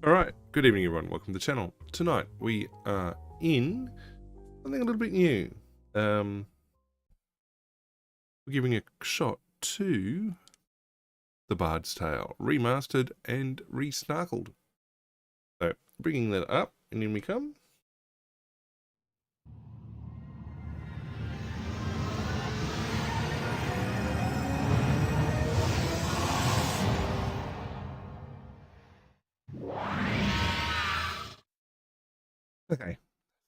Alright, good evening everyone, welcome to the channel. Tonight we are in something a little bit new. We're giving a shot to The Bard's Tale, Remastered and Resnarkled. So, bringing that up, and in we come. Okay,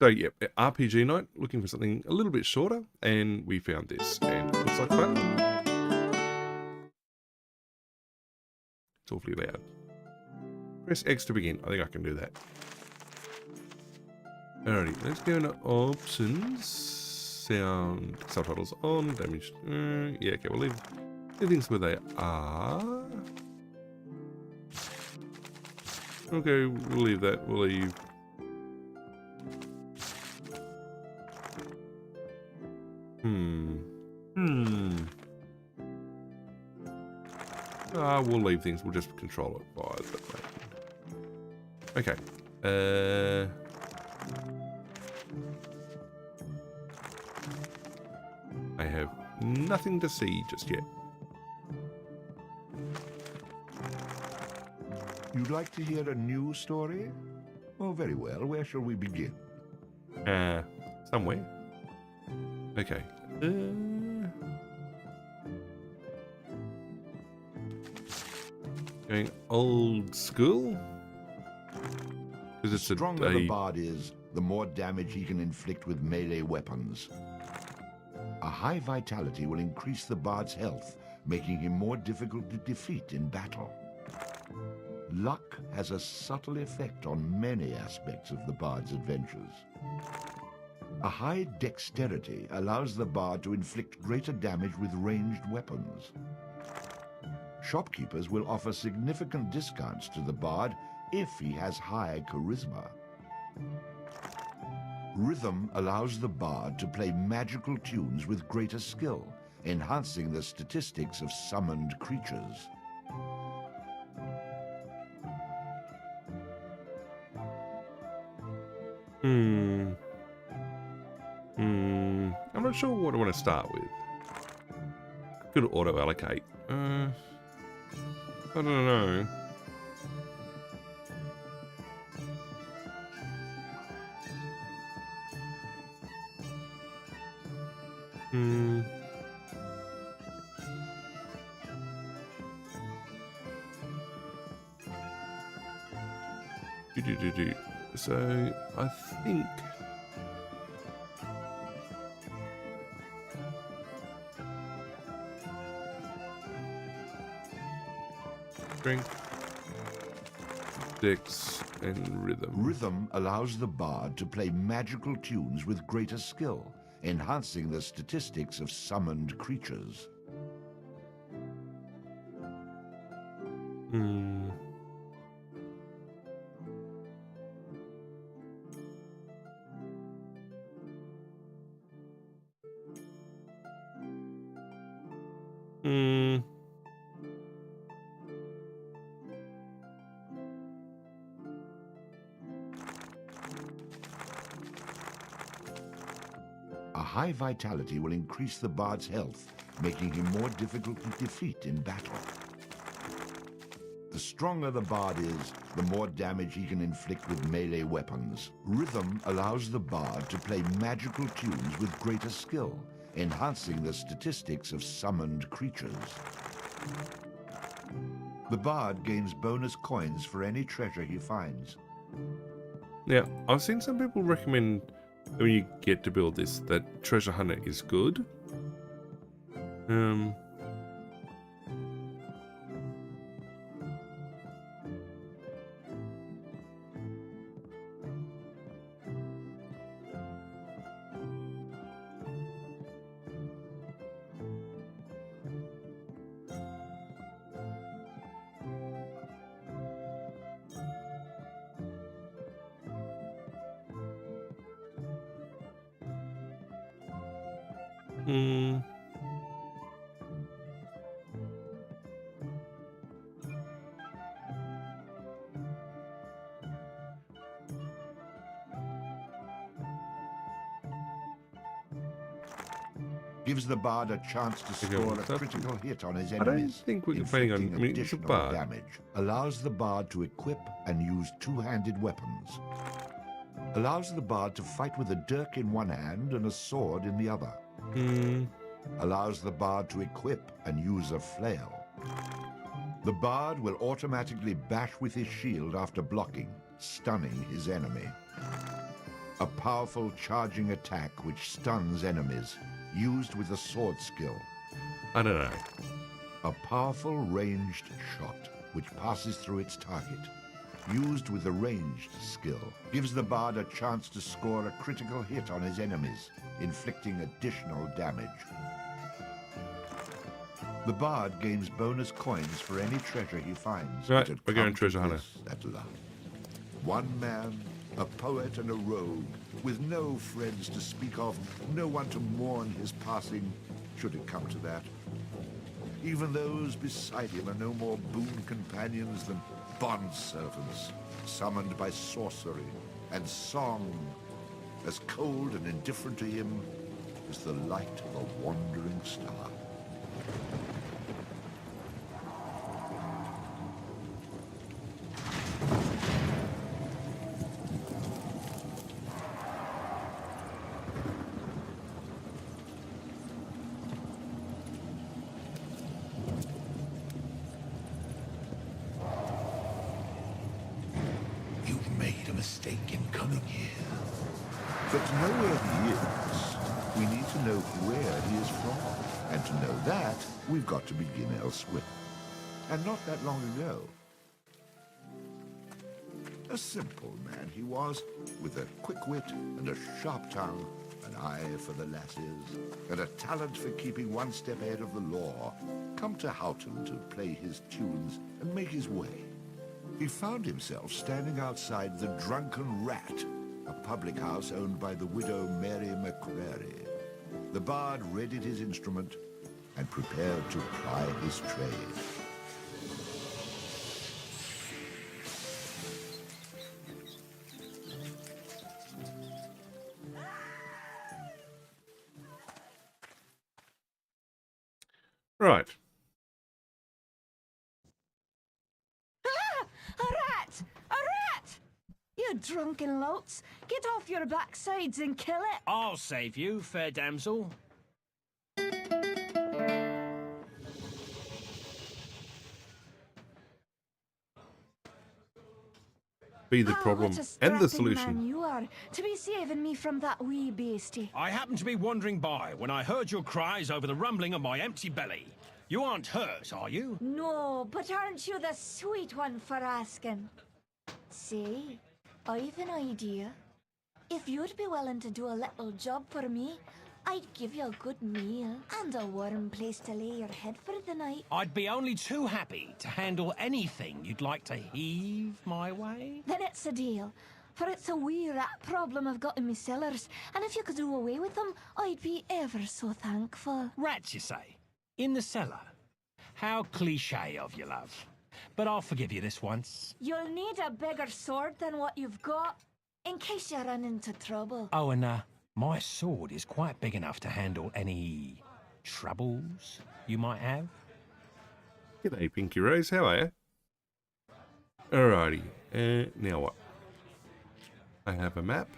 so yeah, RPG night, looking for something a little bit shorter, and we found this, and it looks like fun. It's awfully loud. Press X to begin. I think I can do that. Alrighty, let's go into options. Sound, subtitles on, damage. Yeah, okay, we'll leave things where they are. Okay, we'll leave that. We'll leave. We'll leave things. We'll just control it by the. Okay. I have nothing to see just yet. You'd like to hear a new story? Oh, very well. Where shall we begin? Somewhere. Okay. Going old school. The stronger the bard is, the more damage he can inflict with melee weapons. A high vitality will increase the bard's health, making him more difficult to defeat in battle. Luck has a subtle effect on many aspects of the bard's adventures. A high dexterity allows the bard to inflict greater damage with ranged weapons. Shopkeepers will offer significant discounts to the bard if he has high charisma. Rhythm allows the bard to play magical tunes with greater skill, enhancing the statistics of summoned creatures. I'm not sure what I want to start with. Could auto-allocate. I don't know. So I think strength, dex, and rhythm. Rhythm allows the bard to play magical tunes with greater skill, enhancing the statistics of summoned creatures. A high vitality will increase the bard's health, making him more difficult to defeat in battle. The stronger the bard is, the more damage he can inflict with melee weapons. Rhythm allows the bard to play magical tunes with greater skill, enhancing the statistics of summoned creatures. The bard gains bonus coins for any treasure he finds. Now, I've seen some people recommend when you get to build this, that treasure hunter is good. Gives the bard a chance to score a critical hit on his I don't enemies. think we're planning on. I mean, it's a Additional bard. damage. Allows the bard to equip and use two-handed weapons. Allows the bard to fight with a dirk in one hand and a sword in the other. Allows the bard to equip and use a flail. The bard will automatically bash with his shield after blocking, stunning his enemy. A powerful charging attack which stuns enemies, used with a sword skill. I don't know. A powerful ranged shot which passes through its target, used with a ranged skill. Gives the bard a chance to score a critical hit on his enemies, inflicting additional damage. The bard gains bonus coins for any treasure he finds. Right, we're going treasure hunter. At last. One man, a poet and a rogue, with no friends to speak of, no one to mourn his passing, should it come to that. Even those beside him are no more boon companions than bondservants, summoned by sorcery and song, as cold and indifferent to him as the light of a wandering star. You've made a mistake in coming here. But to know where he is, we need to know where he is from. And to know that, we've got to begin elsewhere. And not that long ago. A simple man he was, with a quick wit and a sharp tongue, an eye for the lasses, and a talent for keeping one step ahead of the law, come to Houghton to play his tunes and make his way. He found himself standing outside the Drunken Rat, a public house owned by the widow Mary McCrary. The bard readied his instrument and prepared to ply his trade. Right. Ah! A rat! A rat! You drunken louts! Get off your backsides and kill it! I'll save you, fair damsel. Be the problem what a and the strapping solution. man you are to be saving me from that wee beastie. I happened to be wandering by when I heard your cries over the rumbling of my empty belly. You aren't hurt, are you? No, but aren't you the sweet one for asking? Say, I've an idea. If you'd be willing to do a little job for me, I'd give you a good meal and a warm place to lay your head for the night. I'd be only too happy to handle anything you'd like to heave my way. Then it's a deal. For it's a wee rat problem I've got in me cellars, and if you could do away with them, I'd be ever so thankful. Rats, you say? In the cellar? How cliché of you, love. But I'll forgive you this once. You'll need a bigger sword than what you've got, in case you run into trouble. Oh, and my sword is quite big enough to handle any troubles you might have. G'day, Pinky Rose. How are you? Alrighty. Now what? I have a map.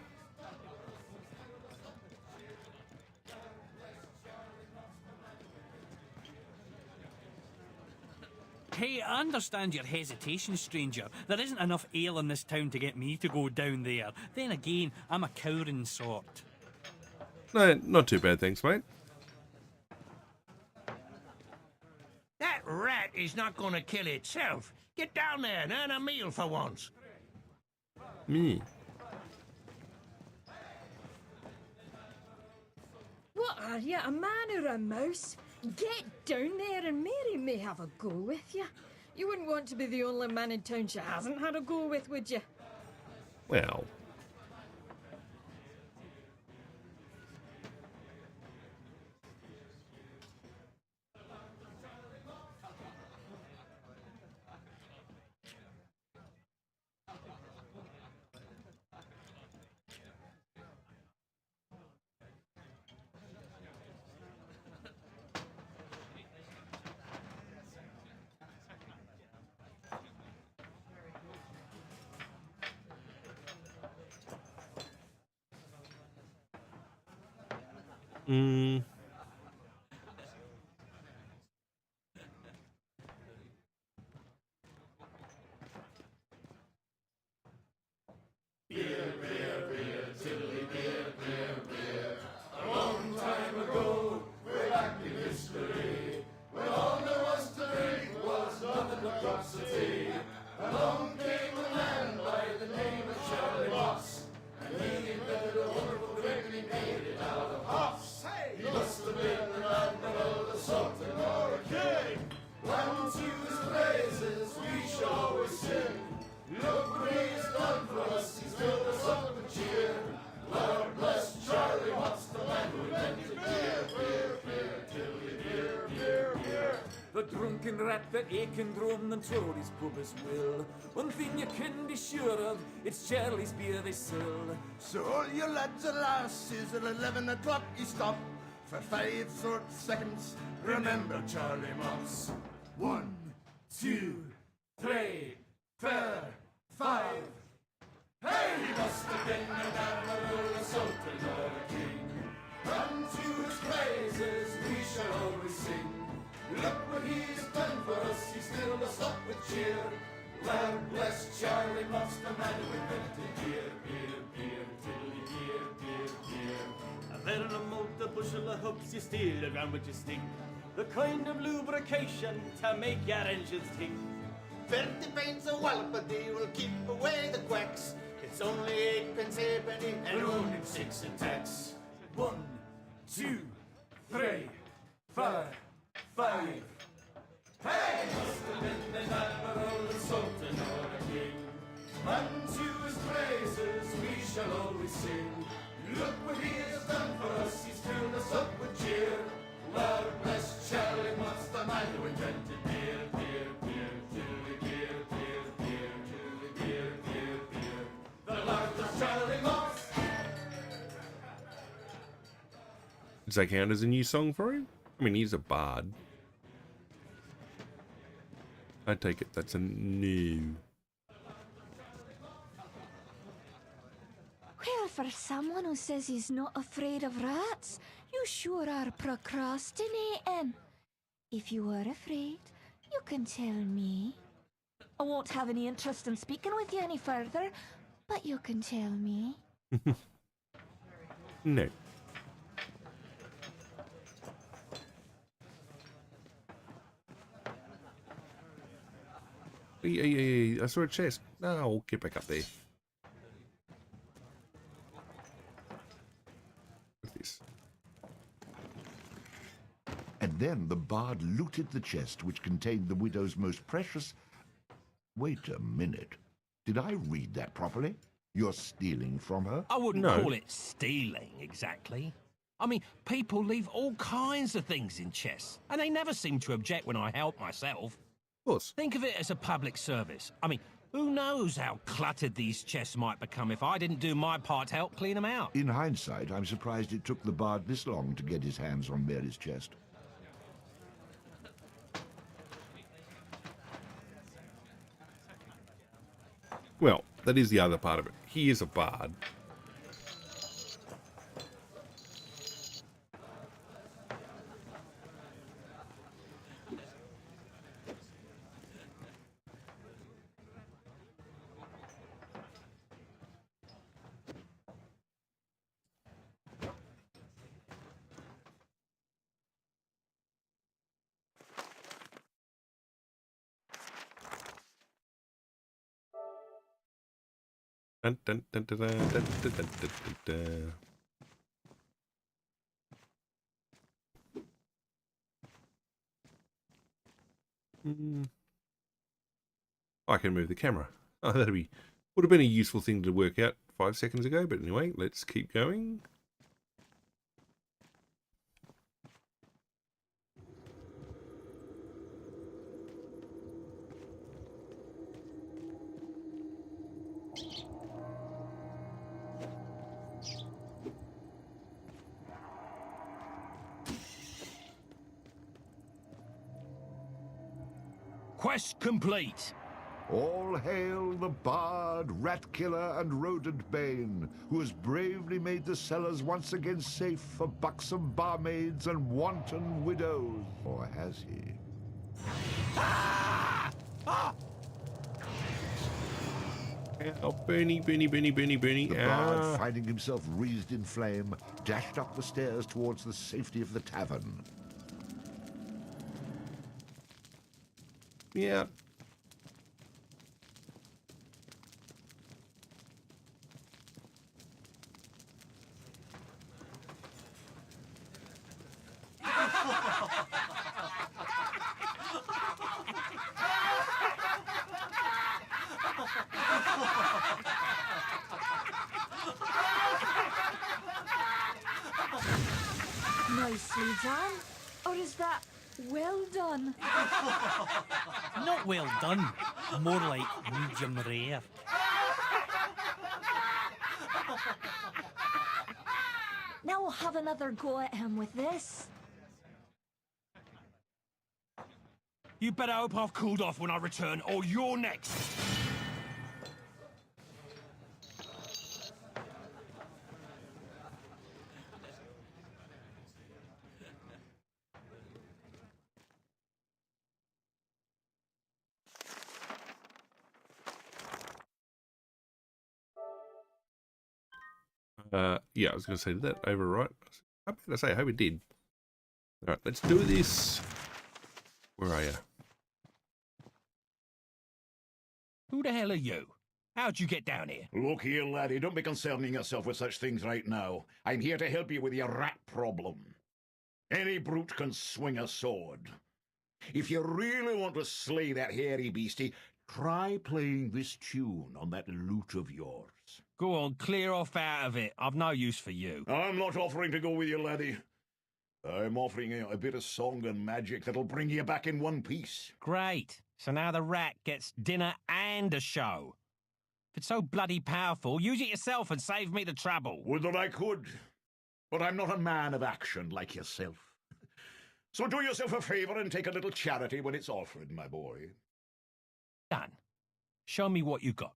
Hey, I understand your hesitation, stranger. There isn't enough ale in this town to get me to go down there. Then again, I'm a cowering sort. No, not too bad, thanks, mate. That rat is not going to kill itself. Get down there and earn a meal for once. Me. What are you, a man or a mouse? Get down there and Mary may have a go with you. You wouldn't want to be the only man in town she hasn't had a go with, would you? Well. Mm. The drunken rat that aching drum and Tory's pub as will. One thing you can be sure of, it's Charlie's beer they sell. So all you lads and lasses at 11 o'clock you stop for 5 short seconds. Remember Charlie Moss. 1, 2, 3, 4, 5. Hey, he must have been an admiral, a sultan or a king. Unto his praises we shall always sing. Look what he's done for us, he's filled us up with cheer. Lord bless Charlie Moss, the man who invented beer, beer, beer, tiddly beer, beer, beer. A there in a malt, a bushel of hoops, you steal around with your stick. The kind of lubrication to make your engines tick. 20 pence a wallop a day will keep away the quacks. It's only 8 pence halfpenny and only 6 in tax. 1, 2, 3, 4, 5. Hey, must have been an admiral, a sultan or a king. Unto his praises we shall always sing. Look what he has done for us, he's filled us up with cheer. Lord bless Charlie Moss, the man who invented beer, beer, beer, Julie beer, beer, beer, Julie beer, beer, beer. The Lord bless Charlie Moss. Does that count as a new song for him? I mean, he's a bard. I take it that's a new. Well, for someone who says he's not afraid of rats, you sure are procrastinating. If you are afraid, you can tell me. I won't have any interest in speaking with you any further, but you can tell me. No. Hey, I saw a chest. No, I'll get back up there. What's this? And then the bard looted the chest which contained the widow's most precious... Wait a minute. Did I read that properly? You're stealing from her? I wouldn't No. call it stealing, exactly. I mean, people leave all kinds of things in chests, and they never seem to object when I help myself. Of course. Think of it as a public service. I mean, who knows how cluttered these chests might become if I didn't do my part to help clean them out. In hindsight, I'm surprised it took the bard this long to get his hands on Mary's chest. Well, that is the other part of it. He is a bard. Dun, dun, dun, dun, dun, dun, dun, dun, dun, dun. I can move the camera. Oh, would have been a useful thing to work out 5 seconds ago, but anyway, let's keep going. Quest complete. All hail the bard, rat killer, and rodent bane, who has bravely made the cellars once again safe for buxom barmaids and wanton widows. Or has he? Oh, Bernie. The bard, finding himself wreathed in flame, dashed up the stairs towards the safety of the tavern. Yeah. Nicely done. Or is that well done? Not well done. More like medium rare. Now we'll have another go at him with this. You better hope I've cooled off when I return, or you're next. Yeah, I was going to say, did that overwrite? I better say, I hope it did. All right, let's do this. Where are you? Who the hell are you? How'd you get down here? Look here, laddie, don't be concerning yourself with such things right now. I'm here to help you with your rat problem. Any brute can swing a sword. If you really want to slay that hairy beastie, try playing this tune on that lute of yours. Go on, clear off out of it. I've no use for you. I'm not offering to go with you, laddie. I'm offering you a bit of song and magic that'll bring you back in one piece. Great. So now the rat gets dinner and a show. If it's so bloody powerful, use it yourself and save me the trouble. Would that I could. But I'm not a man of action like yourself. So do yourself a favour and take a little charity when it's offered, my boy. Done. Show me what you got.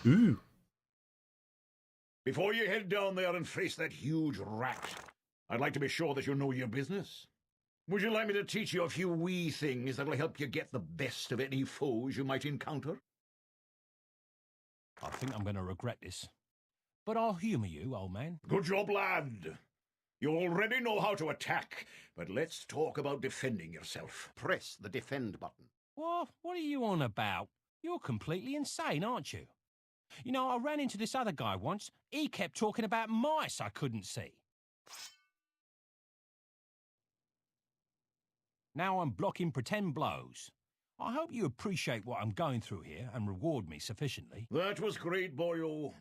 Ooh. Before you head down there and face that huge rat, I'd like to be sure that you know your business. Would you like me to teach you a few wee things that'll help you get the best of any foes you might encounter? I think I'm going to regret this. But I'll humour you, old man. Good job, lad. You already know how to attack, but let's talk about defending yourself. Press the defend button. What are you on about? You're completely insane, aren't you? You know, I ran into this other guy once. He kept talking about mice I couldn't see. Now I'm blocking pretend blows. I hope you appreciate what I'm going through here and reward me sufficiently. That was great, boyo.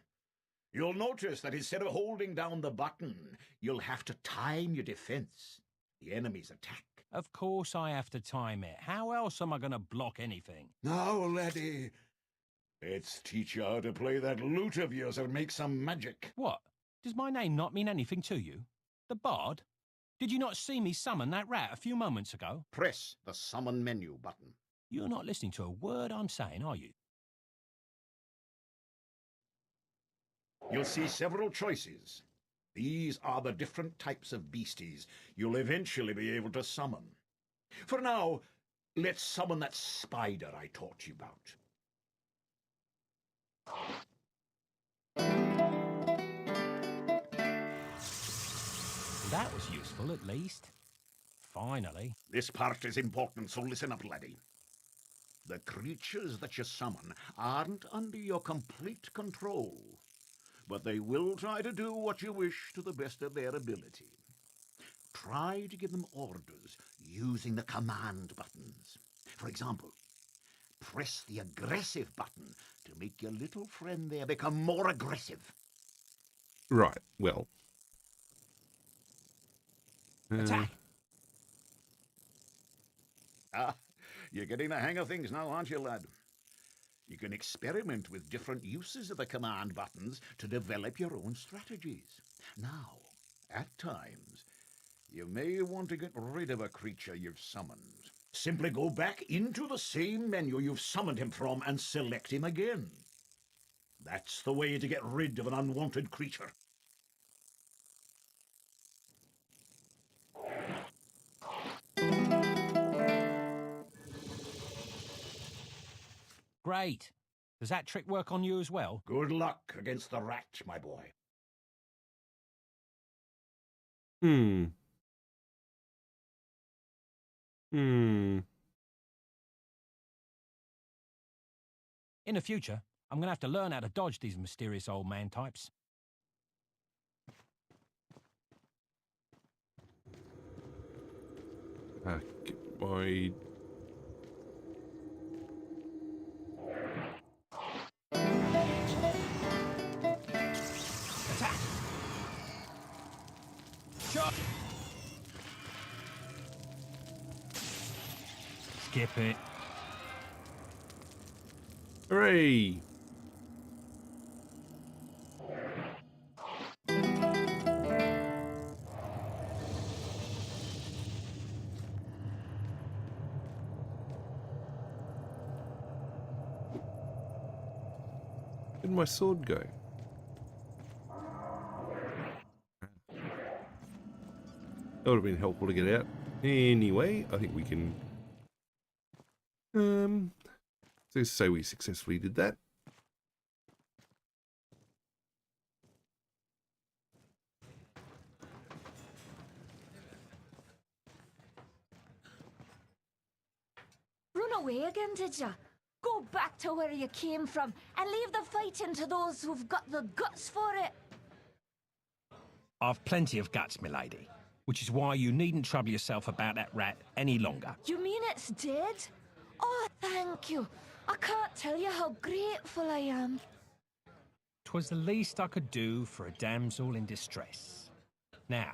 You'll notice that instead of holding down the button, you'll have to time your defense. The enemy's attack. Of course I have to time it. How else am I going to block anything? Now, laddie, let's teach you how to play that lute of yours and make some magic. What? Does my name not mean anything to you? The Bard? Did you not see me summon that rat a few moments ago? Press the summon menu button. You're not listening to a word I'm saying, are you? You'll see several choices. These are the different types of beasties you'll eventually be able to summon. For now, let's summon that spider I taught you about. That was useful, at least. Finally. This part is important, so listen up, laddie. The creatures that you summon aren't under your complete control, but they will try to do what you wish to the best of their ability. Try to give them orders using the command buttons. For example, press the aggressive button to make your little friend there become more aggressive. Right, well. Attack! You're getting the hang of things now, aren't you, lad? You can experiment with different uses of the command buttons to develop your own strategies. Now, at times, You may want to get rid of a creature you've summoned. Simply go back into the same menu you've summoned him from and select him again. That's the way to get rid of an unwanted creature. Great. Does that trick work on you as well? Good luck against the rat, my boy. Hmm. In the future, I'm going to have to learn how to dodge these mysterious old man types. Get my... Attack! Shot! Skip it. Hooray! Where'd my sword go? That would have been helpful to get out. Anyway, I think we can... So say we successfully did that. Run away again, did ya? Go back to where you came from and leave the fighting to those who've got the guts for it. I've plenty of guts, milady, which is why you needn't trouble yourself about that rat any longer. You mean it's dead? Oh, thank you. I can't tell you how grateful I am. 'Twas the least I could do for a damsel in distress. Now,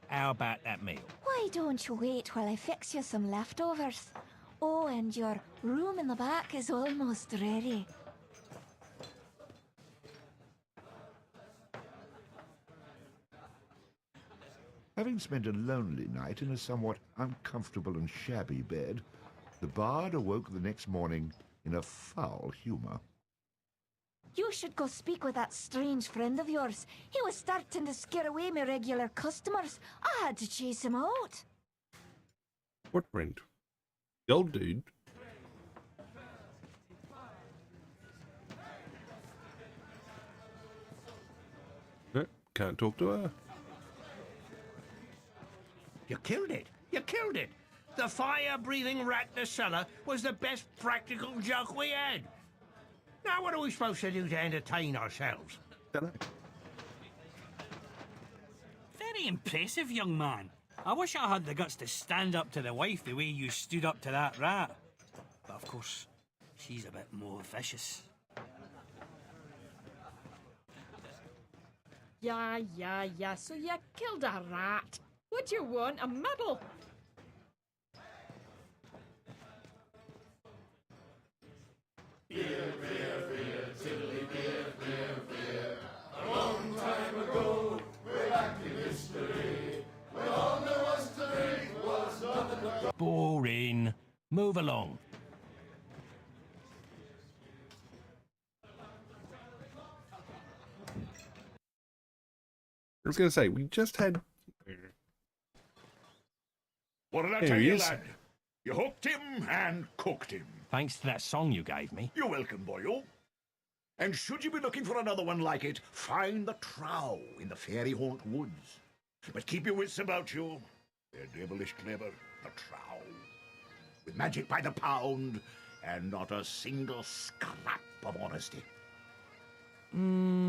how about that meal? Why don't you wait while I fix you some leftovers? Oh, and your room in the back is almost ready. Having spent a lonely night in a somewhat uncomfortable and shabby bed, the bard awoke the next morning in a foul humour. You should go speak with that strange friend of yours. He was starting to scare away my regular customers. I had to chase him out. What friend? The old dude? No, can't talk to her. You killed it. You killed it. The fire-breathing rat in the cellar was the best practical joke we had. Now what are we supposed to do to entertain ourselves? Dunno. Very impressive, young man. I wish I had the guts to stand up to the wife the way you stood up to that rat. But of course, she's a bit more vicious. Yeah, so you killed a rat. What do you want, a medal? Boring. Move along. I was going to say, we just had... What did I There tell he you, is. lad? You hooked him and cooked him. Thanks to that song you gave me. You're welcome, boyo. And should you be looking for another one like it, find the trow in the fairy haunt woods. But keep your wits about you. They're devilish clever, the trow. With magic by the pound, and not a single scrap of honesty.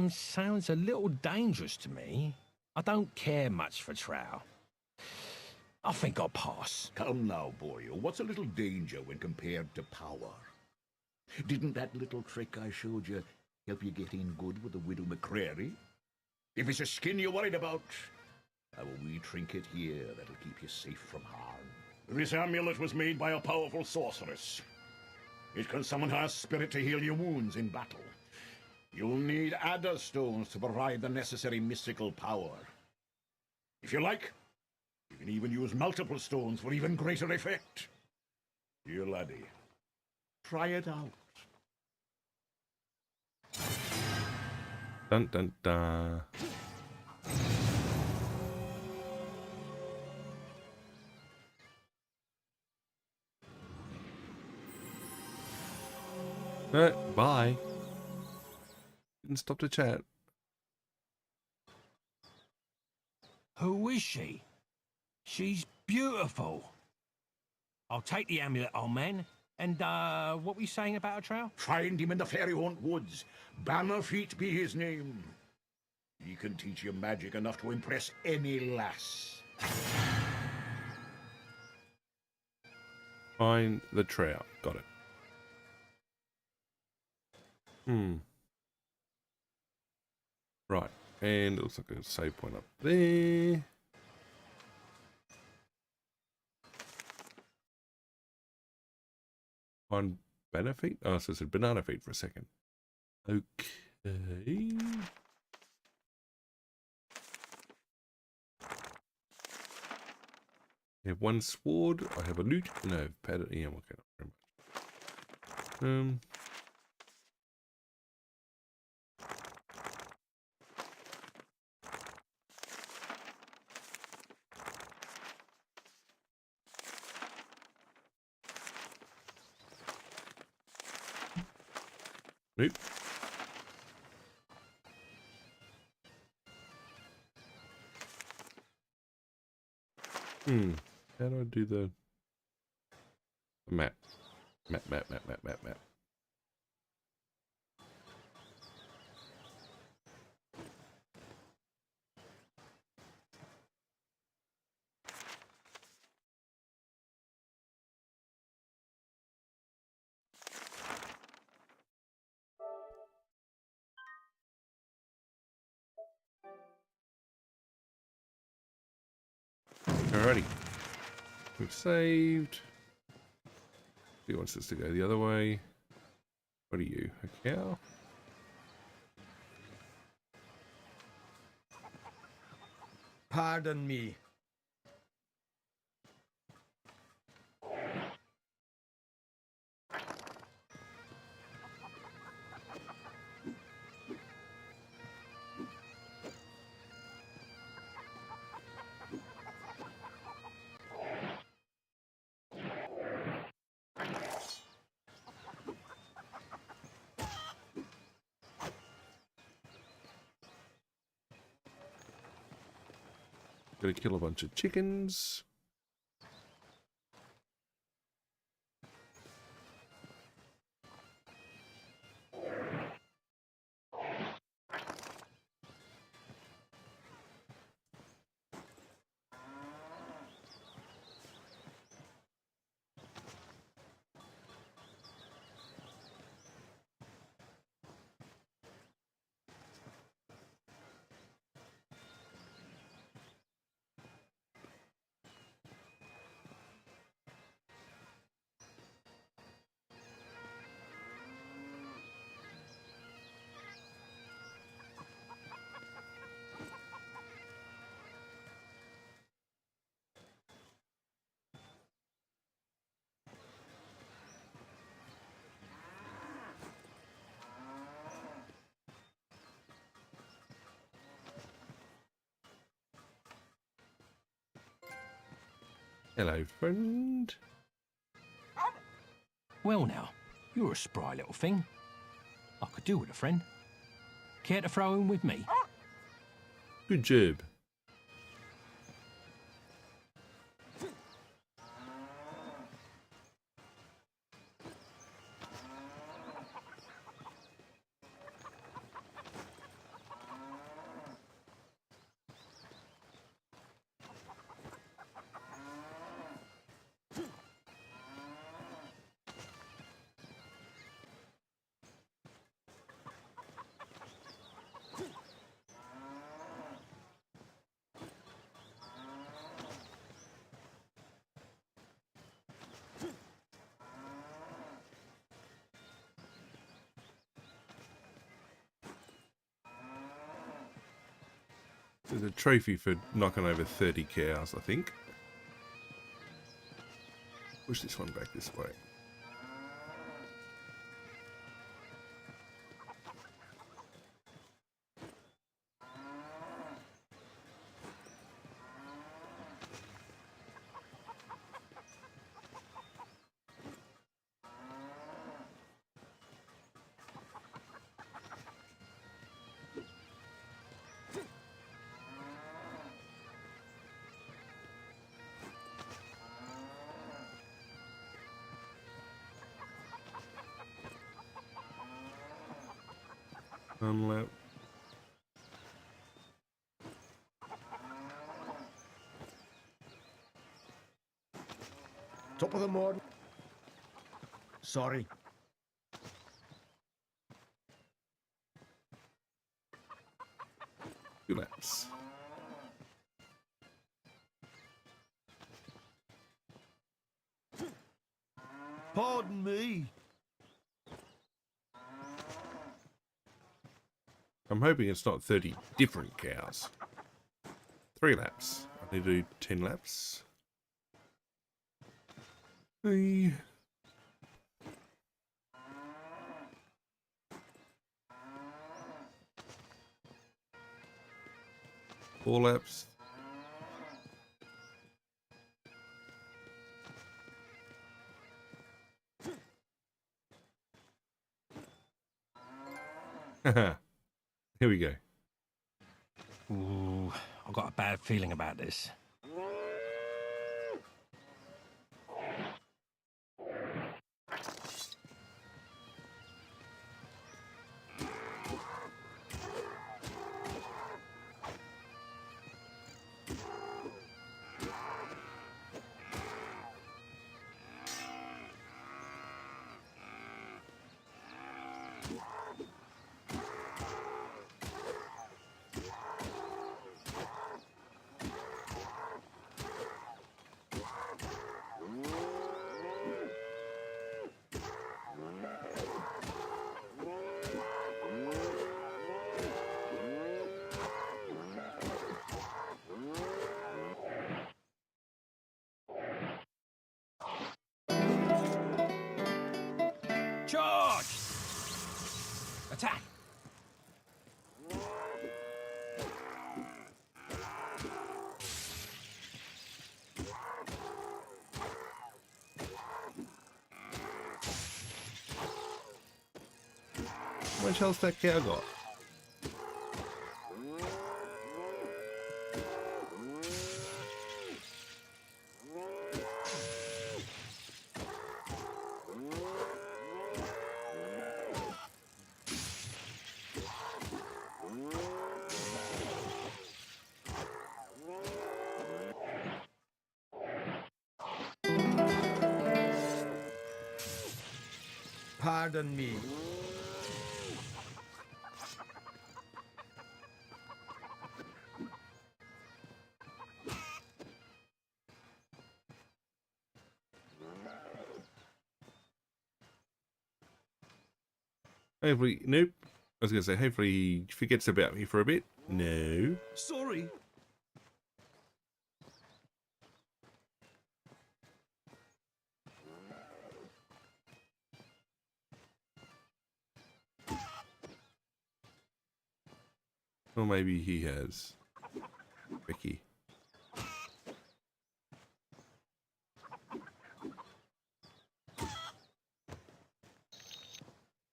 Sounds a little dangerous to me. I don't care much for trow. I think I'll pass. Come now, boyo. What's a little danger when compared to power? Didn't that little trick I showed you help you get in good with the widow McCrary? If it's a skin you're worried about, I have a wee trinket here that'll keep you safe from harm. This amulet was made by a powerful sorceress. It can summon her spirit to heal your wounds in battle. You'll need Amadeux stones to provide the necessary mystical power. If you like, You can even use multiple stones for even greater effect. Dear laddie, try it out. Dun dun dun. Bye. Didn't stop to chat. Who is she? She's beautiful. I'll take the amulet, old man. And, what were you saying about a trail? Find him in the Fairy Haunt Woods. Bannerfeet be his name. He can teach you magic enough to impress any lass. Find the trail. Got it. Right. And it looks like a save point up there. On benefit? Oh, so it's a banana feet for a second. Okay. I have one sword. I have a loot. And I have padded. Yeah, okay, not very much. Nope. How do I do the map? Map. Alrighty. We've saved. He wants us to go the other way. What are you? A cow? Pardon me. Gotta kill a bunch of chickens. Hello, friend. Well now, you're a spry little thing. I could do with a friend. Care to throw in with me? Good job. There's a trophy for knocking over 30 cows, I think. Push this one back this way. Unload. Top of the morning. Sorry. Two laps. Pardon me. I'm hoping it's not 30 different cows. 3 laps. I need to do 10 laps. Hey. Four laps. Haha. Here we go. Ooh, I've got a bad feeling about this. Charge! Attack! How much health that cow got? Pardon me. Hopefully, nope. I was going to say, hopefully he forgets about me for a bit. No. Sorry. Or maybe he has. Ricky.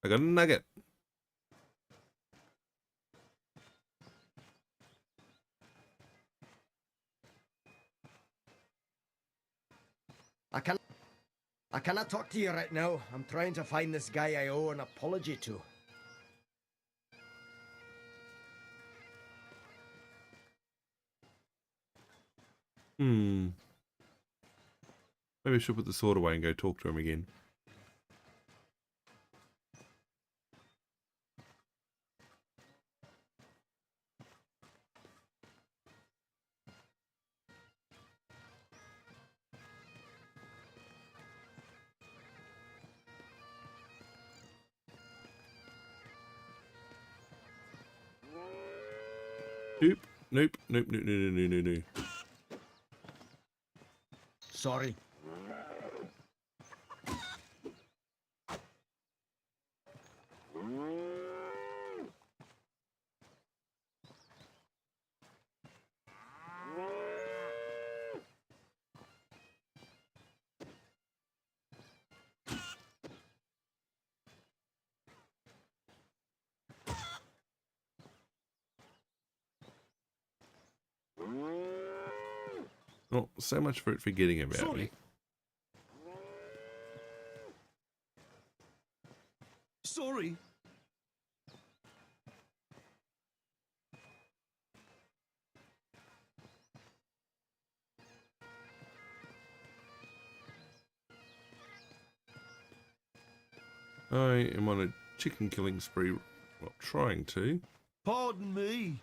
I got a nugget. I cannot talk to you right now. I'm trying to find this guy I owe an apology to. Maybe I should put the sword away and go talk to him again. Oop. Nope. Nope. No. No. No. No. No. Sorry. Well, so much for it forgetting about me. Sorry. I am on a chicken killing spree. Well, trying to. Pardon me.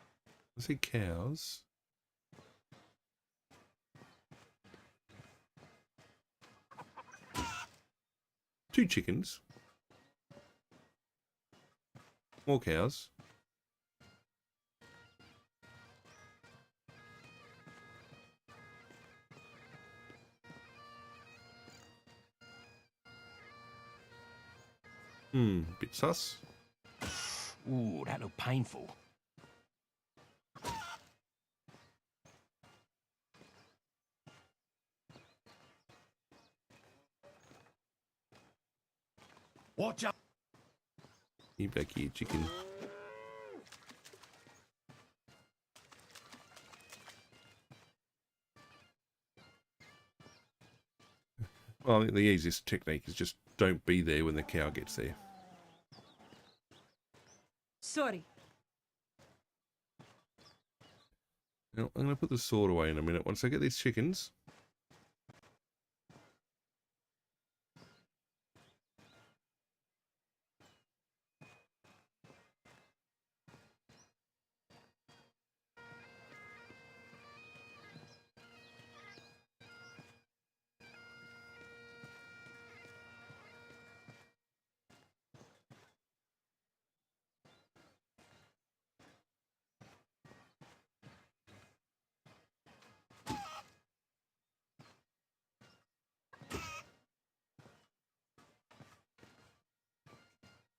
I see cows. Two chickens. More cows. Bit sus. Ooh, that looked painful. Watch out. You back here, chicken. Well, I think the easiest technique is just don't be there when the cow gets there. Sorry. Now, I'm going to put the sword away in a minute once I get these chickens.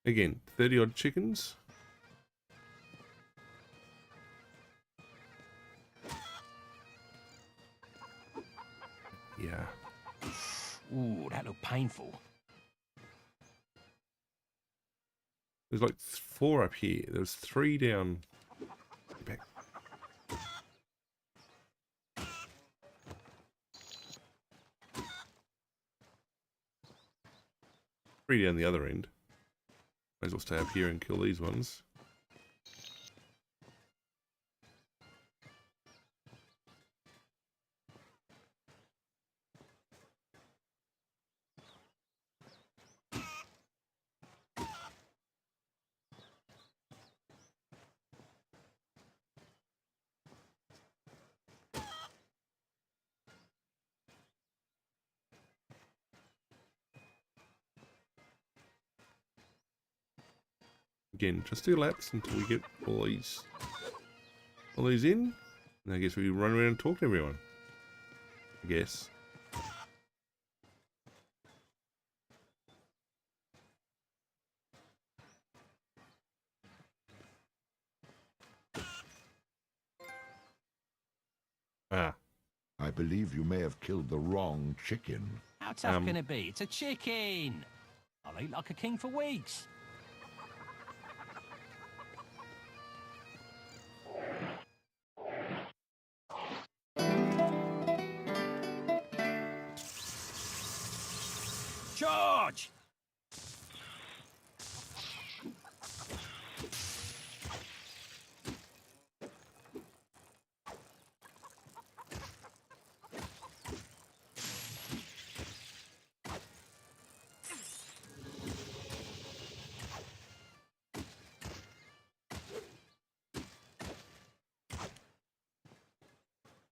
Again, 30 odd chickens. Yeah. Ooh, that looked painful. There's like 4 up here. There's 3 down. Back. 3 down the other end. Might as well stay up here and kill these ones. Again, just 2 laps until we get all these in. And I guess we run around and talk to everyone. I guess. Ah. I believe you may have killed the wrong chicken. How tough can it be? It's a chicken. I'll eat like a king for weeks. Charge!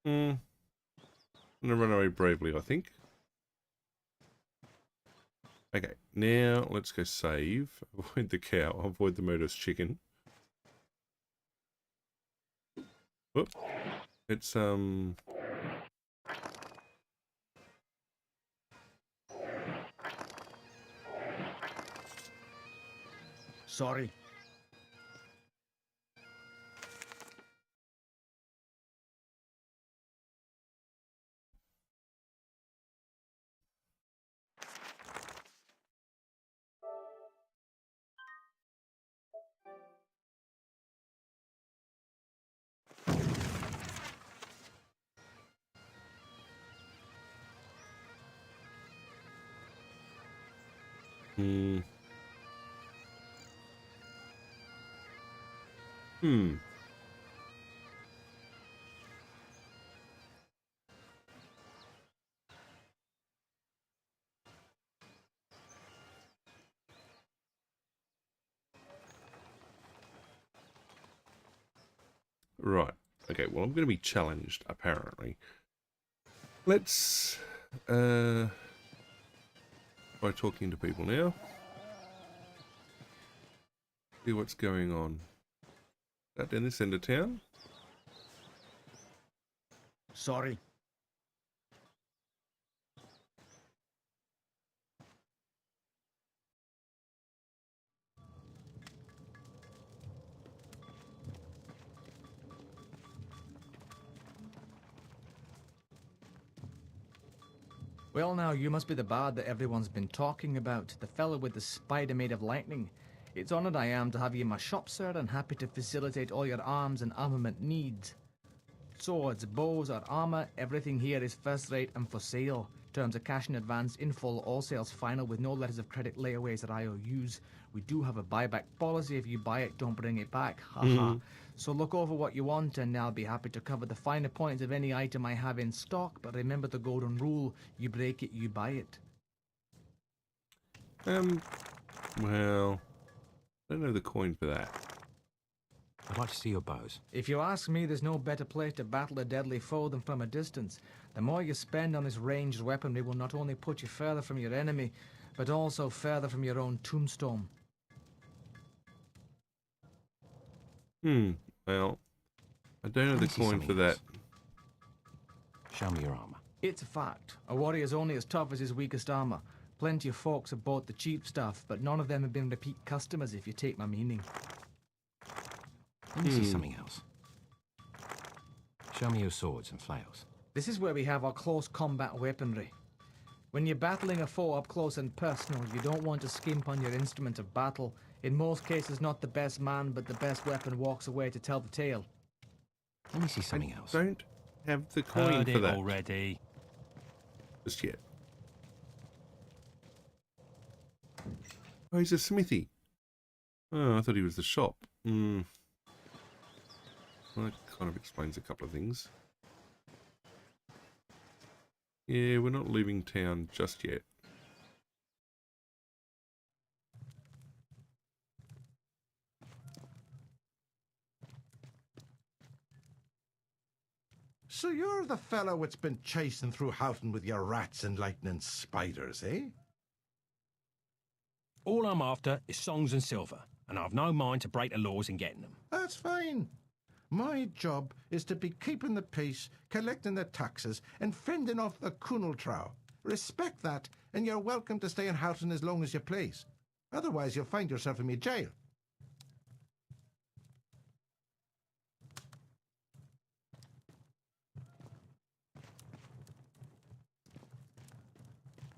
I'm gonna run away bravely, I think. Okay, now let's go save. Avoid the cow, avoid the murderous chicken. Whoop. It's Sorry. Right. Okay, well, I'm going to be challenged, apparently. Let's try talking to people now. See what's going on. That down this end of town? Sorry. Well now, you must be the bard that everyone's been talking about, the fellow with the spider made of lightning. It's honoured I am to have you in my shop, sir, and happy to facilitate all your arms and armament needs. Swords, bows, or armour, everything here is first rate and for sale. Terms of cash in advance, in full, all sales final with no letters of credit, layaways, or IOUs. We do have a buyback policy. If you buy it, don't bring it back. Haha. So look over what you want and I'll be happy to cover the finer points of any item I have in stock, but remember the golden rule, you break it, you buy it. Well, I don't know the coin for that. I'd like to see your bows. If you ask me, there's no better place to battle a deadly foe than from a distance. The more you spend on this ranged weaponry will not only put you further from your enemy, but also further from your own tombstone. Well, I don't know the coin for that. Show me your armour. It's a fact. A warrior's only as tough as his weakest armour. Plenty of folks have bought the cheap stuff, but none of them have been repeat customers, if you take my meaning. Let me see something else. Show me your swords and flails. This is where we have our close combat weaponry. When you're battling a foe up close and personal, you don't want to skimp on your instrument of battle. In most cases, not the best man, but the best weapon walks away to tell the tale. Let me see something else. Don't have the coin for that already. just yet. Oh, he's a smithy. Oh, I thought he was the shop. Well, that kind of explains a couple of things. Yeah, we're not leaving town just yet. So you're the fellow that's been chasing through Houghton with your rats and lightning spiders, eh? All I'm after is songs and silver, and I've no mind to break the laws in getting them. That's fine. My job is to be keeping the peace, collecting the taxes, and fending off the Kunaltrow. Respect that, and you're welcome to stay in Houghton as long as you please. Otherwise, you'll find yourself in me jail.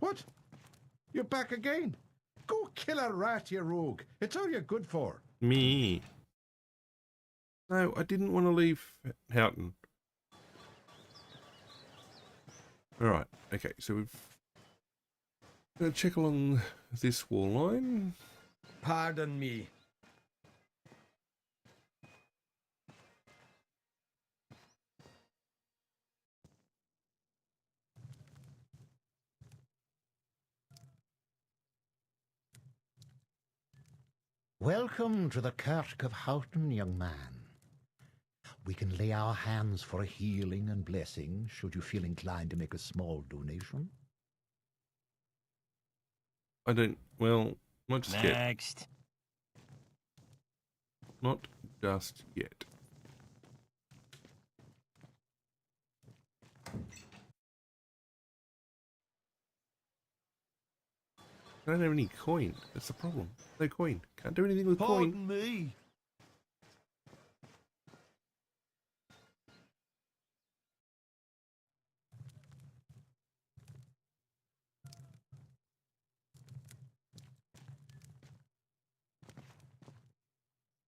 What? You're back again? Go kill a rat, you rogue. It's all you're good for. Me. No, I didn't want to leave Houghton. Alright, okay, so we've got to check along this wall line. Pardon me. Welcome to the Kirk of Houghton, young man. We can lay our hands for a healing and blessing, should you feel inclined to make a small donation. I don't, well, not just yet. Next. Not just yet. I don't have any coin. That's the problem. No coin. Can't do anything with coin. Pardon me.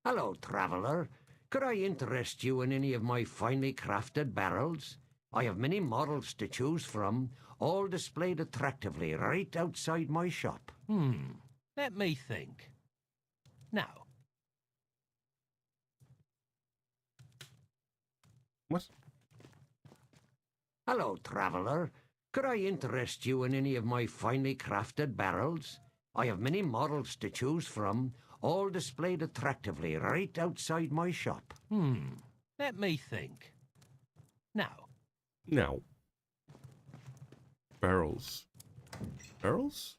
Hello, traveller. Could I interest you in any of my finely crafted barrels? I have many models to choose from, all displayed attractively right outside my shop. Let me think. Now, What? Hello, traveller. Could I interest you in any of my finely crafted barrels? I have many models to choose from, all displayed attractively right outside my shop. let me think. Now, Now. Barrels. Barrels?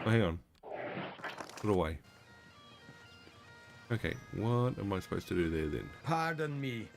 Oh, hang on. Put away. Okay, what am I supposed to do there then? Pardon me.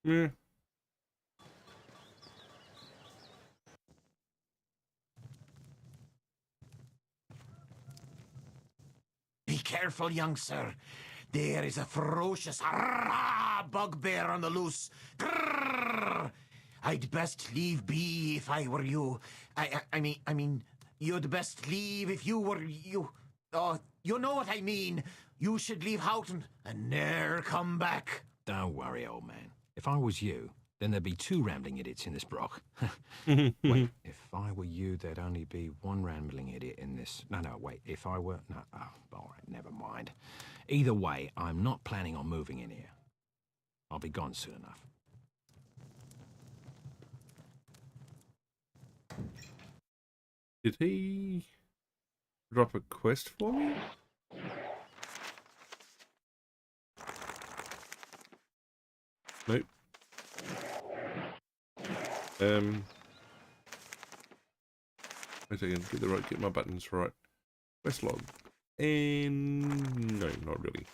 Yeah. Be careful, young sir. There is a ferocious bugbear on the loose. Grrr! I'd best leave be if I were you. I mean, you'd best leave if you were you. Oh, you know what I mean. You should leave Houghton and ne'er come back. don't worry, old man. If I was you, then there'd be 2 rambling idiots in this brock. Wait, if I were you, there'd only be 1 rambling idiot in this. No, wait, if I were... No, oh, all right, never mind. Either way, I'm not planning on moving in here. I'll be gone soon enough. Did he drop a quest for me? Nope. Wait a second, get my buttons right. Quest log. And no, not really.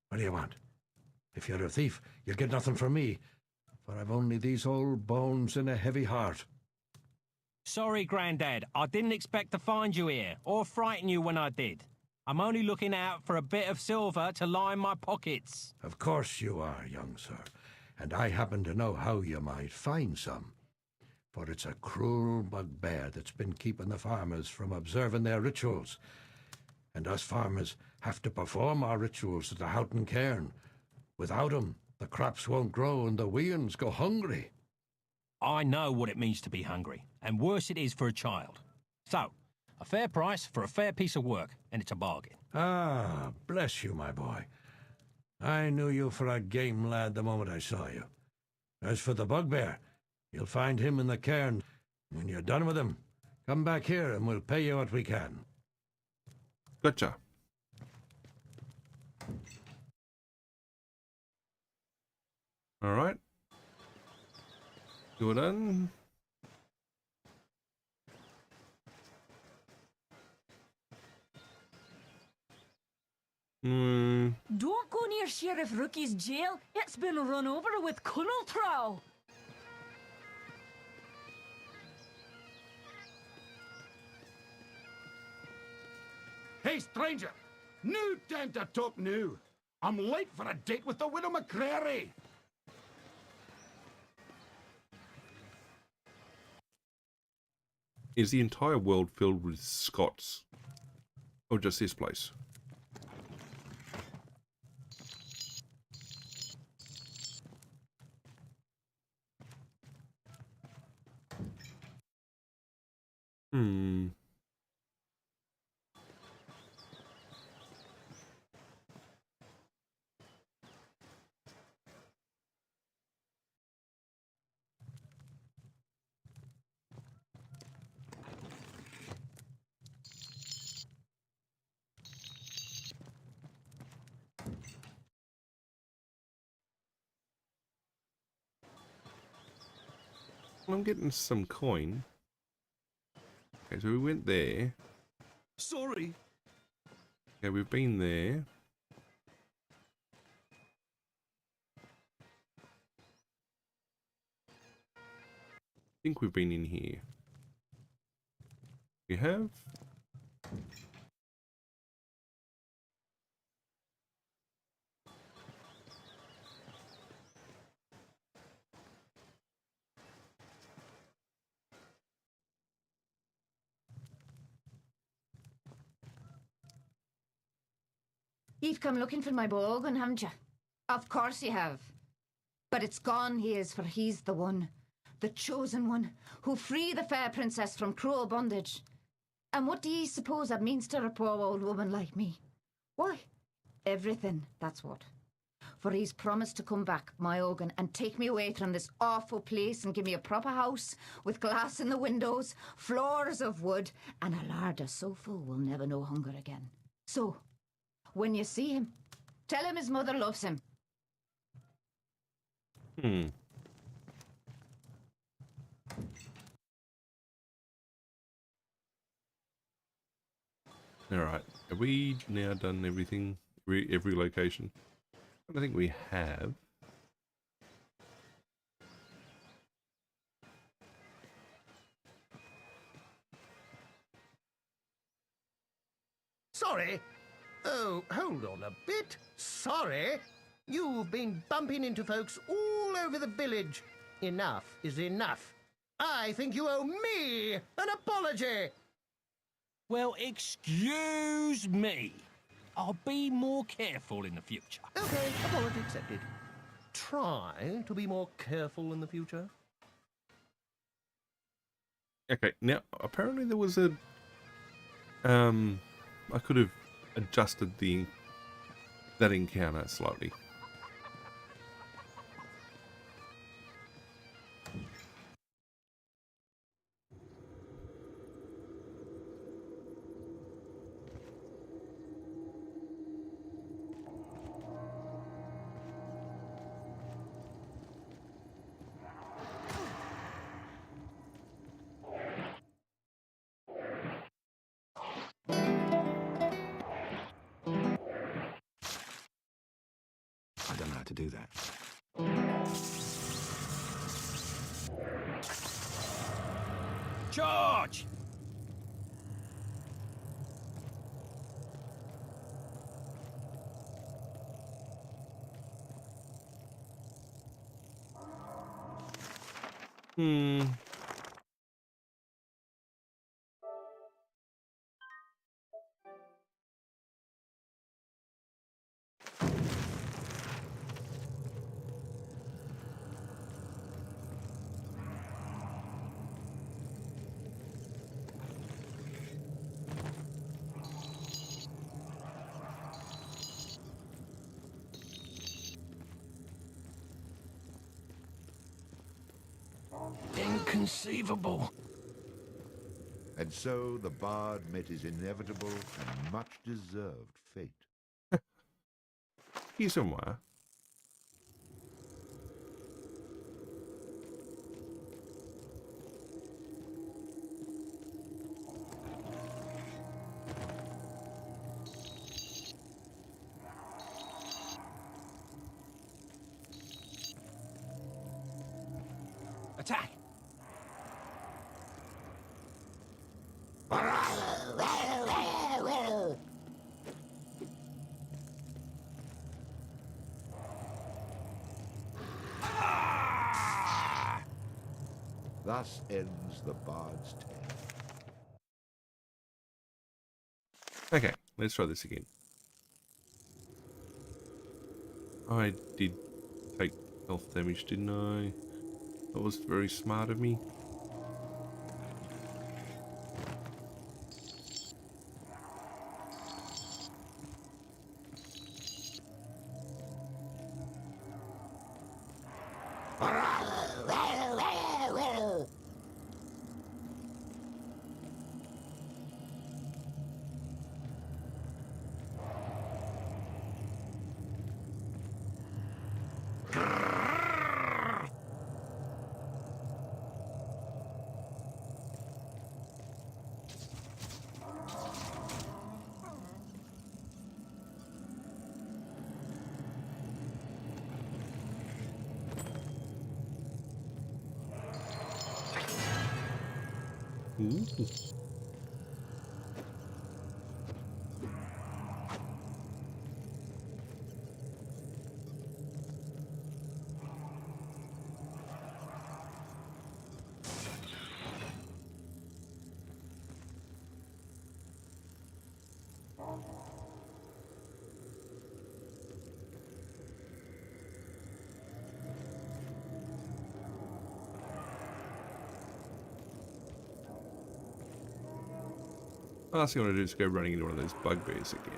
What do you want? If you're a thief, you'll get nothing from me, for I've only these old bones and a heavy heart. Sorry, Grandad. I didn't expect to find you here, or frighten you when I did. I'm only looking out for a bit of silver to line my pockets. Of course you are, young sir, and I happen to know how you might find some. For it's a cruel bugbear that's been keeping the farmers from observing their rituals. And us farmers have to perform our rituals at the Houghton cairn. Without 'em, the crops won't grow and the weans go hungry. I know what it means to be hungry, and worse it is for a child. So, a fair price for a fair piece of work, and it's a bargain. Ah, bless you, my boy. I knew you for a game lad the moment I saw you. As for the bugbear, you'll find him in the cairn. When you're done with him, Come back here and we'll pay you what we can. Gotcha. All right. You're done. Don't go near Sheriff Rookie's jail. It's been run over with Colonel Trow. Hey, stranger! No time to talk now. I'm late for a date with the widow McCrary. Is the entire world filled with Scots? Or just this place? I'm getting some coin. Okay, so we went there. Sorry. Okay, we've been there. I think we've been in here. We have. You've come looking for my bowgun, haven't you? Of course you have. But it's gone he is, for he's the one, the chosen one, who free the fair princess from cruel bondage. And what do ye suppose that means to a poor old woman like me? Why, everything, that's what. For he's promised to come back, my Ogun, and take me away from this awful place and give me a proper house with glass in the windows, floors of wood, and a larder so full we'll never know hunger again. So, when you see him, tell him his mother loves him. Alright, have we now done everything, every location? I don't think we have. Sorry? Oh, hold on a bit. Sorry? You've been bumping into folks all over the village. Enough is enough. I think you owe me an apology. Well, excuse me. I'll be more careful in the future. Okay, apology accepted. Try to be more careful in the future. Okay, now apparently there was a I could have adjusted that encounter slightly. I don't know how to do that. Charge! Inconceivable. And so the bard met his inevitable and much-deserved fate. Here somewhere. Attack! Thus ends the bard's tale. Okay, let's try this again. I did take health damage, didn't I? That was very smart of me. Ooh. Last thing I want to do is go running into one of those bugbears again.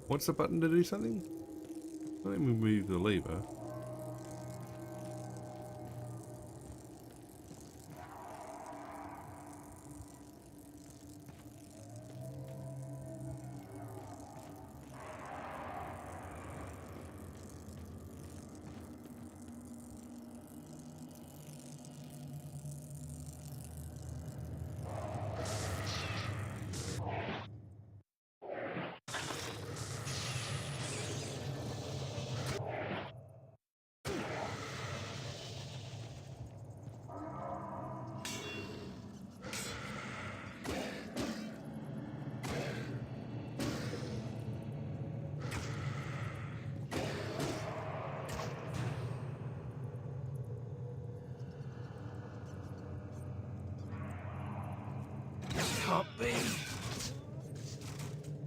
What's the button to do something? Let me move the lever.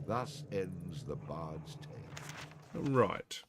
Thus ends the bard's tale. Right.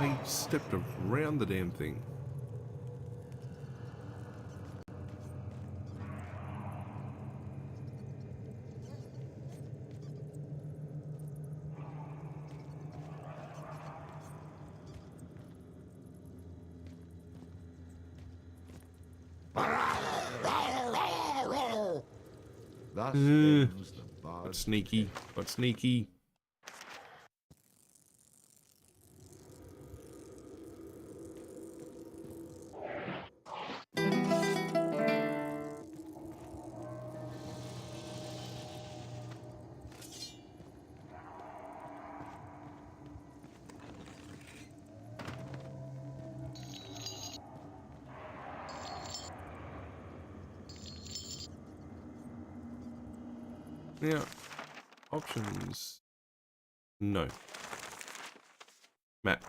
I stepped around the damn thing. Thus ends the Got bard's sneaky. Got sneaky. Now, options. No. Map.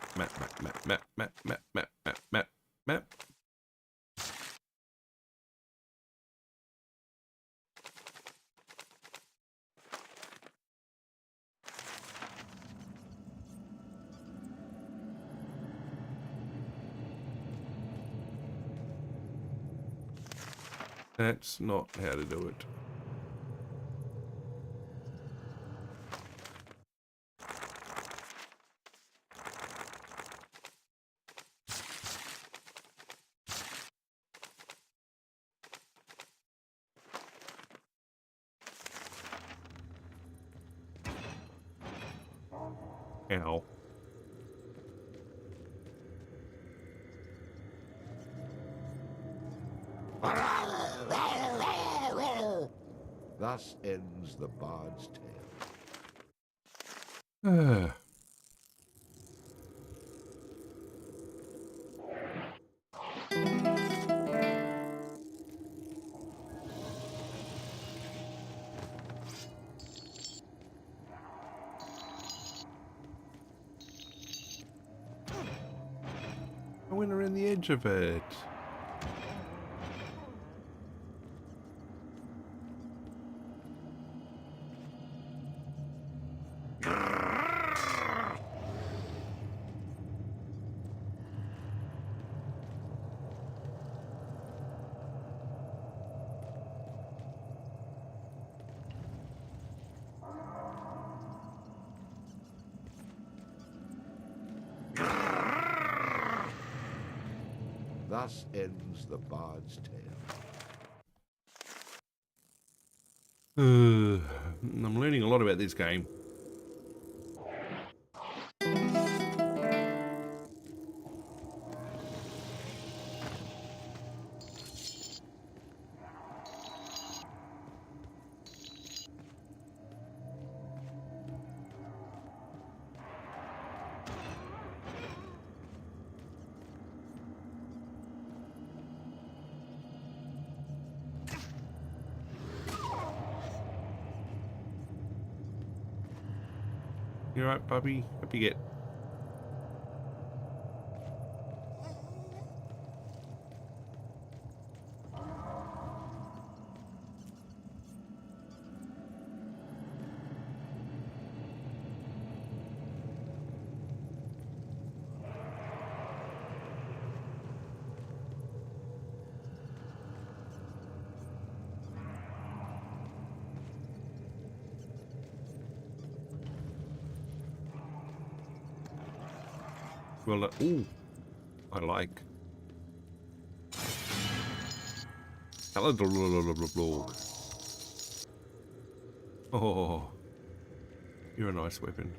That's not how to do it. Ow. Thus ends the bard's tale. I went around the edge of it. Thus ends the bard's tale. I'm learning a lot about this game. You alright, puppy? Hope you get. Well, ooh, I like. Blog. Oh, you're a nice weapon.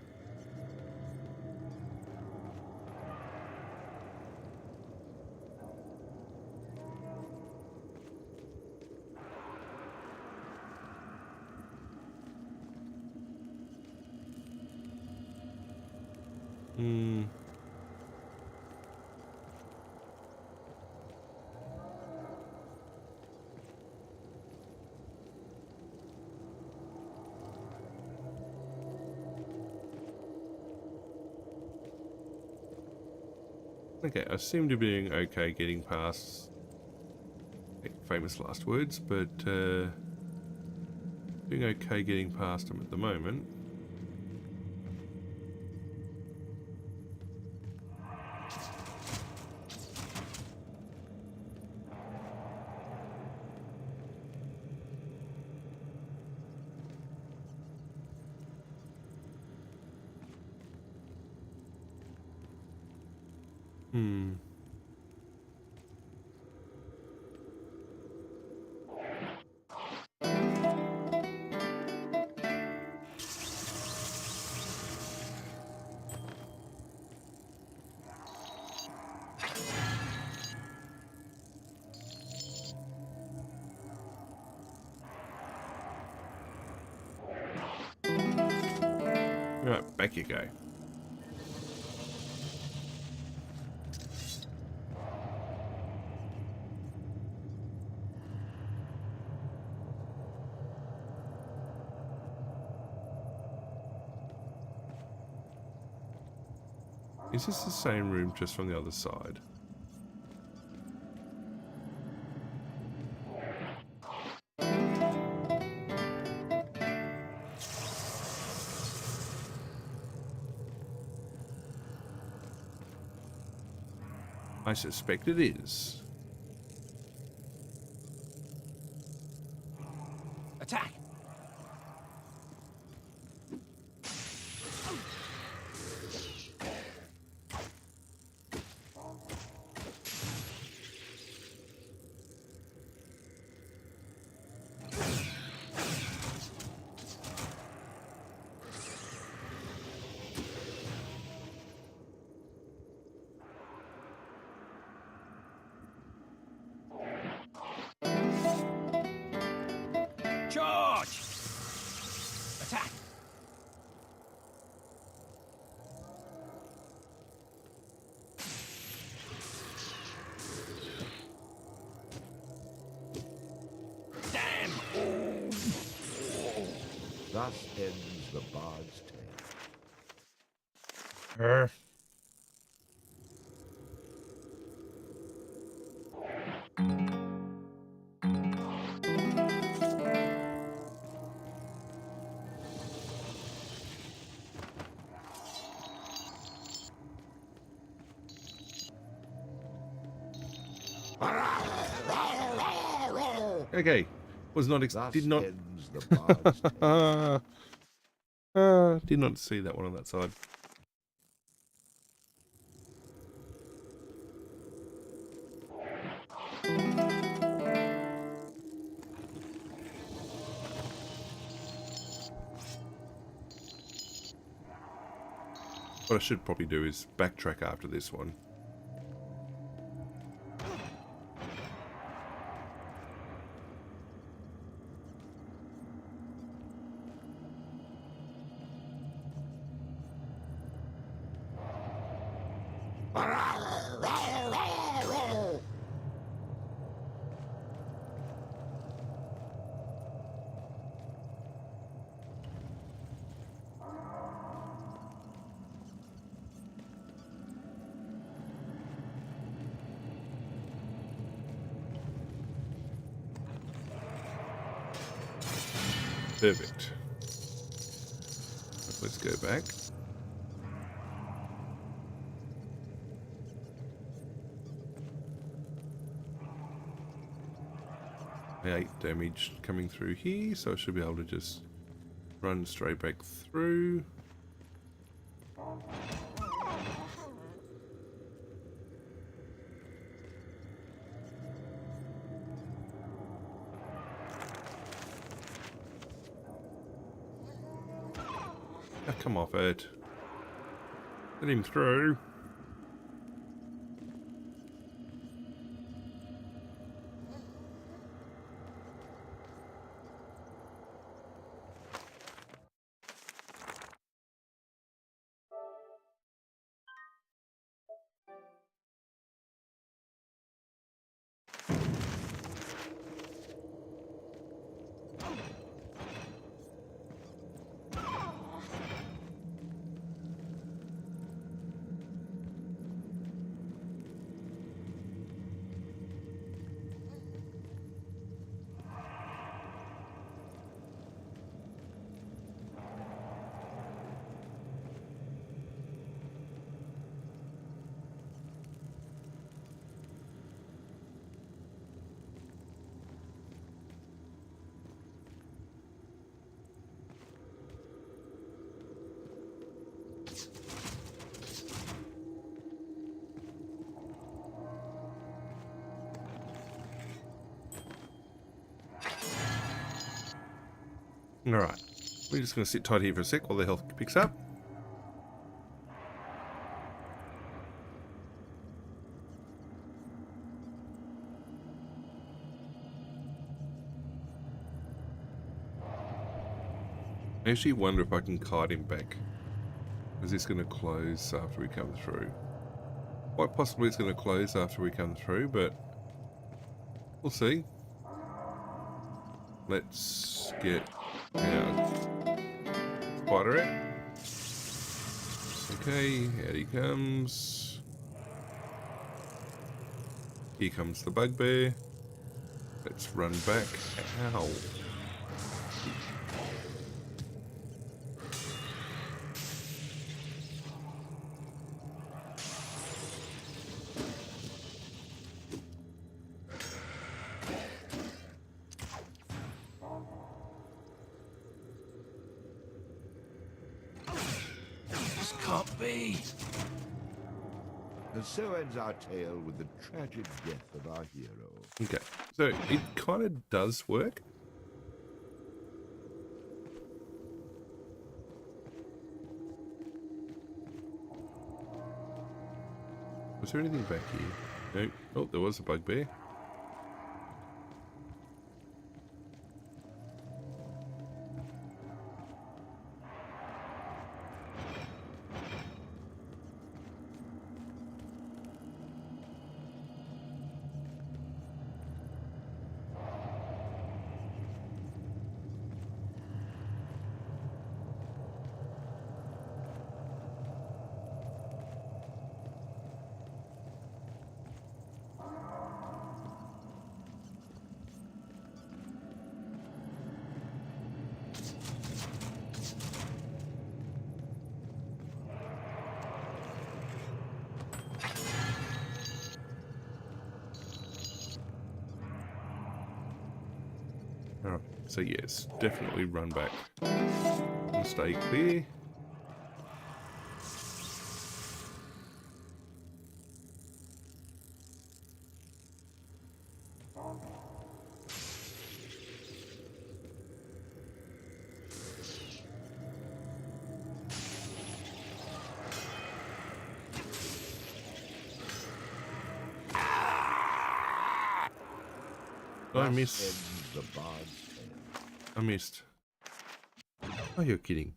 Okay, I seem to be doing okay getting past famous last words, but doing okay getting past them at the moment. Hmm. Right, back you go. Is this the same room just from the other side? I suspect it is. Attack! Charge! Attack! Damn! Thus ends the bard's tale. Okay, was not did not ends the bard's tale. did not see that one on that side. What I should probably do is backtrack after this one. Perfect. Let's go back. The 8 damage coming through here, so I should be able to just run straight back through. Oh, come off it. Let him through. Alright. We're just going to sit tight here for a sec while the health picks up. I actually wonder if I can kite him back. Is this going to close after we come through? Quite possibly it's going to close after we come through, but we'll see. Let's get our spider out. Okay, out he comes. Here comes the bugbear. Let's run back. Ow. So ends our tale with the tragic death of our hero. Okay, so it kind of does work. Was there anything back here? No. Oh, there was a bugbear. Alright, so yes, definitely run back and stay clear. I missed. I missed. Oh, you're kidding.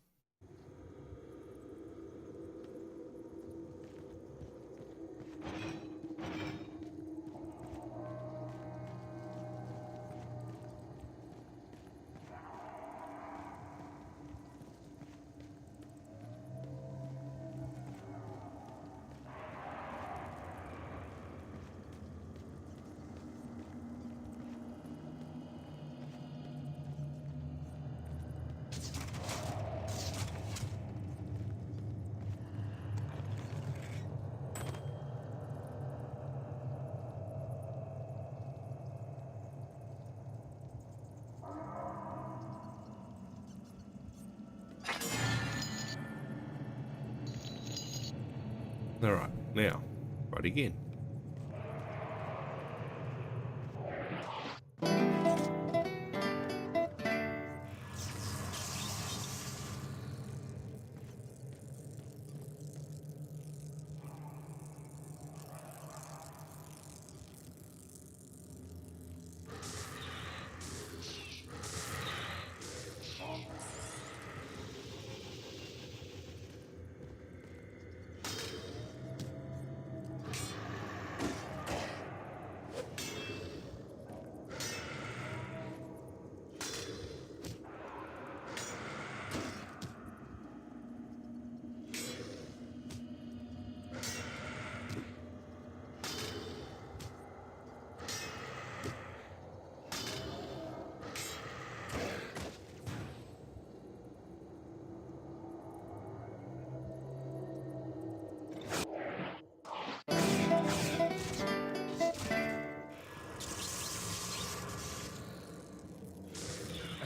Alright, now, right again.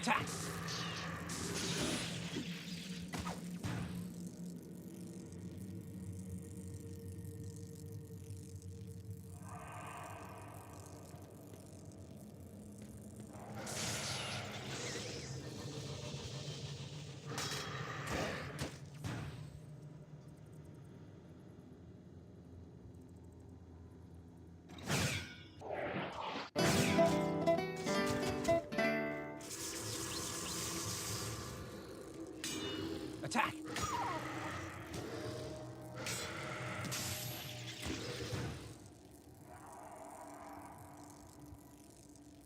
Attack! Attack!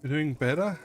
You're doing better?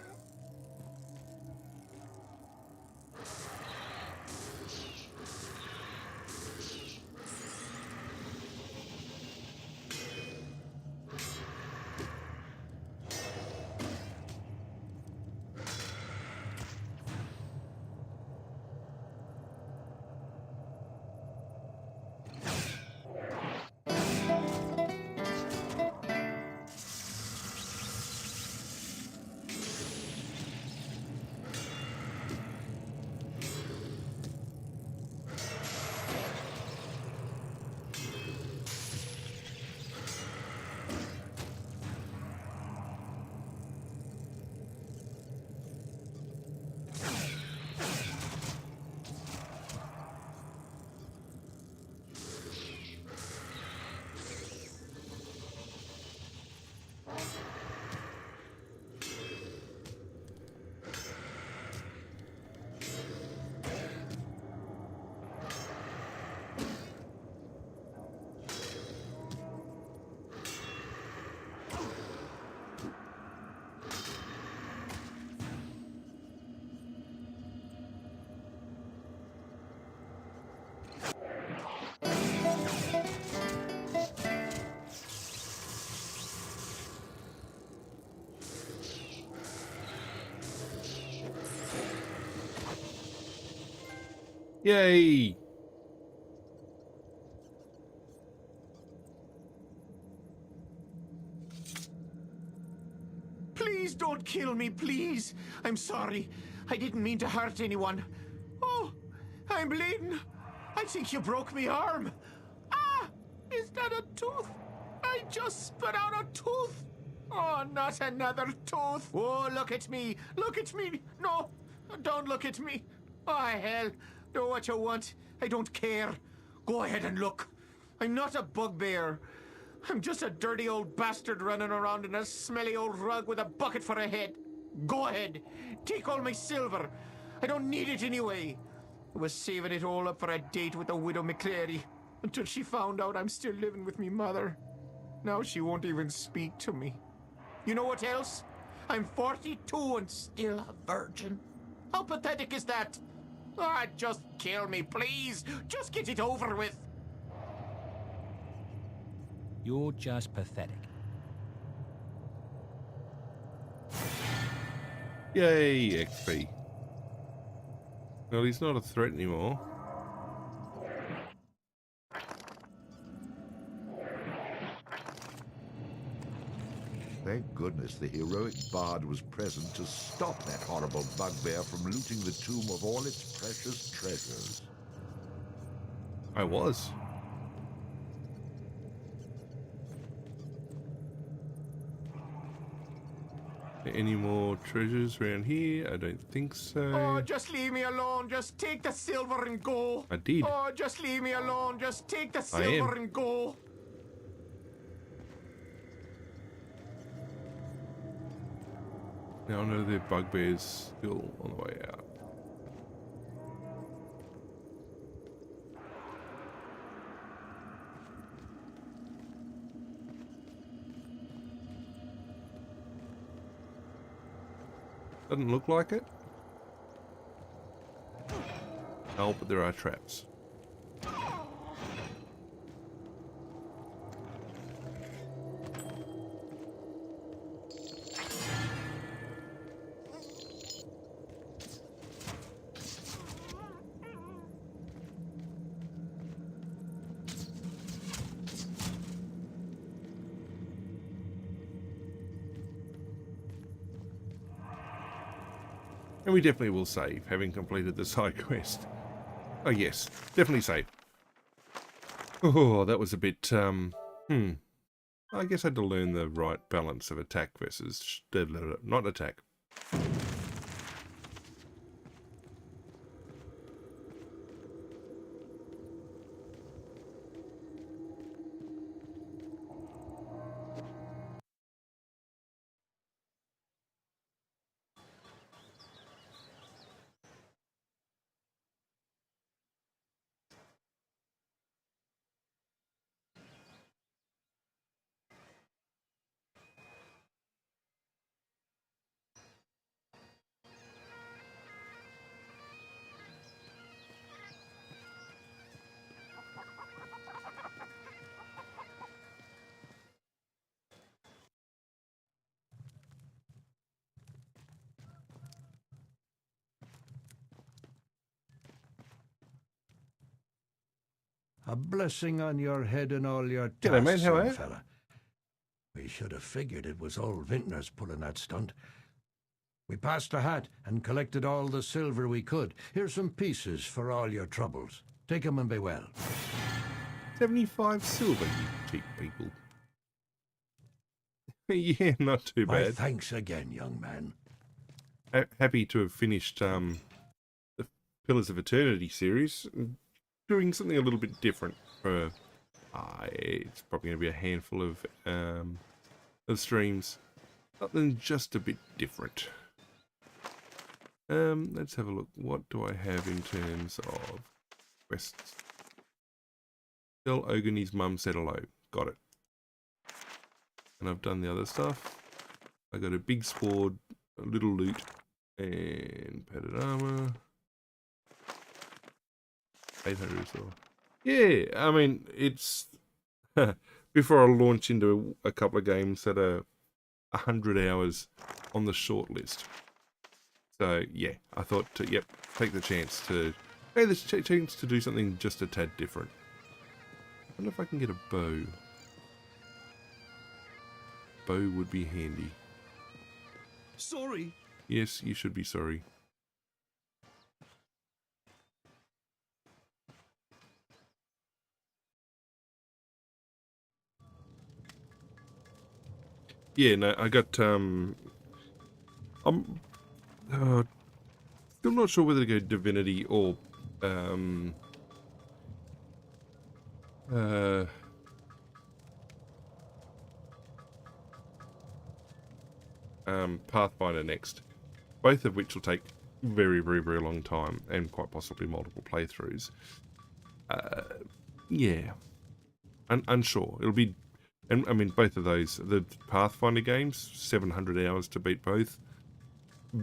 Yay! Please don't kill me, please. I'm sorry. I didn't mean to hurt anyone. Oh, I'm bleeding. I think you broke my arm. Ah, is that a tooth? I just spit out a tooth. Oh, not another tooth. Oh, look at me. Look at me. No, don't look at me. Oh, hell. Do what you want. I don't care. Go ahead and look. I'm not a bugbear. I'm just a dirty old bastard running around in a smelly old rug with a bucket for a head. Go ahead. Take all my silver. I don't need it anyway. I was saving it all up for a date with the widow McCreary until she found out I'm still living with me mother. Now she won't even speak to me. You know what else? I'm 42 and still a virgin. How pathetic is that? Ah, just kill me, please. Just get it over with. You're just pathetic. Yay, XP. Well, he's not a threat anymore. Thank goodness the heroic bard was present to stop that horrible bugbear from looting the tomb of all its precious treasures. I was. Any more treasures around here? I don't think so. Oh, just leave me alone. Just take the silver and go. I did. Oh, just leave me alone. Just take the I am. silver and go. Now I know the bugbear's still on the way out. Doesn't look like it. Oh, but there are traps. And we definitely will save, having completed the side quest. Oh yes, definitely save. Oh, that was a bit, I guess I had to learn the right balance of attack versus not attack. A blessing on your head and all your G'day, mate. tasks, How are young you? fella. We should have figured it was old Vintners pulling that stunt. We passed the hat and collected all the silver we could. Here's some pieces for all your troubles. Take 'em and be well. 75 silver, you cheap people. Yeah, not too My bad. thanks again, young man. Happy to have finished the Pillars of Eternity series, doing something a little bit different for. It's probably going to be a handful of streams, something just a bit different. Let's have a look. What do I have in terms of quests? Tell Ogun his mum said hello. Got it. And I've done the other stuff. I got a big sword, a little loot, and padded armor. 800 or so. Yeah, I mean, it's before I launch into a couple of games that are 100 hours on the short list. So yeah, I thought, yep, take the chance to, hey, there's a chance to do something just a tad different. I wonder if I can get a bow. Bow would be handy. Sorry. Yes, you should be sorry. Yeah, no, I got, I'm still not sure whether to go Divinity or, Pathfinder next. Both of which will take very, very, very long time and quite possibly multiple playthroughs. Yeah. Unsure. It'll be, and I mean, both of those, the Pathfinder games, 700 hours to beat both.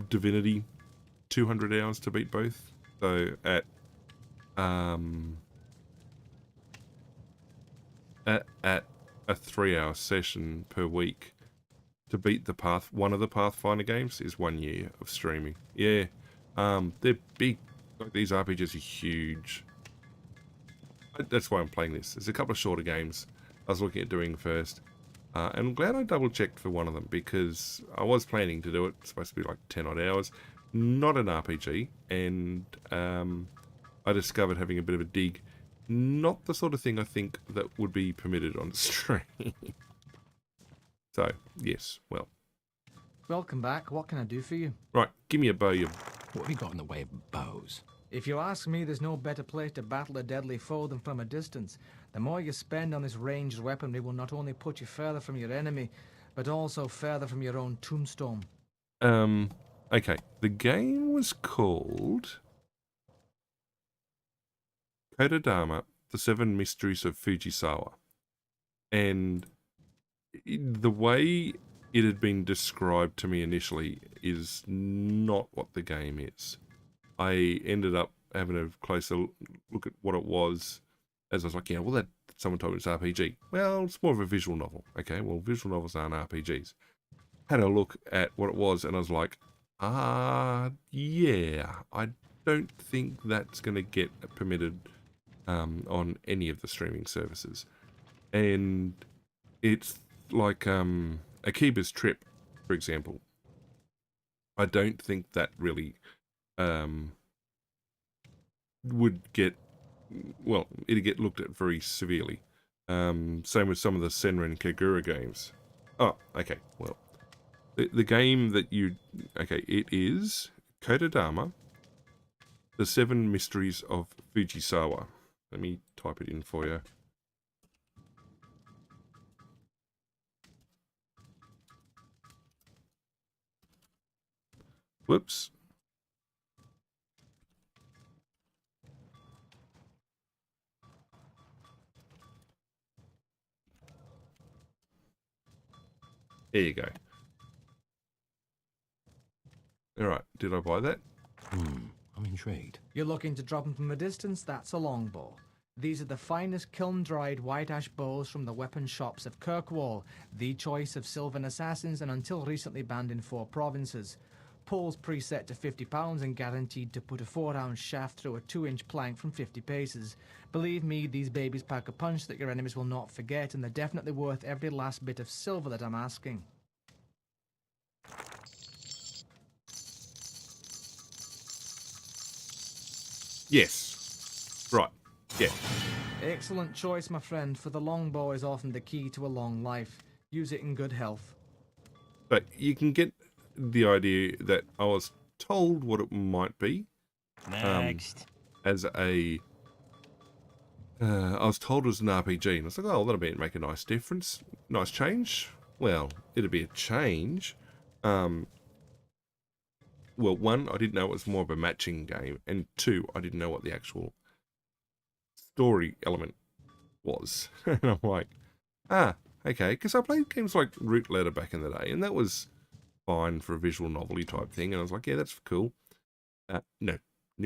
Divinity, 200 hours to beat both. So at a 3-hour session per week to beat one of the Pathfinder games is 1 year of streaming. Yeah, they're big. Like, these RPGs are huge. That's why I'm playing this. There's a couple of shorter games I was looking at doing first. And I'm glad I double checked for one of them because I was planning to do it. It's supposed to be like 10 odd hours. Not an RPG. And I discovered, having a bit of a dig, not the sort of thing I think that would be permitted on stream. So, yes, well. Welcome back. What can I do for you? Right, give me a bow. What have you got in the way of bows? If you ask me, there's no better place to battle a deadly foe than from a distance. The more you spend on this ranged weaponry will not only put you further from your enemy, but also further from your own tombstone. Okay. The game was called Kodadama, The Seven Mysteries of Fujisawa. And the way it had been described to me initially is not what the game is. I ended up having a closer look at what it was, as I was like, yeah, well, that someone told me it's RPG. Well, it's more of a visual novel. Okay, well, visual novels aren't RPGs. Had a look at what it was, and I was like, yeah, I don't think that's going to get permitted on any of the streaming services. And it's like Akiba's Trip, for example. I don't think that really would get, well, it'd get looked at very severely. Same with some of the Senran Kagura games. Oh, okay, well, the game that okay, it is Kodadama, The Seven Mysteries of Fujisawa. Let me type it in for you. Whoops. There you go. Alright, did I buy that? I'm intrigued. You're looking to drop them from a distance? That's a longbow. These are the finest kiln-dried white ash bows from the weapon shops of Kirkwall, the choice of Sylvan assassins and until recently banned in 4 provinces. Pole's preset to £50 and guaranteed to put a 4-ounce shaft through a 2-inch plank from 50 paces. Believe me, these babies pack a punch that your enemies will not forget, and they're definitely worth every last bit of silver that I'm asking. Yes. Right. Yeah. Excellent choice, my friend, for the longbow is often the key to a long life. Use it in good health. But you can get the idea that I was told what it might be. Next. As a... I was told it was an RPG, and I was like, oh, that'll make a nice difference. Nice change. Well, it'll be a change. Well, one, I didn't know it was more of a matching game, and two, I didn't know what the actual story element was. And I'm like, okay, because I played games like Root Letter back in the day, and that was fine for a visual novelty type thing, and I was like, yeah, that's cool. No. I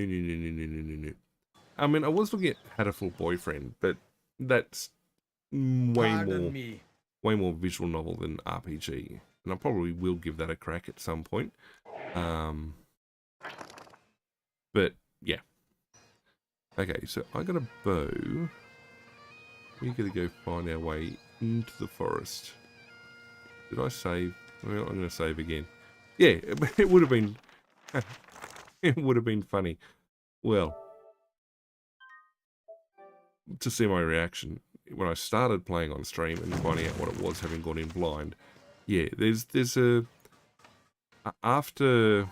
mean, I was looking at Hatterful Boyfriend, but that's way more visual novel than RPG, and I probably will give that a crack at some point. But yeah. Okay, so I got a bow. We're gonna go find our way into the forest. Did I save? Well, I'm gonna save again. Yeah, it would have been. It would have been funny. Well, to see my reaction when I started playing on stream and finding out what it was, having gone in blind. Yeah, there's a after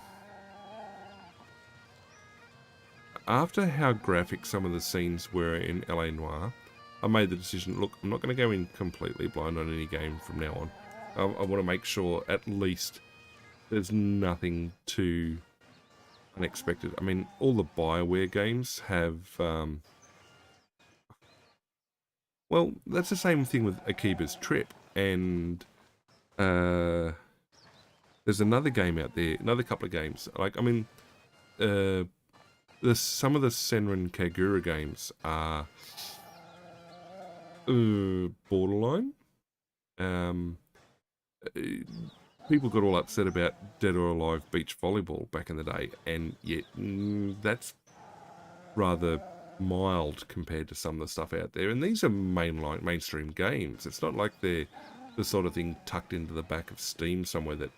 how graphic some of the scenes were in LA Noire, I made the decision, look, I'm not going to go in completely blind on any game from now on. I want to make sure at least there's nothing too unexpected. I mean, all the BioWare games have... well, that's the same thing with Akiba's Trip, and there's another game out there, another couple of games. Like, I mean, some of the Senran Kagura games are borderline. People got all upset about Dead or Alive Beach Volleyball back in the day, and yet that's rather mild compared to some of the stuff out there. And these are mainstream games. It's not like they're the sort of thing tucked into the back of Steam somewhere that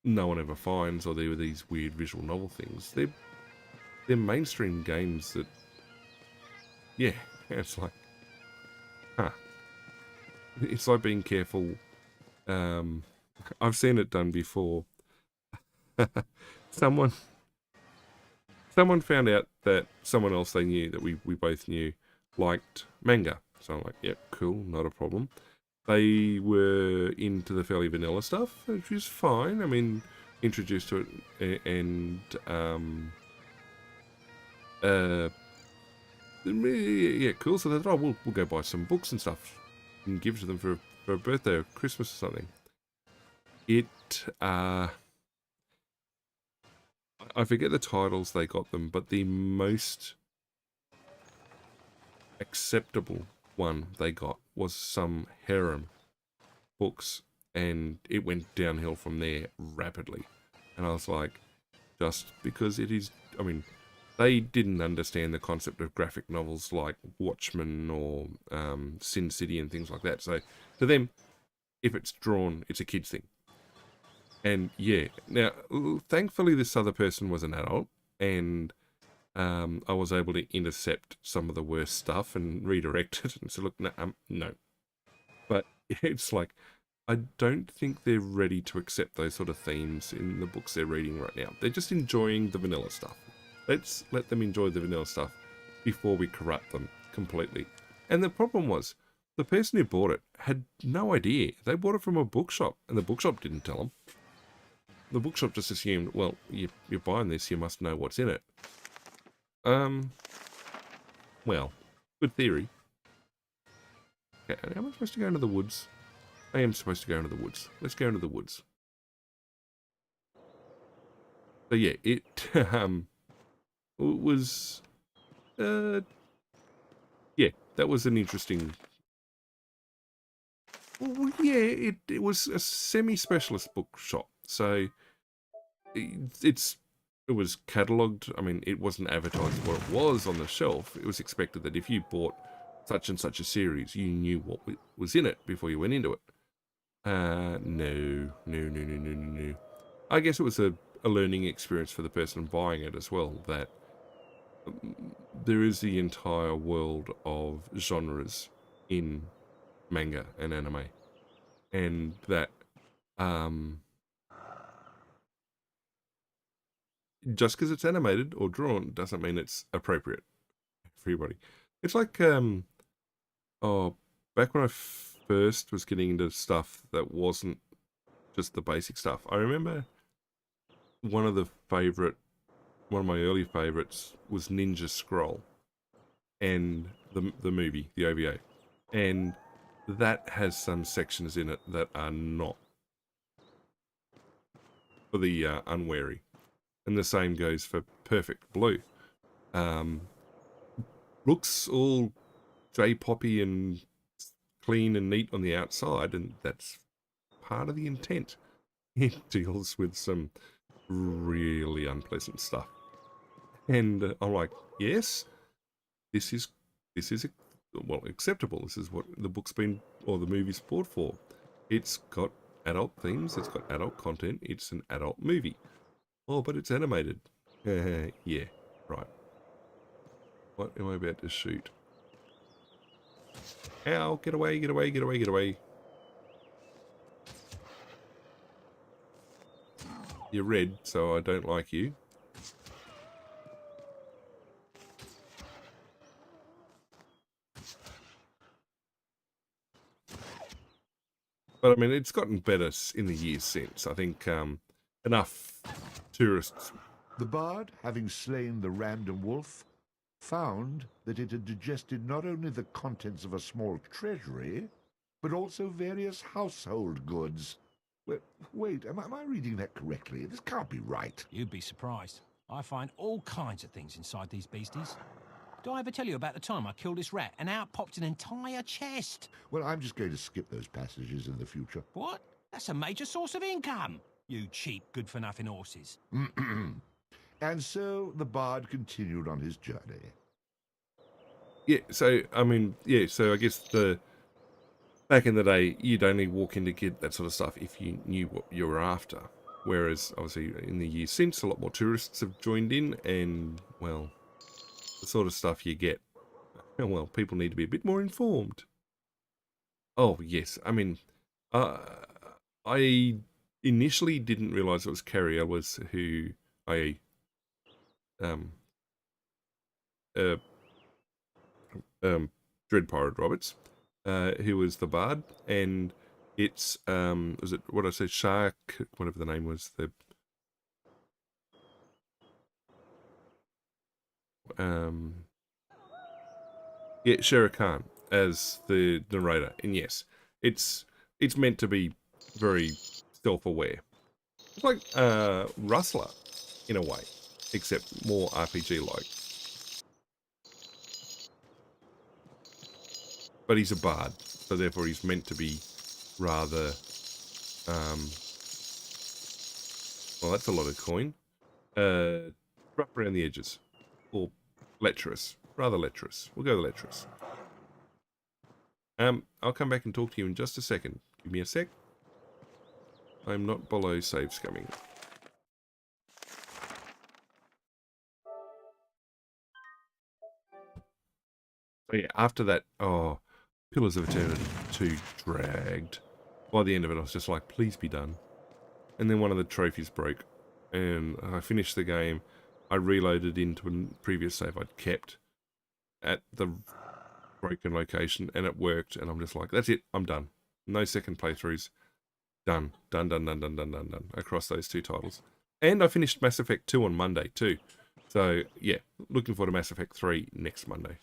no one ever finds, or they were these weird visual novel things. They're mainstream games that, yeah, it's like, it's like being careful. I've seen it done before. Someone found out that someone else they knew, that we both knew, liked manga. So I'm like, yep, cool, not a problem. They were into the fairly vanilla stuff, which is fine. I mean, introduced to it, and yeah, cool. So they thought, oh, we'll go buy some books and stuff and give to them for a birthday or Christmas or something. I forget the titles they got them, but the most acceptable one they got was some harem books, and it went downhill from there rapidly. And I was like, just because it is, I mean, they didn't understand the concept of graphic novels like Watchmen or Sin City and things like that. So to them, if it's drawn, it's a kid's thing. And yeah, now, thankfully this other person was an adult, and I was able to intercept some of the worst stuff and redirect it and say, look, no. But it's like, I don't think they're ready to accept those sort of themes in the books they're reading right now. They're just enjoying the vanilla stuff. Let's let them enjoy the vanilla stuff before we corrupt them completely. And the problem was, the person who bought it had no idea. They bought it from a bookshop, and the bookshop didn't tell them. The bookshop just assumed, well, you're buying this, you must know what's in it. Well, good theory. Okay, am I supposed to go into the woods? I am supposed to go into the woods. Let's go into the woods. So yeah, it was, yeah, that was an interesting. Well, yeah, it was a semi-specialist bookshop, so it was catalogued. I mean, it wasn't advertised what it was on the shelf. It was expected that if you bought such and such a series, you knew what was in it before you went into it. No. I guess it was a learning experience for the person buying it as well, that there is the entire world of genres in manga and anime. And that just because it's animated or drawn doesn't mean it's appropriate for everybody. It's like, back when I first was getting into stuff that wasn't just the basic stuff, I remember one of my early favorites was Ninja Scroll, and the movie, the OVA, and that has some sections in it that are not for the unwary, and the same goes for Perfect Blue. Looks all J-poppy and clean and neat on the outside, and that's part of the intent. It deals with some really unpleasant stuff, and I'm like, yes, this is acceptable. This is what the book's been, or the movie's bought for. It's got adult themes, it's got adult content, it's an adult movie. Oh, but it's animated. Yeah, right. What am I about to shoot? Ow, get away, get away, get away, get away. You're red, so I don't like you. But I mean, it's gotten better in the years since. I think enough tourists. The bard, having slain the random wolf, found that it had digested not only the contents of a small treasury, but also various household goods. Wait, am I reading that correctly? This can't be right. You'd be surprised. I find all kinds of things inside these beasties. Did I ever tell you about the time I killed this rat and out popped an entire chest? Well, I'm just going to skip those passages in the future. What? That's a major source of income, you cheap, good-for-nothing horses. And so the bard continued on his journey. Yeah, so, I mean, yeah, so I guess back in the day, you'd only walk in to get that sort of stuff if you knew what you were after. Whereas, obviously, in the years since, a lot more tourists have joined in, and, well, the sort of stuff you get, well, people need to be a bit more informed. Oh, yes, I mean, I initially didn't realise it was Carrie Ellis who Dread Pirate Roberts, who was the bard, and it's was it what I said, Shark, whatever the name was, the yeah, Shere Khan as the narrator, and yes, it's meant to be very self-aware. It's like Rustler in a way, except more RPG-like. But he's a bard, so therefore he's meant to be rather, well, that's a lot of coin. Rough around the edges, or lecherous, rather lecherous. We'll go with lecherous. I'll come back and talk to you in just a second. Give me a sec. I'm not below save scumming. So yeah, after that, oh, Pillars of Eternity 2 dragged. By the end of it, I was just like, please be done. And then one of the trophies broke, and I finished the game. I reloaded into a previous save I'd kept at the broken location, and it worked, and I'm just like, that's it, I'm done. No second playthroughs. Done. Done. Across those two titles. And I finished Mass Effect 2 on Monday, too. So, yeah, looking forward to Mass Effect 3 next Monday.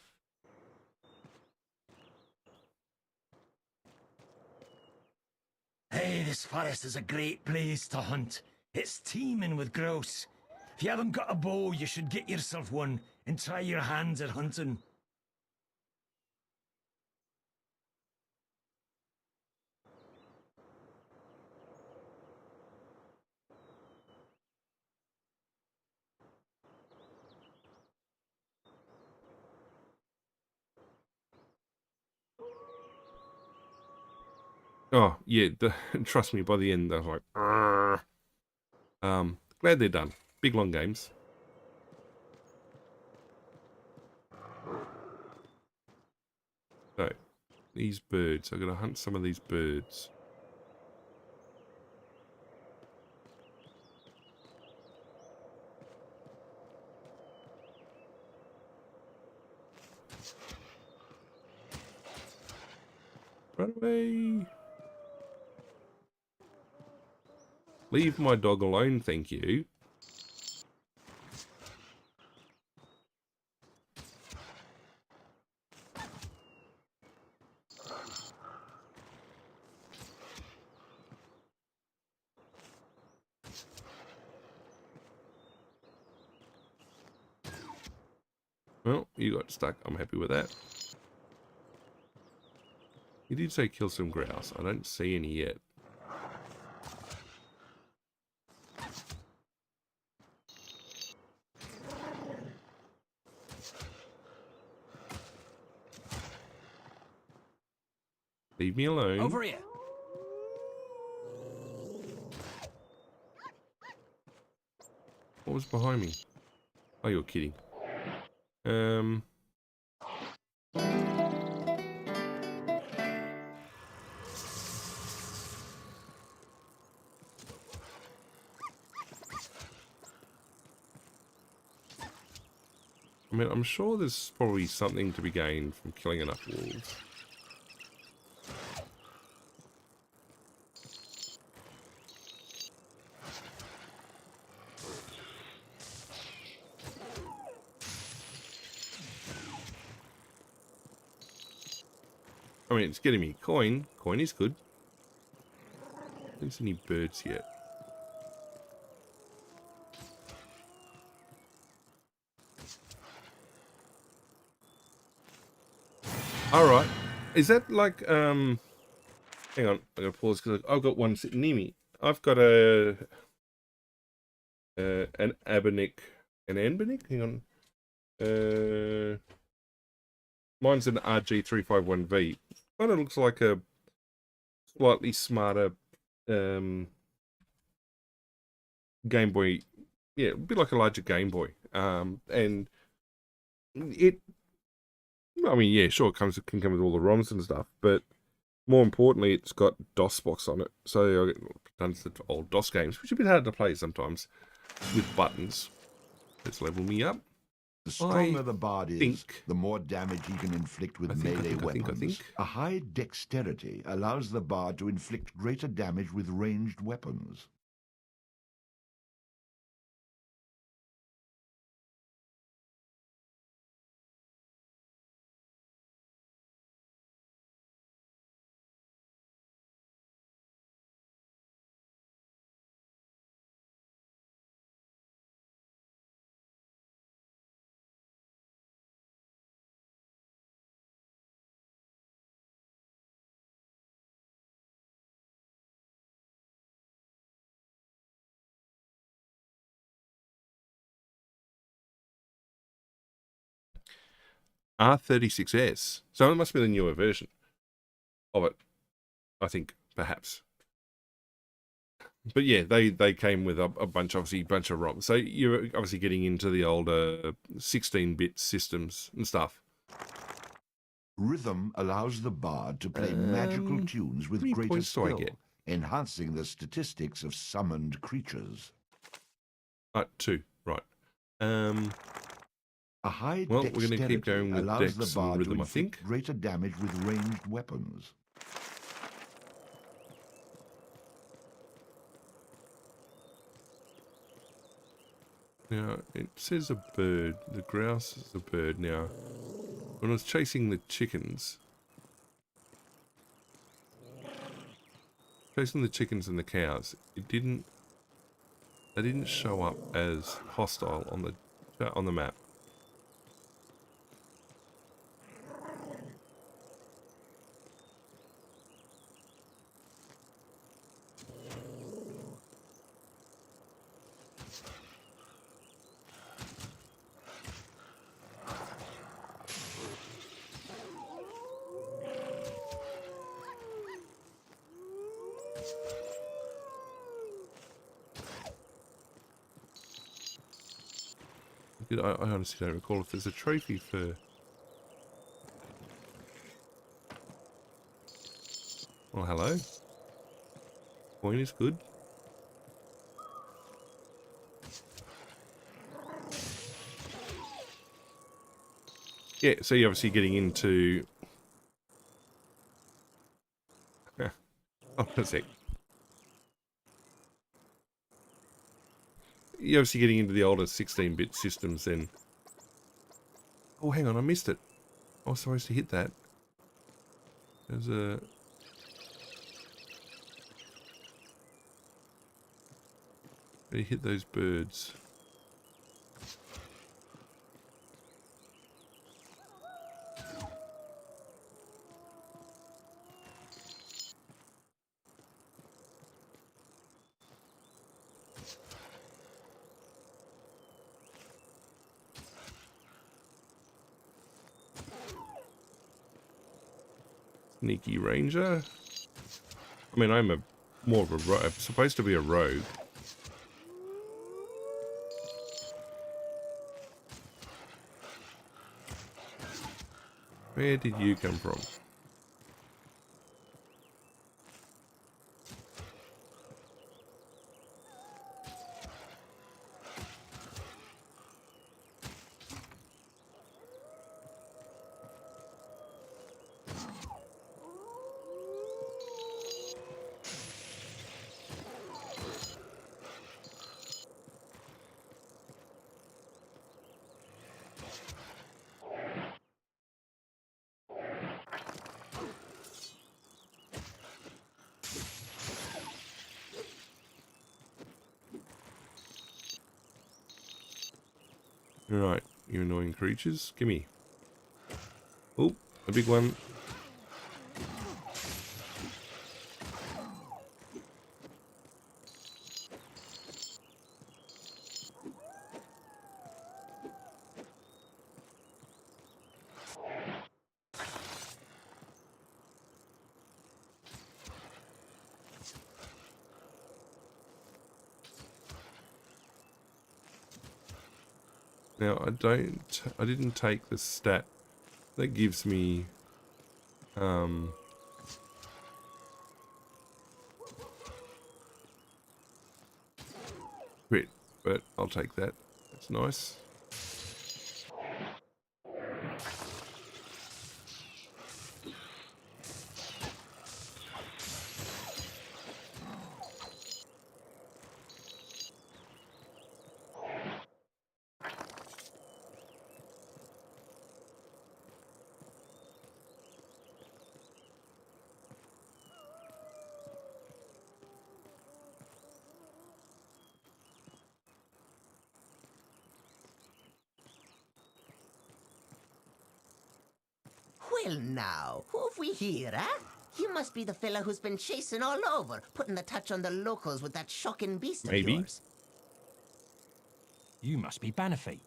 Hey, this forest is a great place to hunt. It's teeming with grouse. If you haven't got a bow, you should get yourself one and try your hands at hunting. Oh, yeah, trust me, by the end, I was like, "Argh." Glad they're done. Big, long games. So, these birds. I've got to hunt some of these birds. Run away. Leave my dog alone, thank you. Well, you got stuck. I'm happy with that. You did say kill some grouse. I don't see any yet. Leave me alone. Over here. What was behind me? Oh, you're kidding. I mean, I'm sure there's probably something to be gained from killing enough wolves. I mean, it's getting me coin. Coin is good. Don't see any birds yet. Alright. Is that like, hang on, I'm gonna pause because I've got one sitting near me. I've got an Abanic, hang on. Mine's an RG351V. Kind of looks like a slightly smarter Game Boy. Yeah, a bit like a larger Game Boy. And it, I mean, yeah, sure, it can come with all the ROMs and stuff, but more importantly, it's got DOS box on it. So I get tons of old DOS games, which have been hard to play sometimes with buttons. Let's level me up. The stronger the bard is, the more damage he can inflict with melee weapons. A high dexterity allows the bard to inflict greater damage with ranged weapons. R36S. So it must be the newer version of it, I think, perhaps. But yeah, they came with a bunch of ROMs. So you're obviously getting into the older 16-bit systems and stuff. Rhythm allows the bard to play magical tunes with greater skill, enhancing the statistics of summoned creatures. 2, right. A high well, we're going to keep going with allows Dex the bard and Rhythm, to I think. inflict greater damage with ranged weapons. Now, it says a bird. The grouse is a bird. Now, when I was chasing the chickens... Chasing the chickens and the cows, they didn't show up as hostile on the map. I honestly don't recall if there's a trophy for... Well, hello. Coin is good. Yeah, so you're obviously getting into... Oh, a sec. You're obviously getting into the older 16-bit systems then. Oh, hang on, I missed it. I was supposed to hit that. There's a... Gotta hit those birds. Sneaky ranger. I mean, I'm more of a I'm supposed to be a rogue. Where did you come from? Right, you annoying creatures. Gimme. Oh, a big one. Now I didn't take the stat that gives me crit, but I'll take that. That's nice. Well now, who have we here, eh? You must be the fella who's been chasing all over, putting the touch on the locals with that shocking beast of yours. You must be Bannerfeet.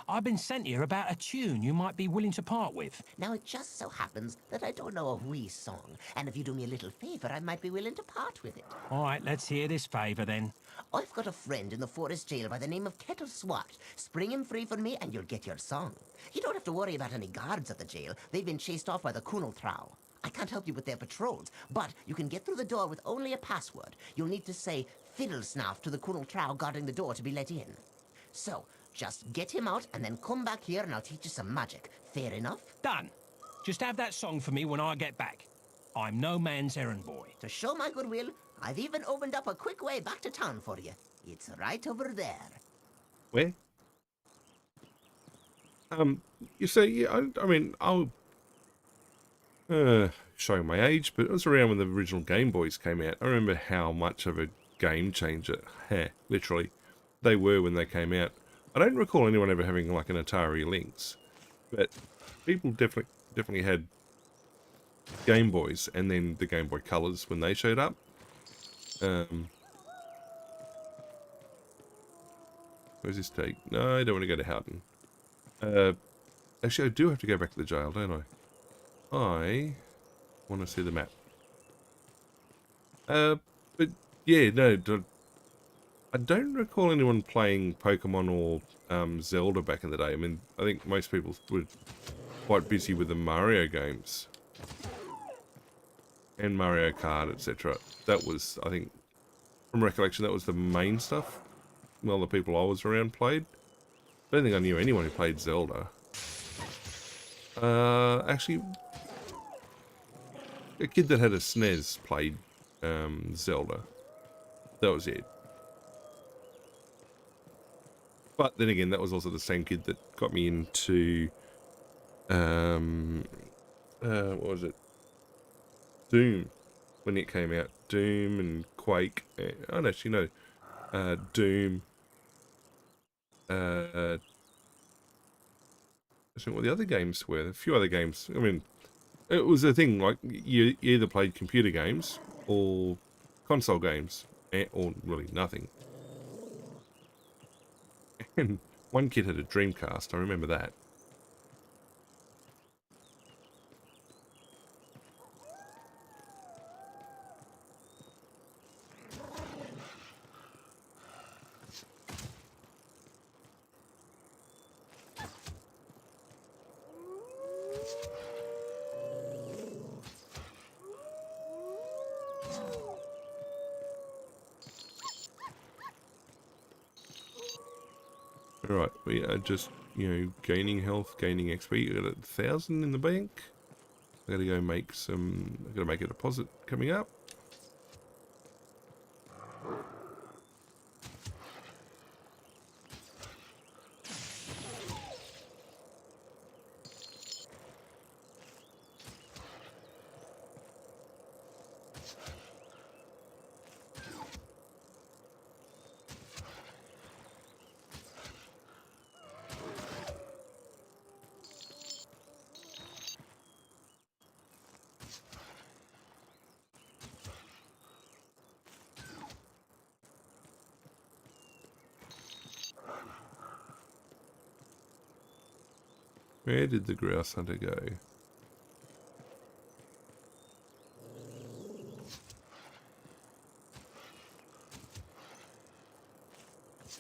I've been sent here about a tune you might be willing to part with. Now it just so happens that I don't know a wee song, and if you do me a little favour, I might be willing to part with it. All right, let's hear this favour then. I've got a friend in the forest jail by the name of Kettle Swat. Spring him free for me and you'll get your song. You don't have to worry about any guards at the jail. They've been chased off by the Kunal Trow. I can't help you with their patrols, but you can get through the door with only a password. You'll need to say fiddle snuff to the Kunal Trow guarding the door to be let in. So, just get him out and then come back here and I'll teach you some magic. Fair enough? Done. Just have that song for me when I get back. I'm no man's errand boy. To show my goodwill, I've even opened up a quick way back to town for you. It's right over there. Where? You say, yeah, I mean, I'll... showing my age, but it was around when the original Game Boys came out. I remember how much of a game changer, literally, they were when they came out. I don't recall anyone ever having like an Atari Lynx, but people definitely had Game Boys, and then the Game Boy Colors when they showed up. Where's this take? No, I don't want to go to Houghton. Actually, I do have to go back to the jail, don't I? I want to see the map. But yeah, no, I don't recall anyone playing Pokemon or Zelda back in the day. I mean, I think most people were quite busy with the Mario games and Mario Kart, etc. That was, I think, from recollection, that was the main stuff. Well, the people I was around played. I don't think I knew anyone who played Zelda. Actually, a kid that had a SNES played Zelda. That was it. But then again, that was also the same kid that got me into, what was it? Doom, when it came out. Doom and Quake. I don't actually know. Doom. I think what the other games were. A few other games. I mean, it was a thing, like, you either played computer games or console games, or really nothing. And one kid had a Dreamcast, I remember that. Alright, we are just, gaining health, gaining XP. We got 1,000 in the bank. I gotta go make some, I gotta make a deposit coming up. Where did the grouse hunter go?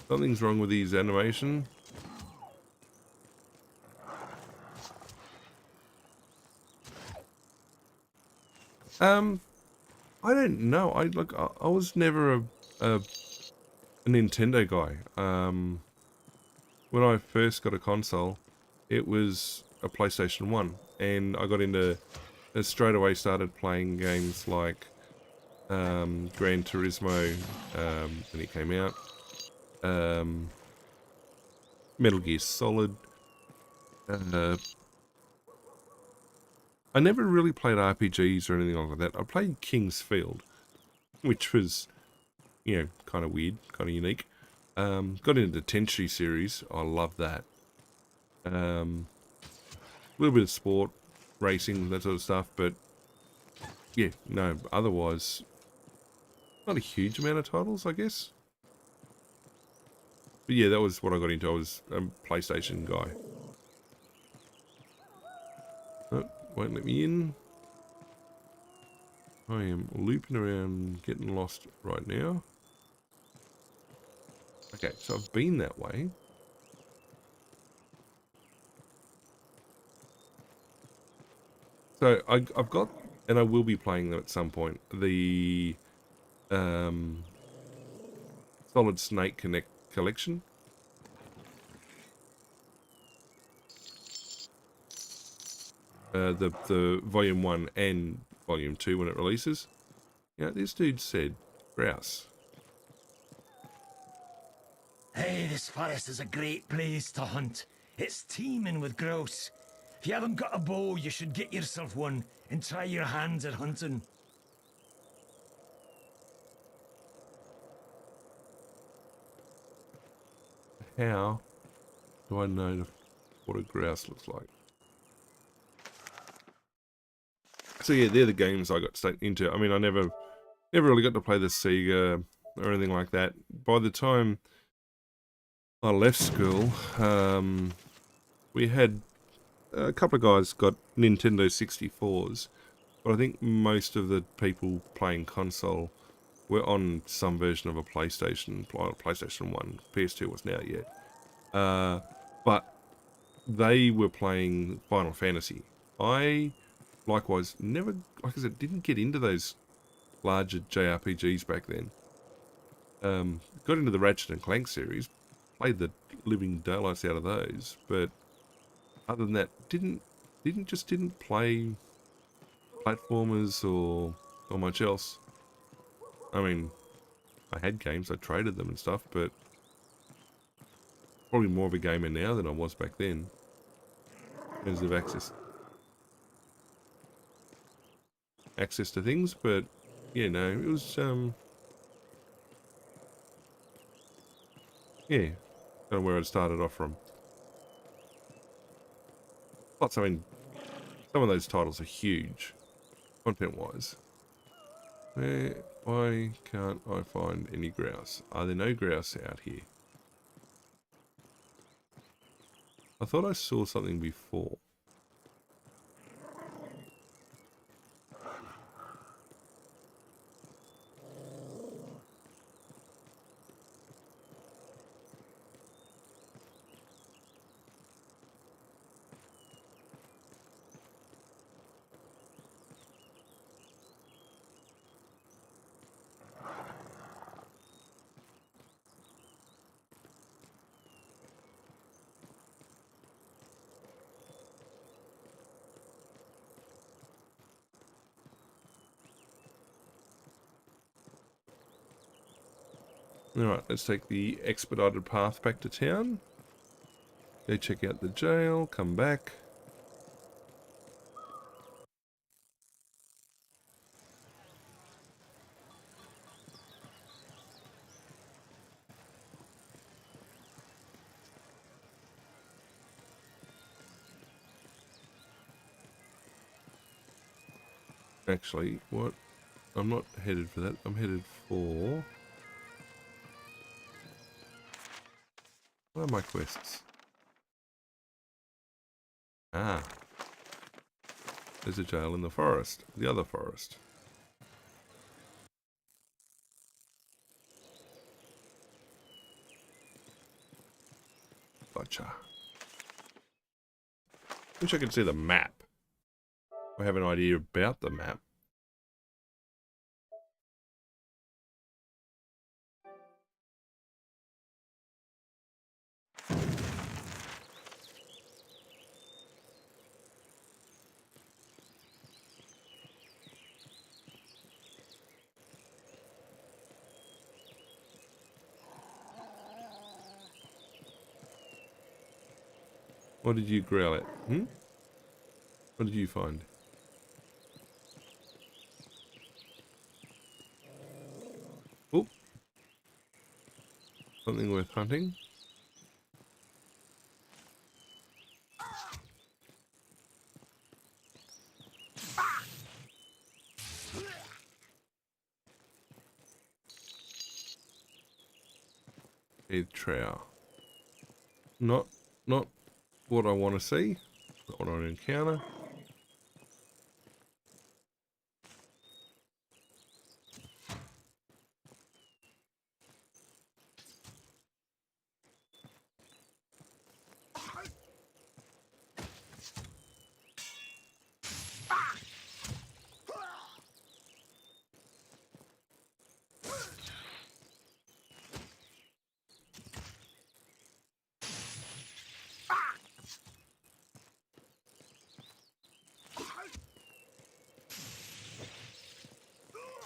Something's wrong with his animation. I don't know. I was never a Nintendo guy. When I first got a console, it was a PlayStation 1, and I got into, straight away started playing games like Gran Turismo when it came out, Metal Gear Solid. I never really played RPGs or anything like that. I played King's Field, which was, kind of weird, kind of unique. Got into the Tenchi series. I love that. A little bit of sport, racing, that sort of stuff, but yeah, no, otherwise, not a huge amount of titles, I guess. But yeah, that was what I got into. I was a PlayStation guy. Oh, won't let me in. I am looping around, getting lost right now. Okay, so I've been that way. So I've got, and I will be playing them at some point, the Solid Snake collection. The Volume 1 and Volume 2 when it releases. Yeah, this dude said grouse. Hey, this forest is a great place to hunt. It's teeming with grouse. If you haven't got a bow, you should get yourself one and try your hands at hunting. How do I know what a grouse looks like? So yeah, they're the games I got stuck into. I mean, I never really got to play the Sega or anything like that. By the time I left school, we had a couple of guys got Nintendo 64s, but I think most of the people playing console were on some version of a PlayStation 1. PS2 wasn't out yet. But they were playing Final Fantasy. I, likewise, never, like I said, didn't get into those larger JRPGs back then. Got into the Ratchet and Clank series, played the living daylights out of those, but other than that, didn't play platformers or much else. I mean, I had games, I traded them and stuff, but probably more of a gamer now than I was back then. In terms of access to things, but yeah, no, it was yeah, kind of where it started off from. Plus, I mean, some of those titles are huge, content-wise. Why can't I find any grouse? Are there no grouse out here? I thought I saw something before. Alright, let's take the expedited path back to town. Go check out the jail, come back. Actually, what? I'm not headed for that. I'm headed for... What are my quests? Ah. There's a jail in the forest. The other forest. Gotcha. Wish I could see the map. I have an idea about the map. What did you growl at? What did you find? Oh. Something worth hunting. A trow. Not what I want to see. Not what I want to encounter.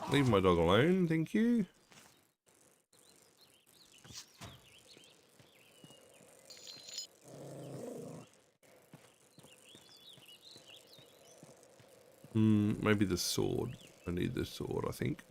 Leave my dog alone, thank you. Maybe the sword. I need the sword, I think.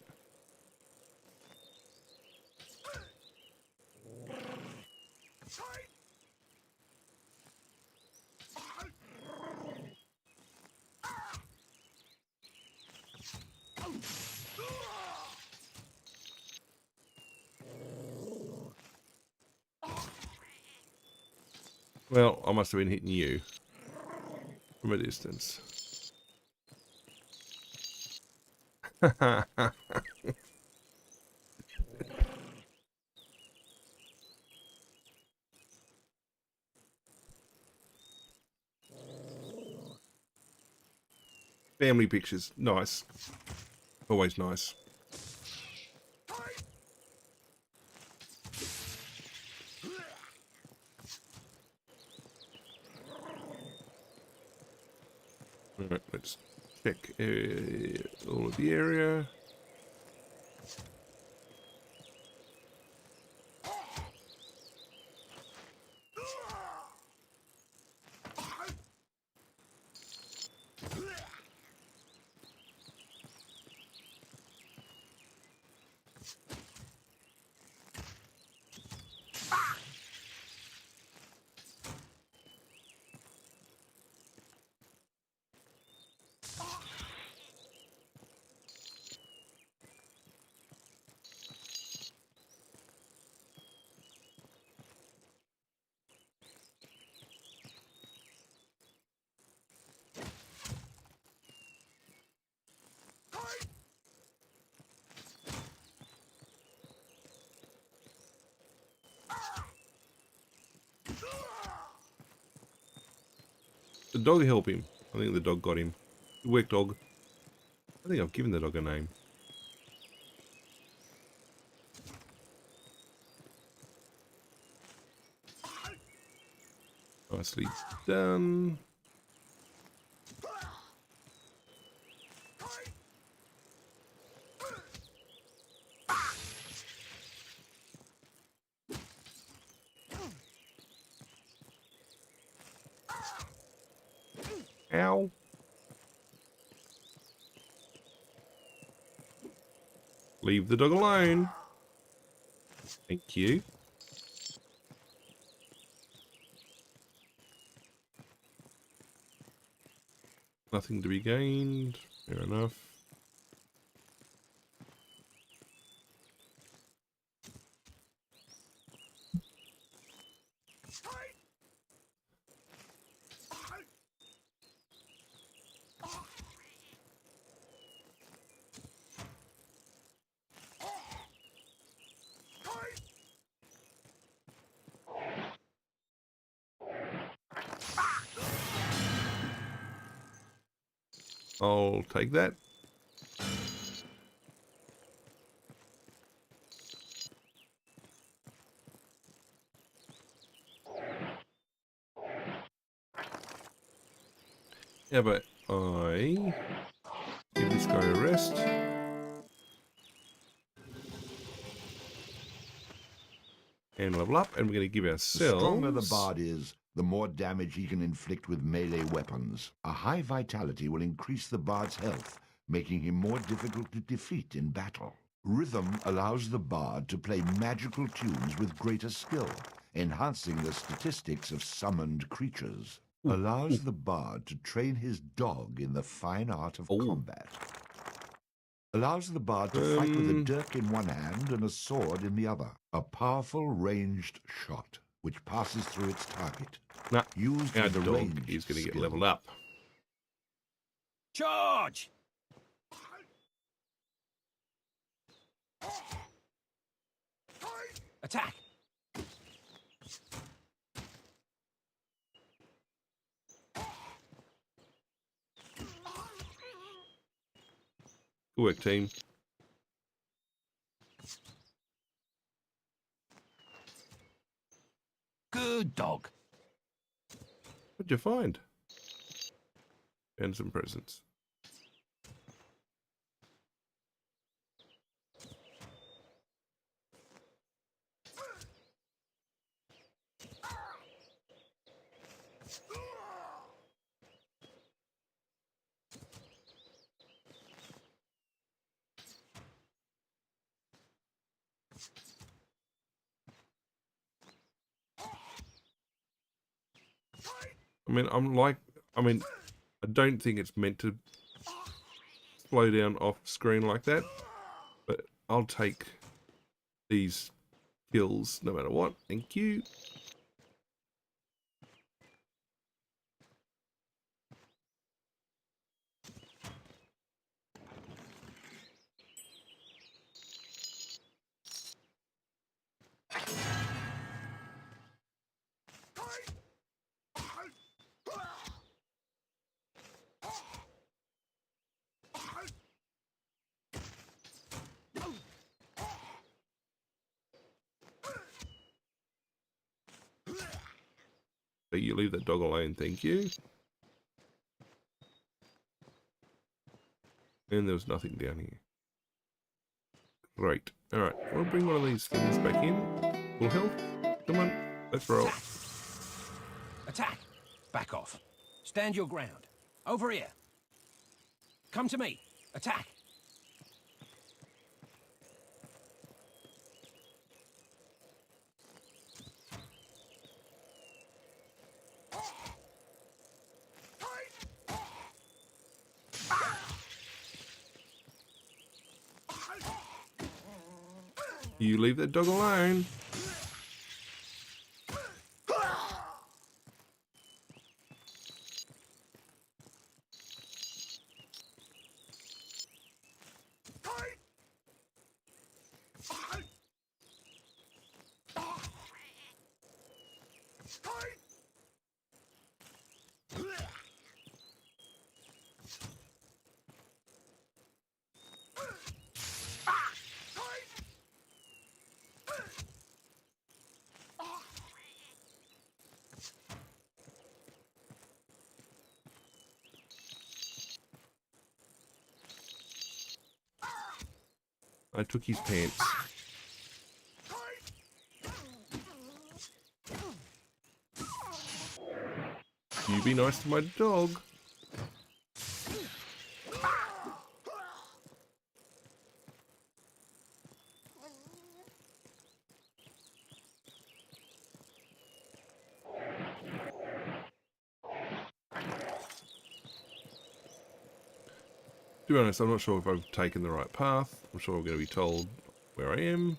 Well, I must have been hitting you from a distance. Family pictures. Nice. Always nice. Alright, let's check all of the area. The dog help him. I think the dog got him. Good work, dog. I think I've given the dog a name. Nicely done. Ow. Leave the dog alone. Thank you. Nothing to be gained. Fair enough. I'll take that. Yeah, but I give this guy a rest. And level up, and we're going to give ourselves... The stronger the bard is, the more damage he can inflict with melee weapons. A high vitality will increase the bard's health, making him more difficult to defeat in battle. Rhythm allows the bard to play magical tunes with greater skill, enhancing the statistics of summoned creatures. Allows the bard to train his dog in the fine art of combat. Allows the bard to fight with a dirk in one hand and a sword in the other. A powerful ranged shot, which passes through its target. Nah, Used our with the dog ranged is going to get skill. leveled up. Charge! Attack! Good work, team. Good dog. What'd you find? And some presents. I don't think it's meant to slow down off screen like that, but I'll take these kills no matter what. Thank you. So you leave that dog alone, thank you. And there was nothing down here. Great. Alright, we'll bring one of these things back in. Full health. Come on, let's roll. Attack! Attack! Back off. Stand your ground. Over here. Come to me. Attack! You leave that dog alone. I took his pants. You be nice to my dog. To be honest, I'm not sure if I've taken the right path. I'm sure I'm going to be told where I am.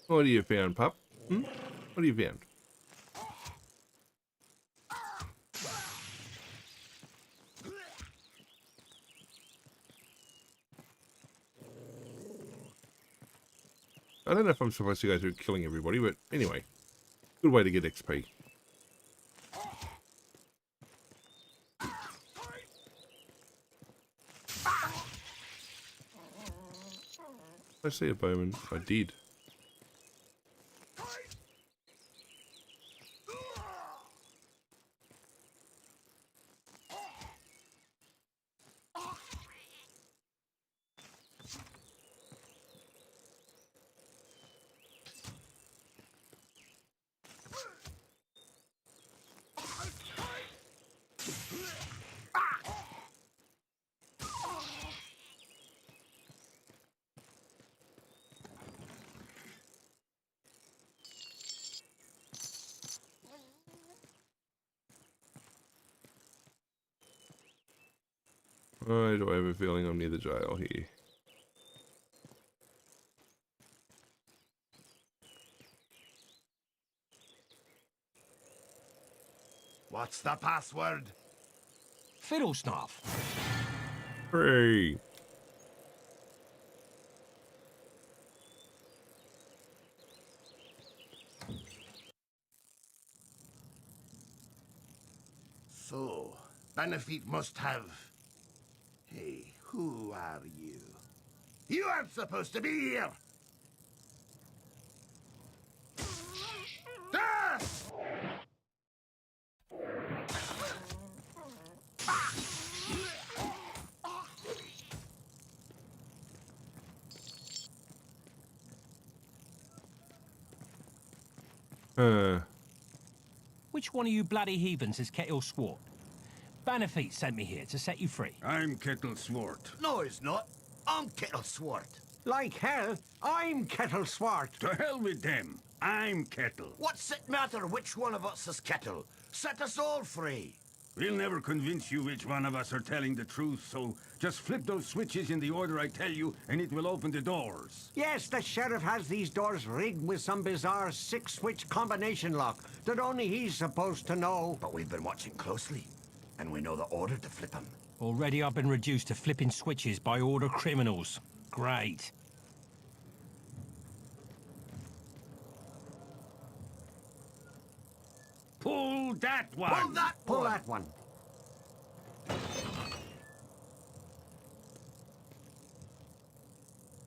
What have you found, pup? Hmm? What have you found? I don't know if I'm supposed to go through killing everybody, but anyway. Good way to get XP. I see a bowman. I did. Why do I have a feeling I'm near the jail here? What's the password? Fiddlesnuff. Hooray! So, Benefit must have... Hey, who are you? You aren't supposed to be here! Ah! Which one of you bloody heathens is Kettle Swart? Bannerfeet sent me here to set you free. I'm Kettle Swart. No, he's not. I'm Kettle Swart. Like hell, I'm Kettle Swart. To hell with them. I'm Kettle. What's it matter which one of us is Kettle? Set us all free. We'll never convince you which one of us are telling the truth, so just flip those switches in the order I tell you, and it will open the doors. Yes, the sheriff has these doors rigged with some bizarre 6-switch combination lock that only he's supposed to know. But we've been watching closely, and we know the order to flip them. Already I've been reduced to flipping switches by order criminals. Great. Pull that one! Pull that one!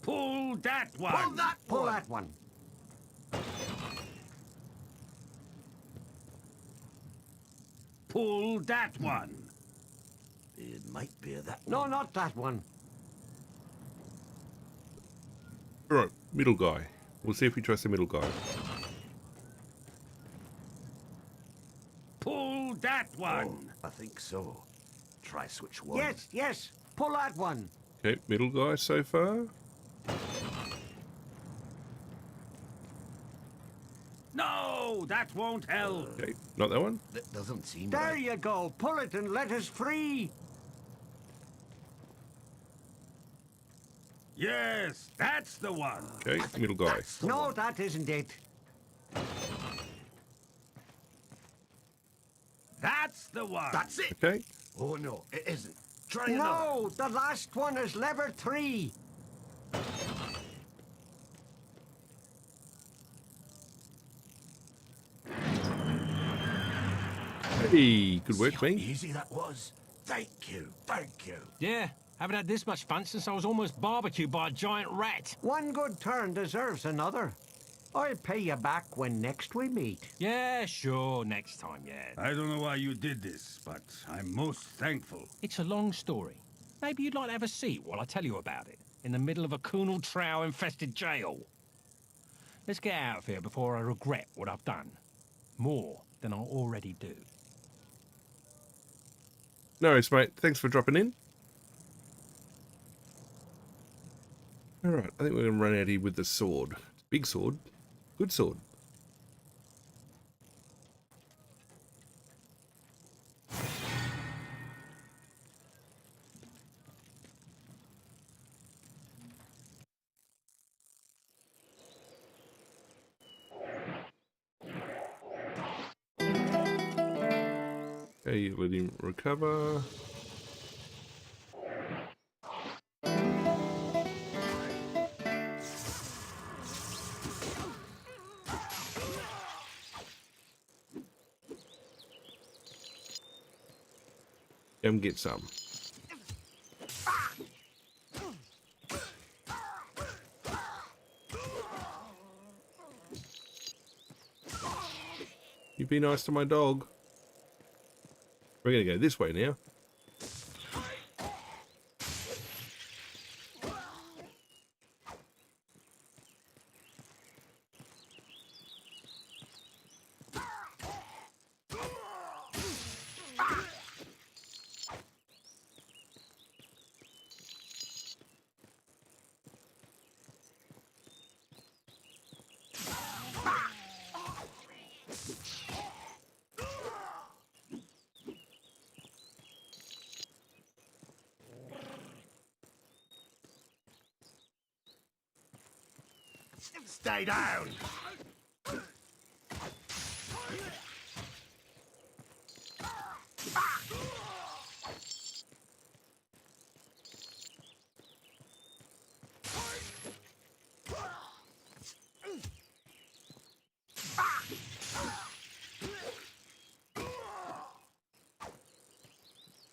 Pull that one! Pull that one! Pull that one! It might be that one. No, not that one. Right, middle guy. We'll see if we trust the middle guy. Pull that one! I think so. Try switch one. Yes, pull that one. Okay, middle guy so far. No, that won't help. Okay, not that one. That doesn't seem There you go. Pull it and let us free. Yes, that's the one. Okay, middle guy. No, that isn't it. That's the one. That's it. Okay. Oh, no, it isn't. Try another. No, the last one is lever 3. Hey, good work, See how me. easy that was. Thank you. Yeah, haven't had this much fun since I was almost barbecued by a giant rat. One good turn deserves another. I'll pay you back when next we meet. Yeah, sure, next time, yeah. I don't know why you did this, but I'm most thankful. It's a long story. Maybe you'd like to have a seat while I tell you about it, in the middle of a Kunal Trow-infested jail. Let's get out of here before I regret what I've done. More than I already do. No worries, mate. Thanks for dropping in. Alright, I think we're going to run out here with the sword. It's a big sword. Good sword. Okay, let him recover. Come get some. You be nice to my dog. We're gonna go this way now. Stay down!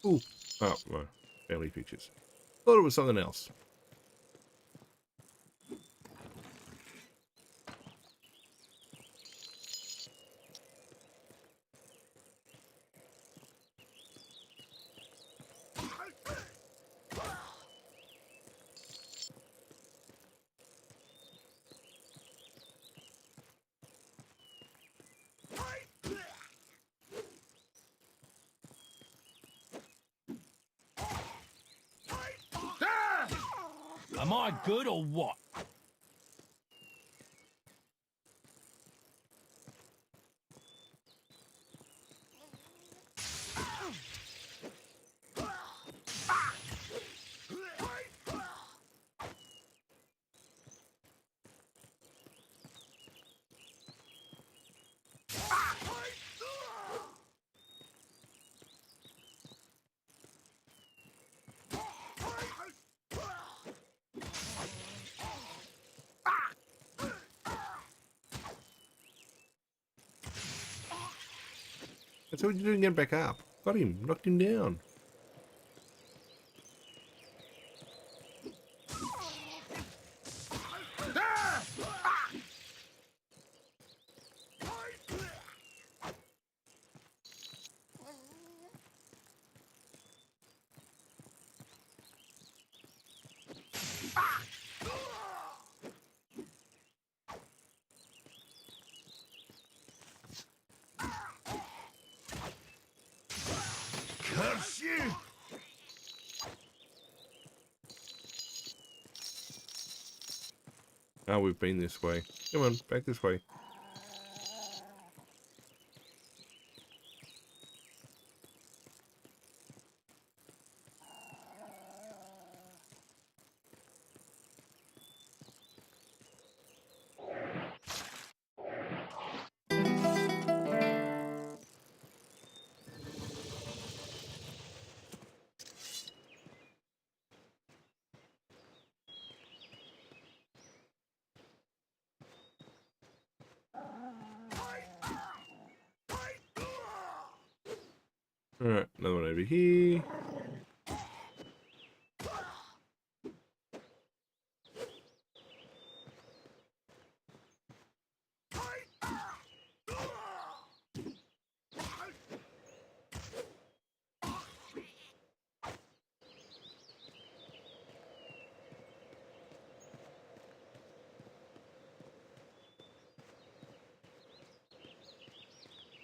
Ooh. Oh, no. Family pictures. Thought it was something else. Am I good or what? That's what you're doing, get back up. Got him, knocked him down. Curse you! Oh, we've been this way. Come on, back this way. Alright, another one over here.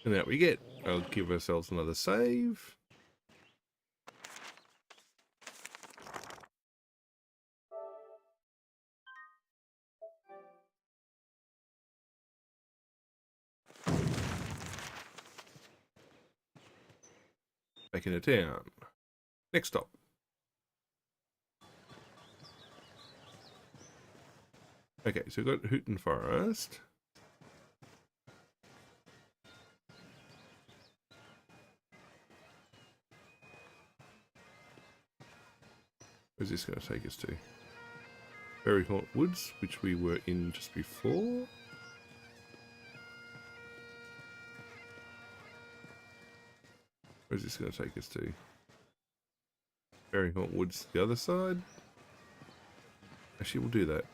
And out we get. I'll give ourselves another save. Back into town. Next stop. Okay, so we've got Hooten Forest. Where's this going to take us to? Berry Haunt Woods, which we were in just before. Where's this going to take us to? Berry Haunt Woods, the other side. Actually, we'll do that.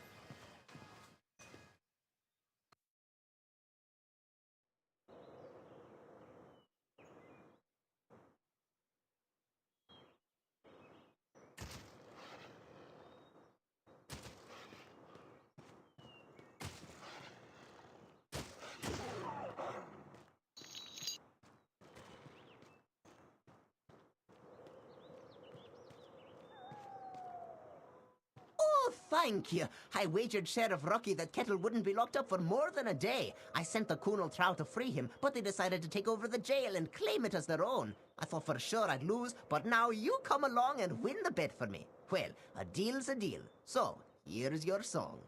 Oh, thank you. I wagered Sheriff Rocky that Kettle wouldn't be locked up for more than a day. I sent the Kunal Trow to free him, but they decided to take over the jail and claim it as their own. I thought for sure I'd lose, but now you come along and win the bet for me. Well, a deal's a deal. So, here's your song.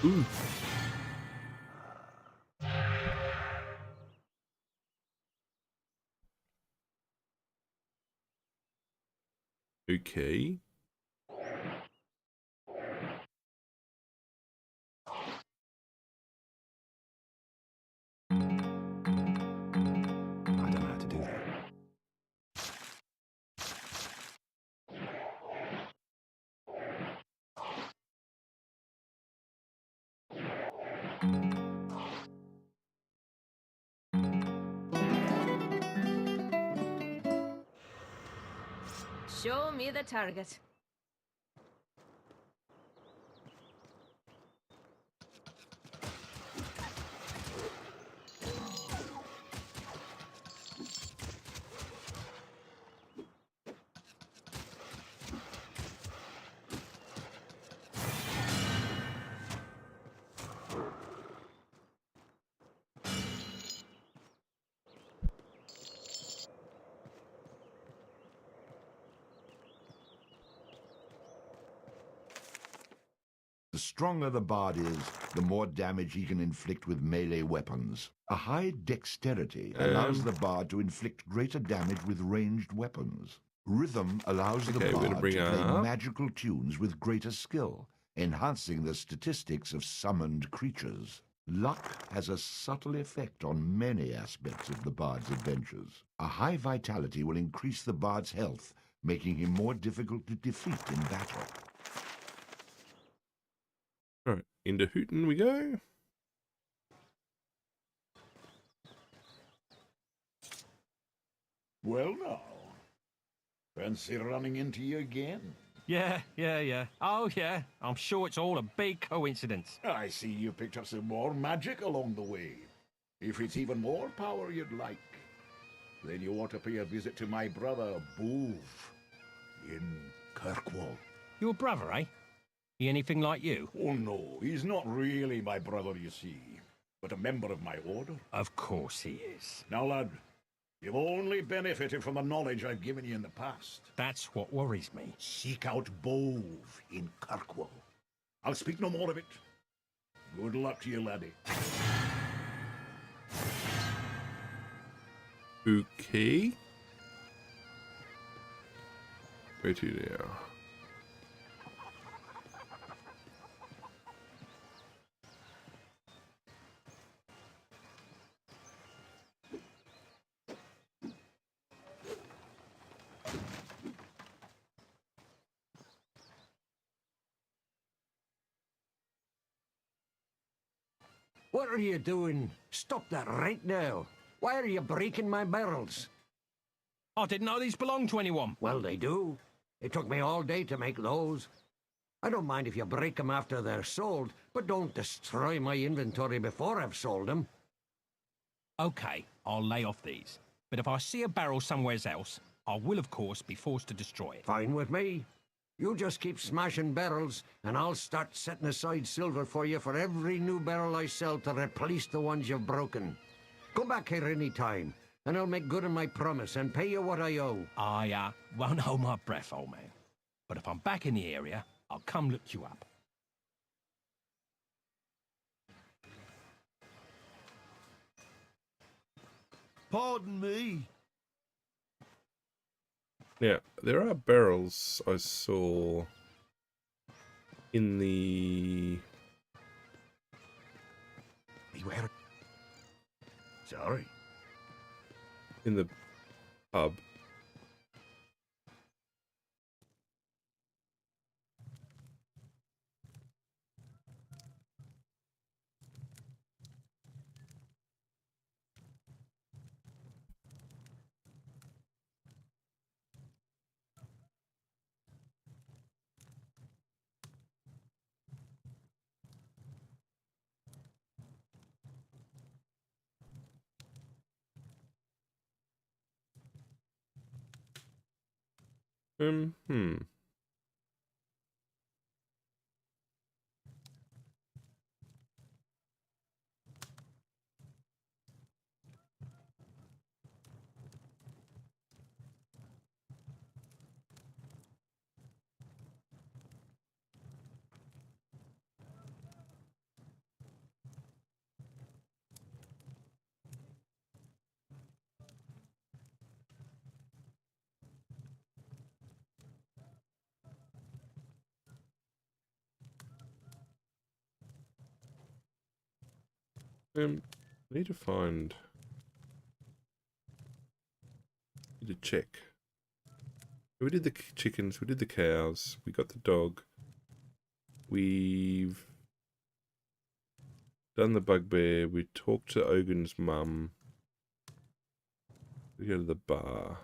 Ooh. Okay. I don't know how to do that. Show me the target. stronger the bard is, the more damage he can inflict with melee weapons. A high dexterity allows the bard to inflict greater damage with ranged weapons. Rhythm allows the bard to play magical tunes with greater skill, enhancing the statistics of summoned creatures. Luck has a subtle effect on many aspects of the bard's adventures. A high vitality will increase the bard's health, making him more difficult to defeat in battle. Alright, into Hooten we go. Well now, fancy running into you again? Yeah. Oh, yeah. I'm sure it's all a big coincidence. I see you picked up some more magic along the way. If it's even more power you'd like, then you ought to pay a visit to my brother, Boov, in Kirkwall. Your brother, eh? He anything like you? Oh, no, he's not really my brother, you see, but a member of my order. Of course he is. Now, lad, you've only benefited from the knowledge I've given you in the past. That's what worries me. Seek out Boov in Kirkwall. I'll speak no more of it. Good luck to you, laddie. Okay. Where to now? What are you doing? Stop that right now. Why are you breaking my barrels? I didn't know these belonged to anyone. Well, they do. It took me all day to make those. I don't mind if you break them after they're sold, but don't destroy my inventory before I've sold them. Okay, I'll lay off these. But if I see a barrel somewhere else, I will, of course, be forced to destroy it. Fine with me. You just keep smashing barrels, and I'll start setting aside silver for you for every new barrel I sell to replace the ones you've broken. Come back here any time, and I'll make good on my promise and pay you what I owe. I won't hold my breath, old man. But if I'm back in the area, I'll come look you up. Pardon me. Now, there are barrels I saw in the... Beware. Sorry. In the pub. Hmm. I need to find... Need to check. We did the chickens, we did the cows, we got the dog. We've done the bugbear, we talked to Ogun's mum. We go to the bar.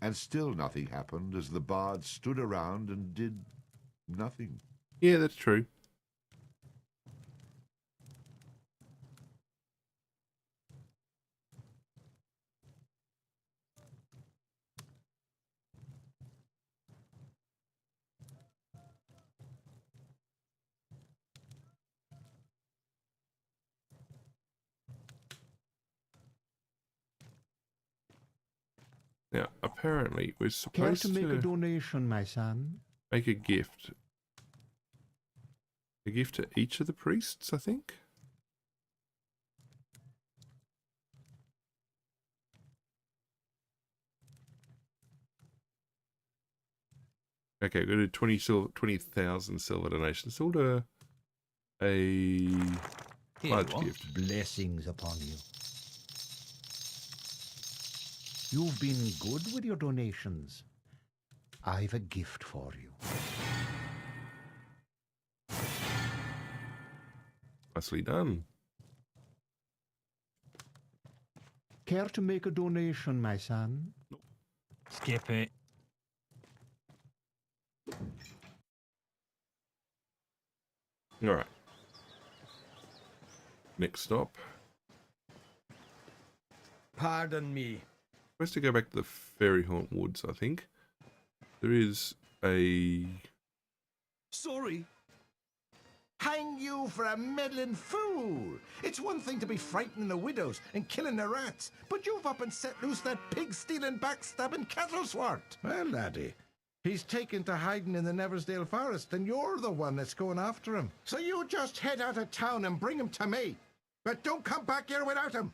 And still nothing happened as the bards stood around and did nothing. Yeah, that's true. Now, apparently, we're Care supposed to make a donation, my son? make a gift. A gift to each of the priests, I think. Okay, we're going to do 20,000 silver donations. So we'll do a large gift. Blessings upon you. You've been good with your donations. I've a gift for you. Nicely done. Care to make a donation, my son? Skip it. All right. Next stop. Pardon me. Supposed to go back to the Fairy Haunt Woods, I think. There is a... Sorry. Hang you for a meddling fool! It's one thing to be frightening the widows and killing the rats, but you've up and set loose that pig-stealing, backstabbing cattle-swart! Well, laddie, he's taken to hiding in the Neversdale Forest, and you're the one that's going after him. So you just head out of town and bring him to me. But don't come back here without him.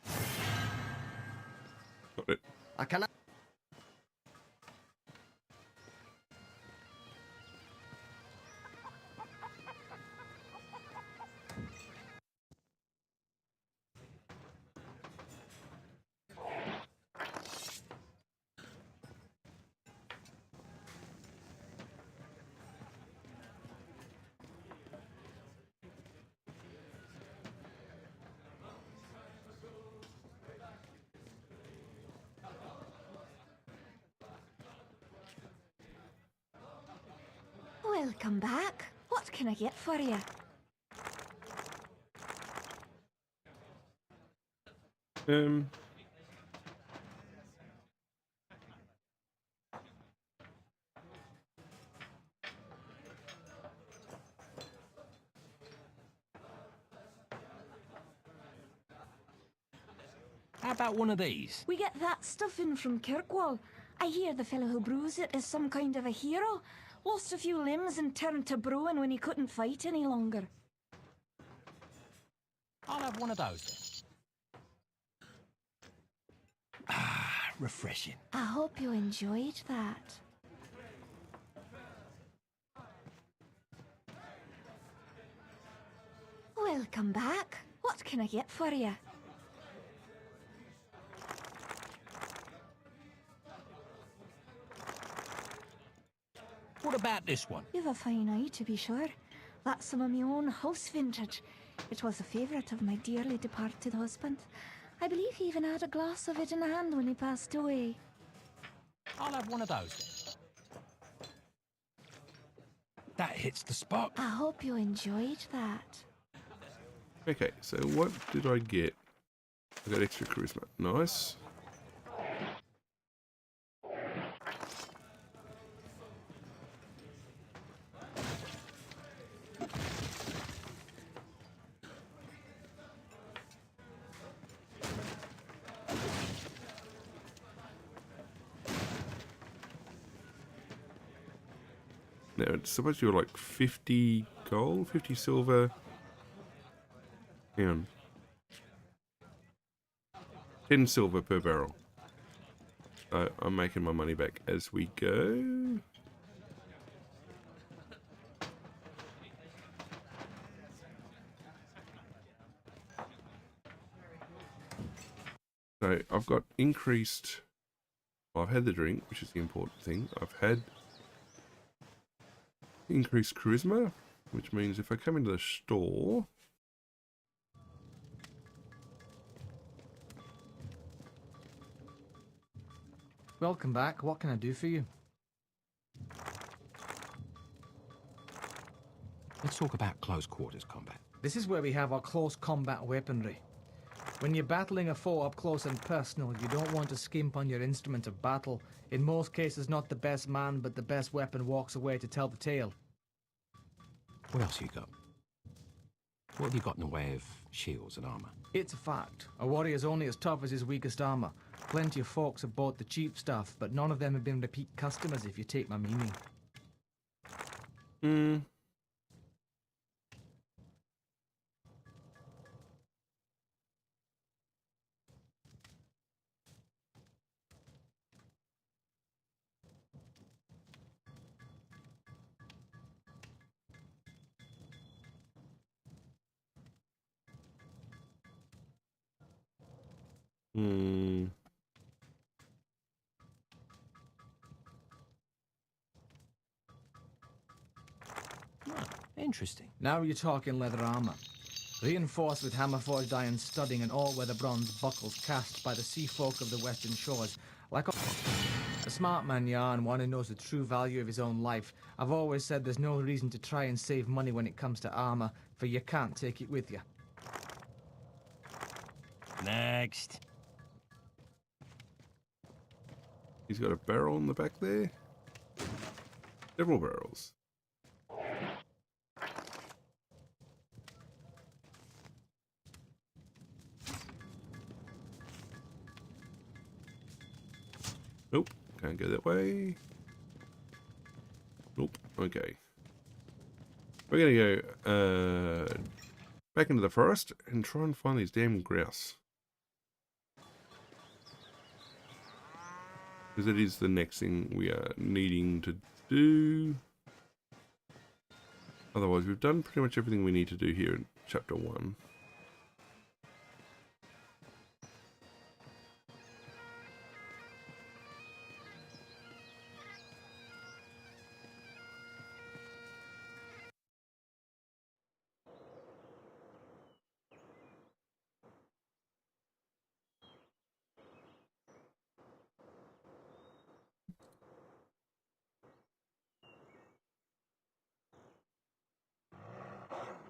Got it. I cannot... Welcome back. What can I get for you? How about one of these? We get that stuff in from Kirkwall. I hear the fellow who brews it is some kind of a hero. Lost a few limbs and turned to brewing when he couldn't fight any longer. I'll have one of those then. Ah, refreshing. I hope you enjoyed that. Welcome back. What can I get for you? What about this one? You've a fine eye, to be sure. That's some of my own house vintage. It was a favourite of my dearly departed husband. I believe he even had a glass of it in hand when he passed away. I'll have one of those then. That hits the spot. I hope you enjoyed that. Okay, so what did I get? I got extra charisma. Nice. Now, it's supposed to be like 50 gold, 50 silver. Hang on. 10 silver per barrel. I'm making my money back as we go. So I've got increased... Well, I've had the drink, which is the important thing. I've had increased charisma, which means if I come into the store... Welcome back. What can I do for you? Let's talk about close quarters combat. This is where we have our close combat weaponry. When you're battling a foe up close and personal, you don't want to skimp on your instrument of battle. In most cases, not the best man, but the best weapon walks away to tell the tale. What else you got? What have you got in the way of shields and armor? It's a fact. A warrior's only as tough as his weakest armor. Plenty of folks have bought the cheap stuff, but none of them have been repeat customers, if you take my meaning. Interesting. Now you're talking leather armor. Reinforced with hammer-forged iron studding and all-weather bronze buckles cast by the sea folk of the western shores. Like a smart man, yeah, and one who knows the true value of his own life. I've always said there's no reason to try and save money when it comes to armor, for you can't take it with you. Next. He's got a barrel in the back there. Several barrels. Nope, can't go that way. Nope, okay. We're gonna go back into the forest and try and find these damn grouse. Because it is the next thing we are needing to do. Otherwise, we've done pretty much everything we need to do here in Chapter 1.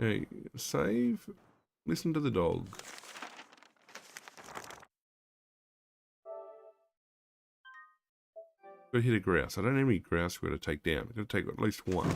Okay, save. Listen to the dog. Gotta hit a grouse. I don't know how many grouse we're gonna take down. We're gonna take at least one.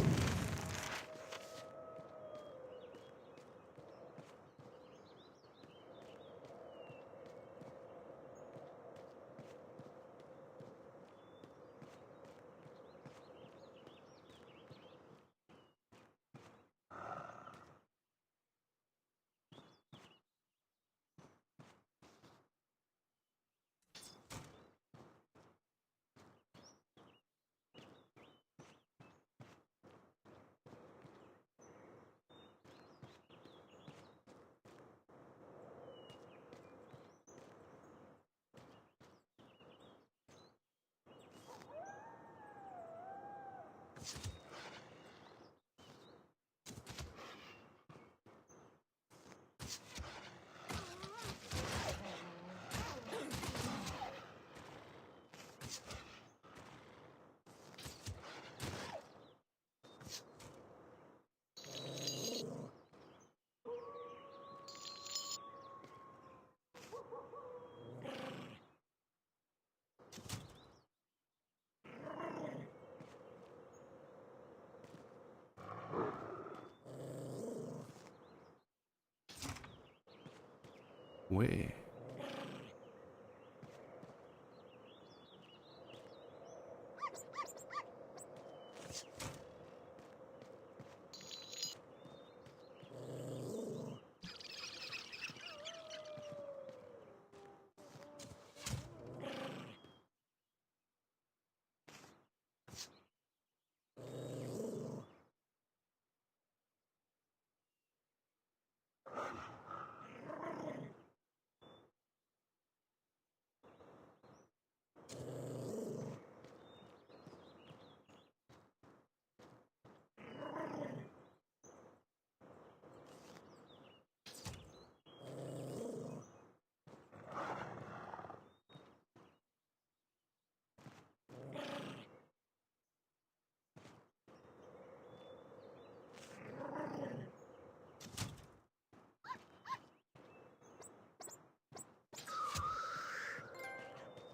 Where?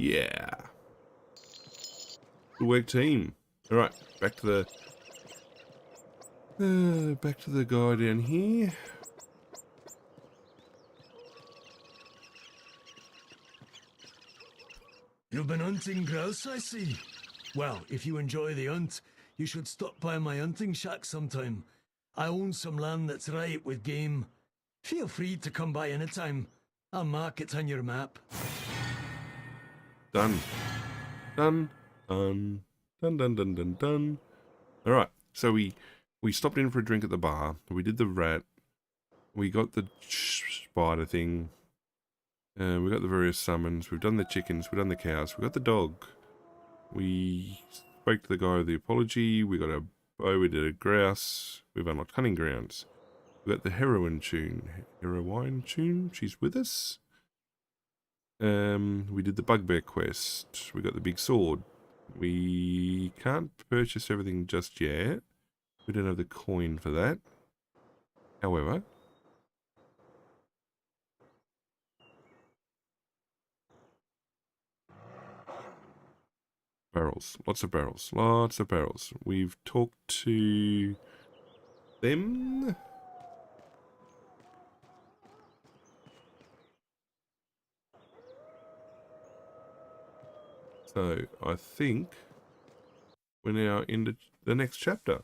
Yeah. Good work, team. All right, back to the guy down here. You've been hunting grouse, I see. Well, if you enjoy the hunt, you should stop by my hunting shack sometime. I own some land that's ripe with game. Feel free to come by anytime. I'll mark it on your map. Done. Done. Done. Done, done, done, done, done. All right, so we stopped in for a drink at the bar. We did the rat. We got the spider thing. We got the various summons. We've done the chickens. We've done the cows. We got the dog. We spoke to the guy with the apology. We got a bow. We did a grouse. We've unlocked hunting grounds. We got the heroine tune. She's with us. We did the bugbear quest. We got the big sword. We can't purchase everything just yet. We don't have the coin for that. However, barrels. Lots of barrels. Lots of barrels. We've talked to them. So, I think we're now in the next chapter.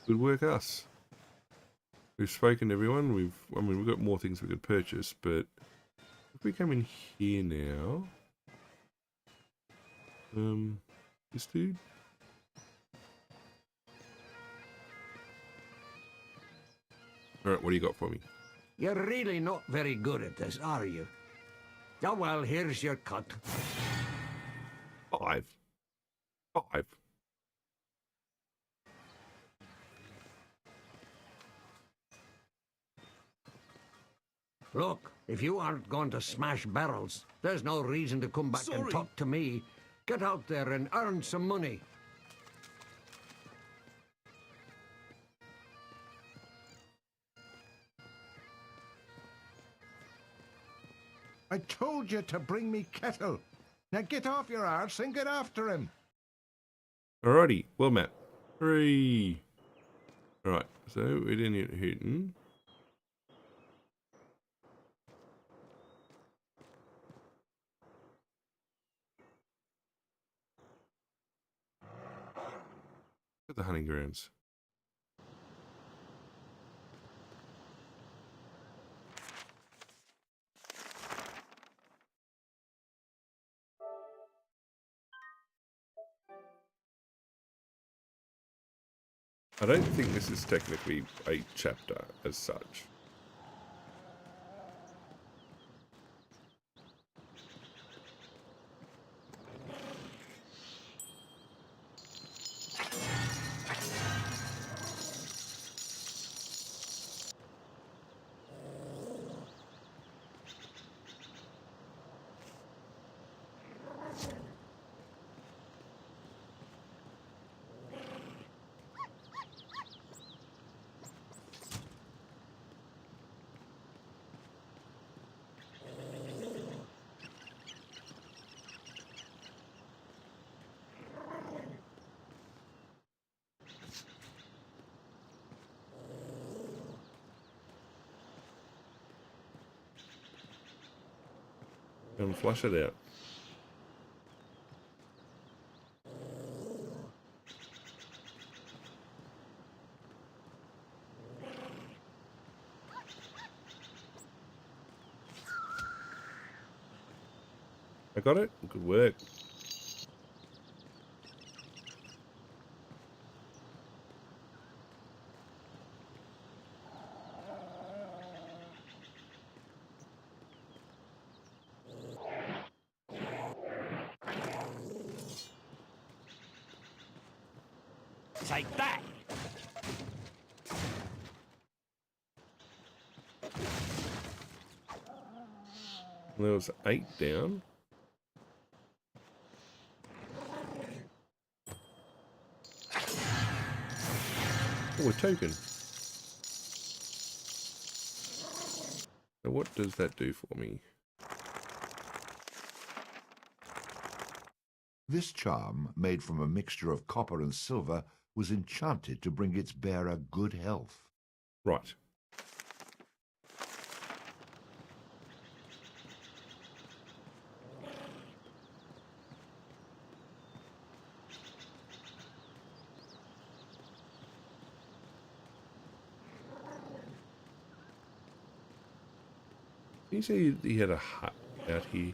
Good work, us. We've spoken to everyone. We've got more things we could purchase, but if we come in here now, this dude. All right, what do you got for me? You're really not very good at this, are you? Oh, well, here's your cut. 5. Look, if you aren't going to smash barrels, there's no reason to come back and talk to me. Get out there and earn some money. I told you to bring me kettle. Now get off your arse and get after him. Alrighty, well met. 3. Alright, so we're in here Hooten. At the hunting grounds. I don't think this is technically a chapter as such. And flush it out. I got it? Good work. Take that! There was 8 down. Oh, a token. So what does that do for me? This charm, made from a mixture of copper and silver, was enchanted to bring its bearer good health. Right. You say he had a hut out here.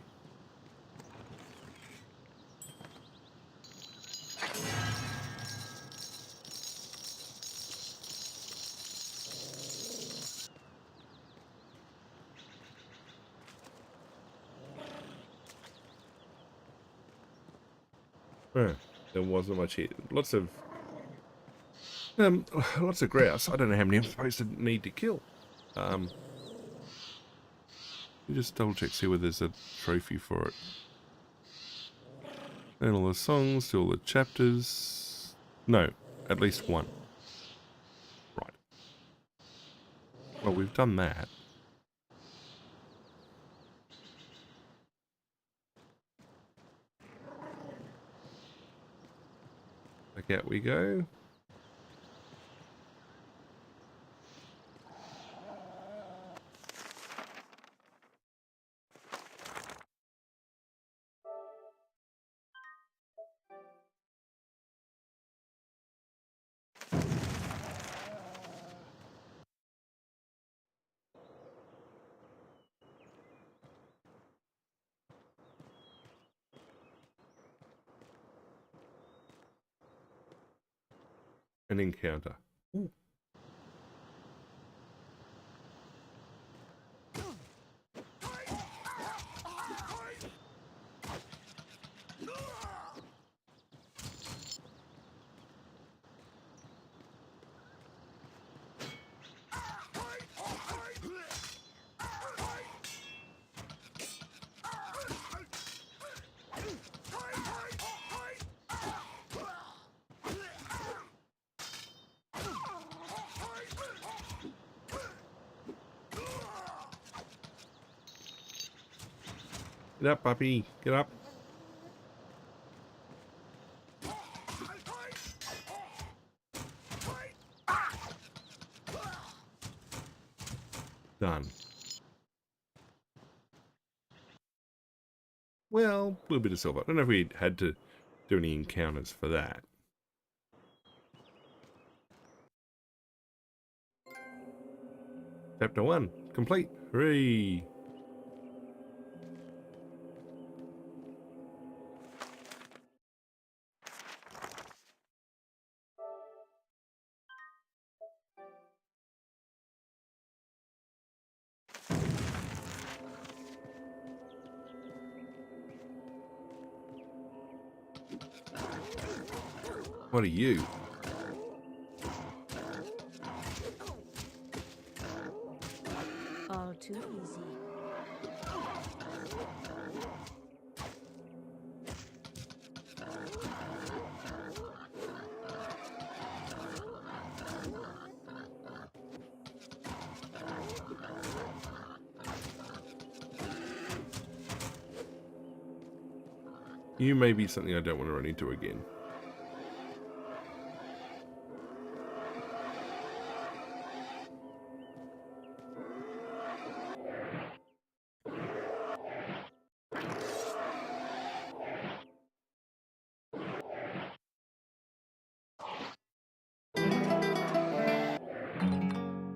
There wasn't much here. Lots of grouse. I don't know how many I'm supposed to need to kill. Let me just double check, see whether there's a trophy for it. And all the songs, do all the chapters. No, at least one. Right. Well, we've done that. Back out we go. An encounter. Ooh. Get up, puppy. Get up. Done. Well, a little bit of silver. I don't know if we had to do any encounters for that. Chapter 1, complete. Hooray! What are you? All too easy. You may be something I don't want to run into again.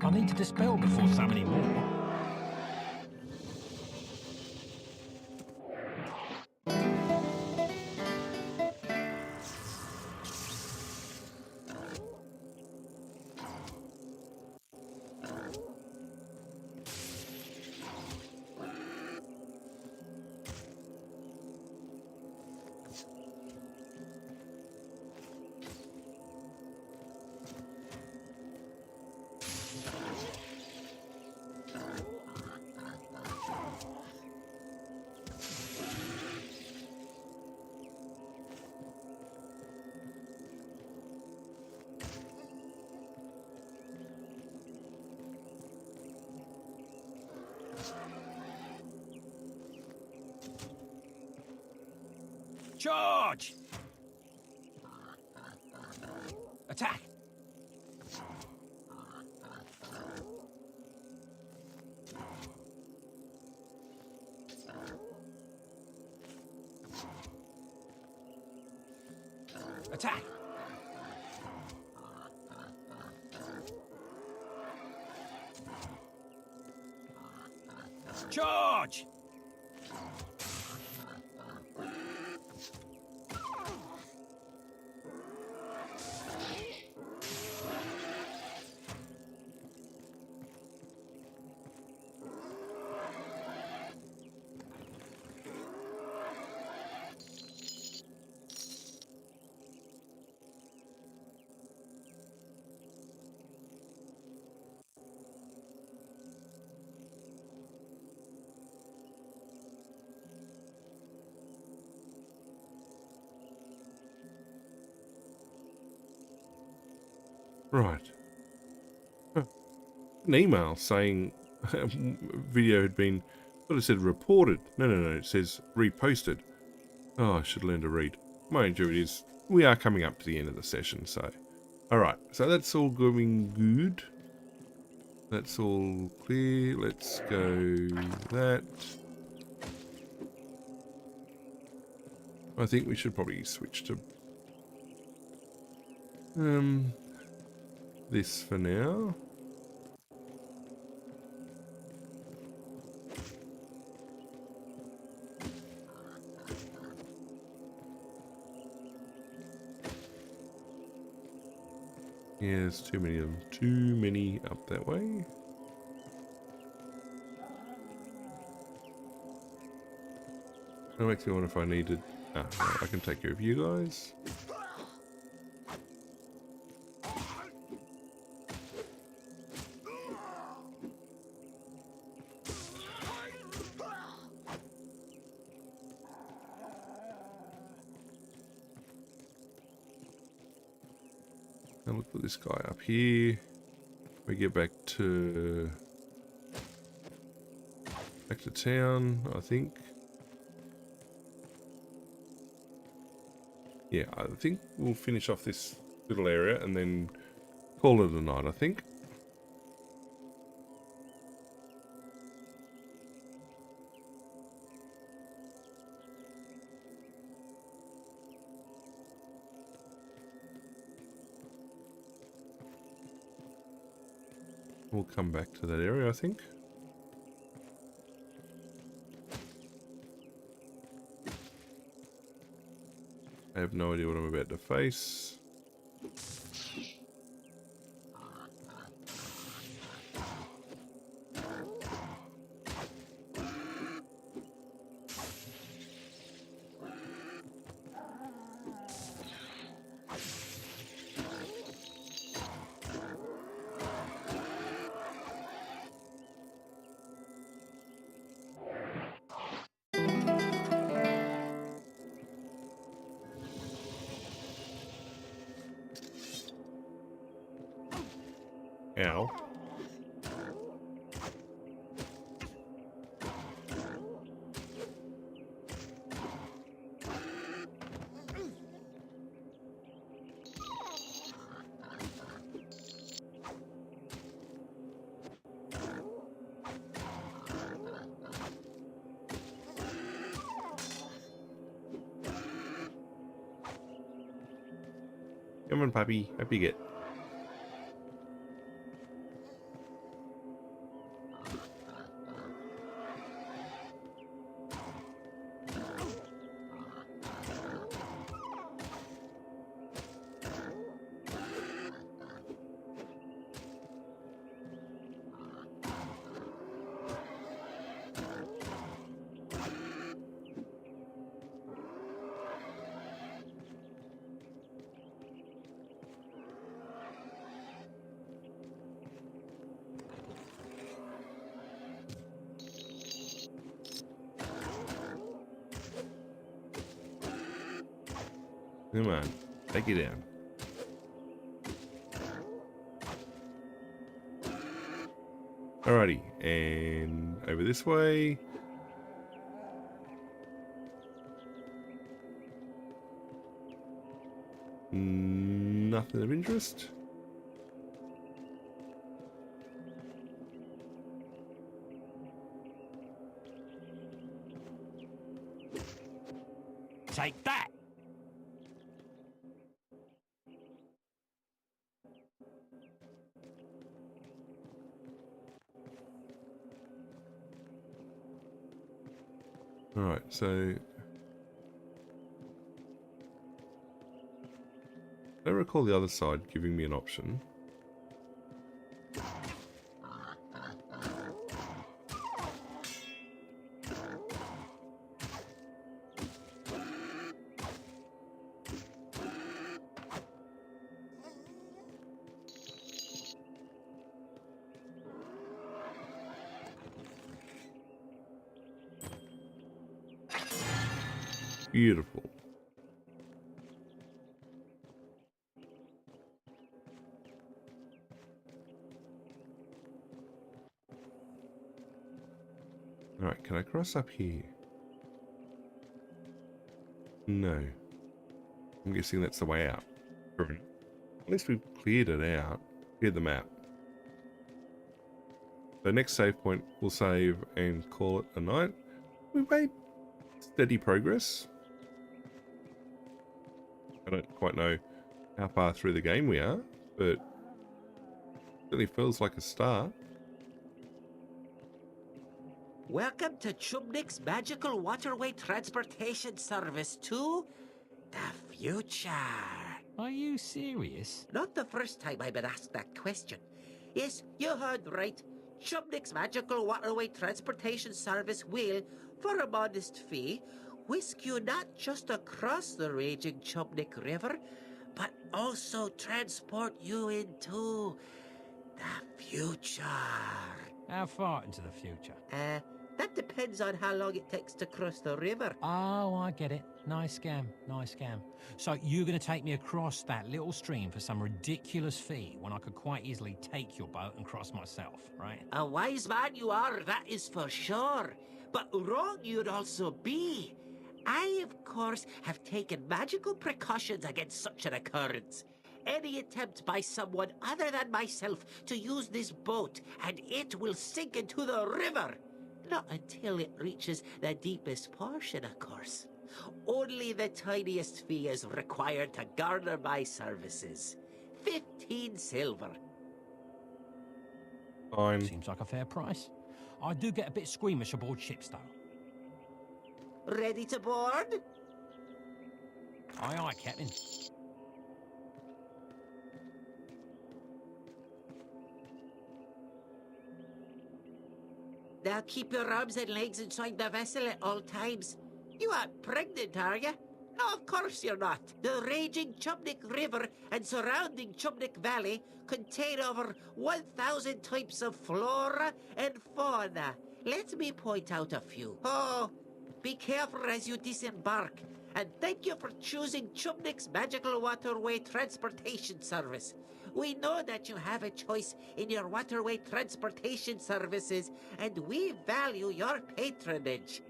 I need to dispel before summoning more. Charge! Attack! Attack! Charge! Right. Huh. An email saying video had been, but it said reported. No, it says reposted. Oh, I should learn to read. Mind you, it is. We are coming up to the end of the session, so. Alright, so that's all going good. That's all clear. Let's go that. I think we should probably switch to this for now. Yeah, there's too many of them. Too many up that way. That makes me wonder if I needed... Ah, no, I can take care of you guys. And we'll put this guy up here. We get back to town, I think. Yeah, I think we'll finish off this little area and then call it a night, I think. We'll come back to that area, I think. I have no idea what I'm about to face. Ow. Come on, puppy. Up you get. Come on, take it down. Alrighty, and over this way. Nothing of interest. Take that! Alright, so I don't recall the other side giving me an option. Beautiful. Alright, can I cross up here? No. I'm guessing that's the way out. At least we've cleared it out. Cleared the map. The next save point, we'll save and call it a night. We've made steady progress. I don't quite know how far through the game we are, but it certainly feels like a start. Welcome to Chubnik's Magical Waterway Transportation Service to the future. Are you serious? Not the first time I've been asked that question. Yes, you heard right. Chubnik's Magical Waterway Transportation Service will, for a modest fee, whisk you not just across the raging Chubnik River, but also transport you into the future. How far into the future? That depends on how long it takes to cross the river. Oh, I get it. Nice scam, nice scam. So you're going to take me across that little stream for some ridiculous fee when I could quite easily take your boat and cross myself, right? A wise man you are, that is for sure. But wrong you'd also be. I, of course, have taken magical precautions against such an occurrence. Any attempt by someone other than myself to use this boat, and it will sink into the river. Not until it reaches the deepest portion, of course. Only the tiniest fee is required to garner my services. 15 silver. Fine. Seems like a fair price. I do get a bit squeamish aboard ships, though. Ready to board? Aye, aye, Captain. Now keep your arms and legs inside the vessel at all times. You aren't pregnant, are you? No, of course you're not. The raging Chubnik River and surrounding Chubnik Valley contain over 1,000 types of flora and fauna. Let me point out a few. Oh, be careful as you disembark. And thank you for choosing Chubnik's Magical Waterway Transportation Service. We know that you have a choice in your waterway transportation services, and we value your patronage.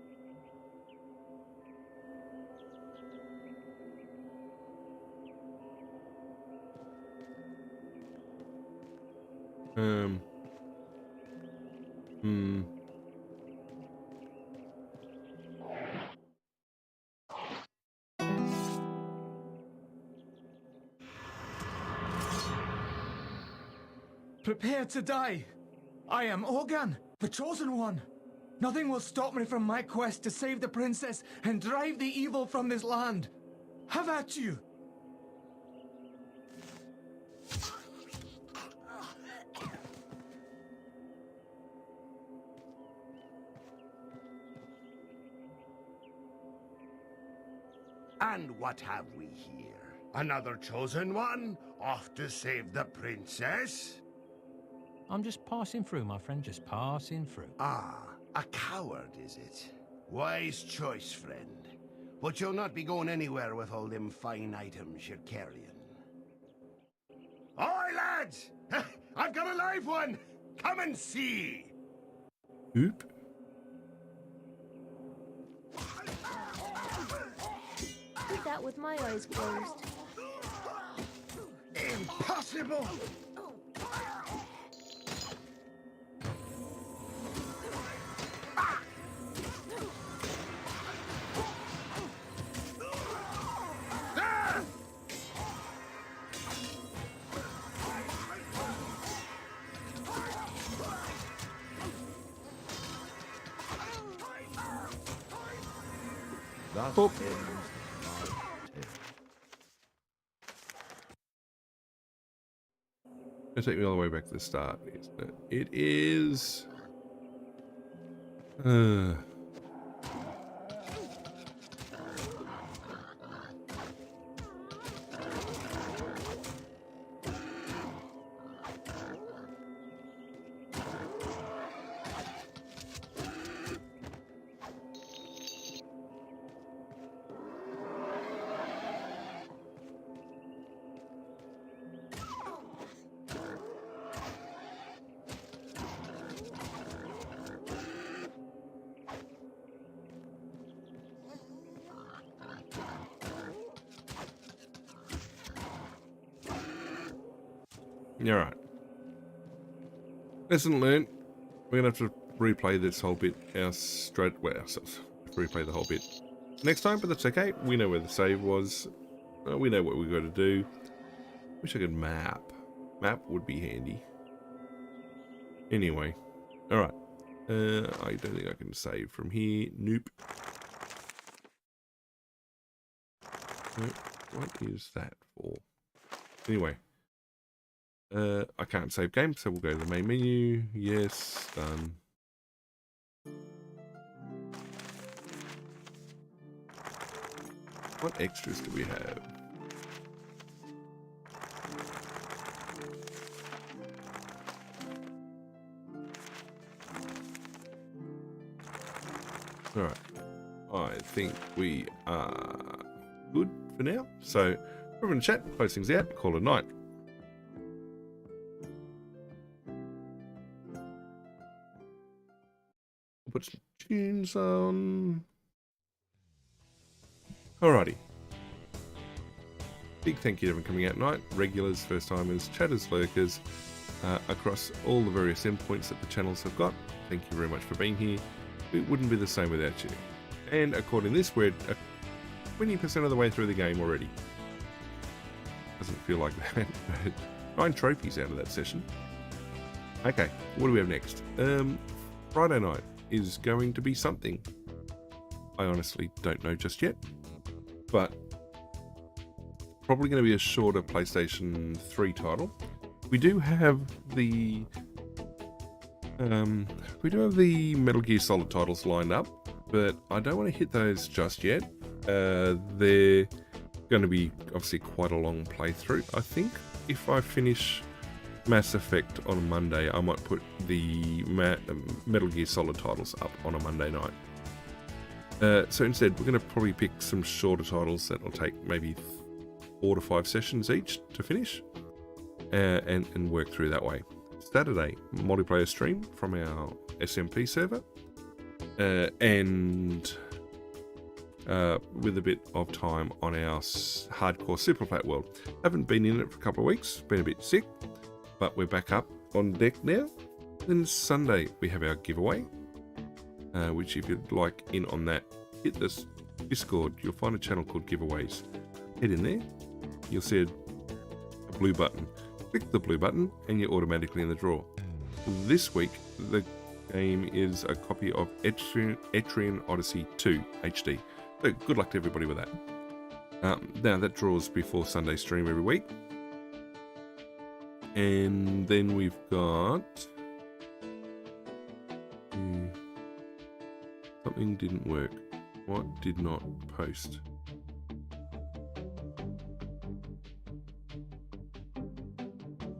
Prepare to die. I am Ogan, the Chosen One. Nothing will stop me from my quest to save the princess and drive the evil from this land. Have at you. And what have we here? Another chosen one? Off to save the princess? I'm just passing through, my friend, just passing through. Ah, a coward, is it? Wise choice, friend. But you'll not be going anywhere with all them fine items you're carrying. Oi, lads! I've got a live one! Come and see! Oop. Did that with my eyes closed. Impossible! Oh. It'll take me all the way back to the start, isn't it? It is... All right. Lesson learned. We're gonna have to replay this whole bit ourselves. Replay the whole bit next time, but that's okay. We know where the save was. We know what we got to do. Wish I could map. Map would be handy. Anyway, all right. I don't think I can save from here. Nope. What is that for? Anyway. I can't save game, so we'll go to the main menu. Yes, done. What extras do we have? Alright. I think we are good for now. So, everyone in chat, close things out, call it a night. Put some tunes on. Alrighty. Big thank you to everyone coming out tonight. Regulars, first timers, chatters, lurkers, across all the various endpoints that the channels have got. Thank you very much for being here. It wouldn't be the same without you. And according to this, we're 20% of the way through the game already. Doesn't feel like that, but 9 trophies out of that session. Okay, what do we have next? Friday night is going to be something. I honestly don't know just yet, but probably going to be a shorter PlayStation 3 title. We do have the Metal Gear Solid titles lined up, but I don't want to hit those just yet. They're going to be obviously quite a long playthrough. I think if I finish Mass Effect on a Monday, I might put the Metal Gear Solid titles up on a Monday night. So instead, we're going to probably pick some shorter titles that will take maybe 4 to 5 sessions each to finish, and work through that way. Saturday, multiplayer stream from our SMP server, and with a bit of time on our hardcore Super Flat World. Haven't been in it for a couple of weeks, been a bit sick, but we're back up on deck now. Then Sunday we have our giveaway, which if you'd like in on that, hit this Discord. You'll find a channel called Giveaways. Head in there, you'll see a blue button. Click the blue button and you're automatically in the draw. This week the game is a copy of Etrian Odyssey 2 HD. So good luck to everybody with that. Now that draws before Sunday stream every week. And then we've got... something didn't work. What did not post?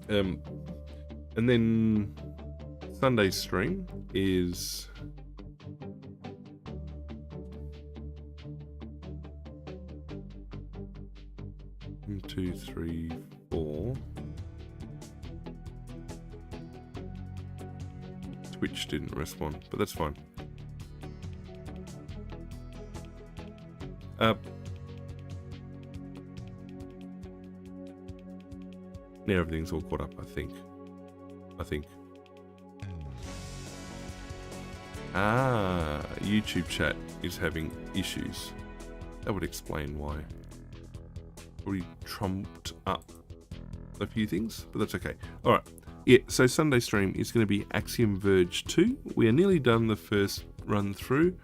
And then Sunday's stream is... 1, 2, 3, 4. Twitch didn't respond, but that's fine. Now everything's all caught up, I think. YouTube chat is having issues. That would explain why. Already trumped up a few things, but that's okay. Alright, yeah, so Sunday stream is going to be Axiom Verge 2. We are nearly done the first run through,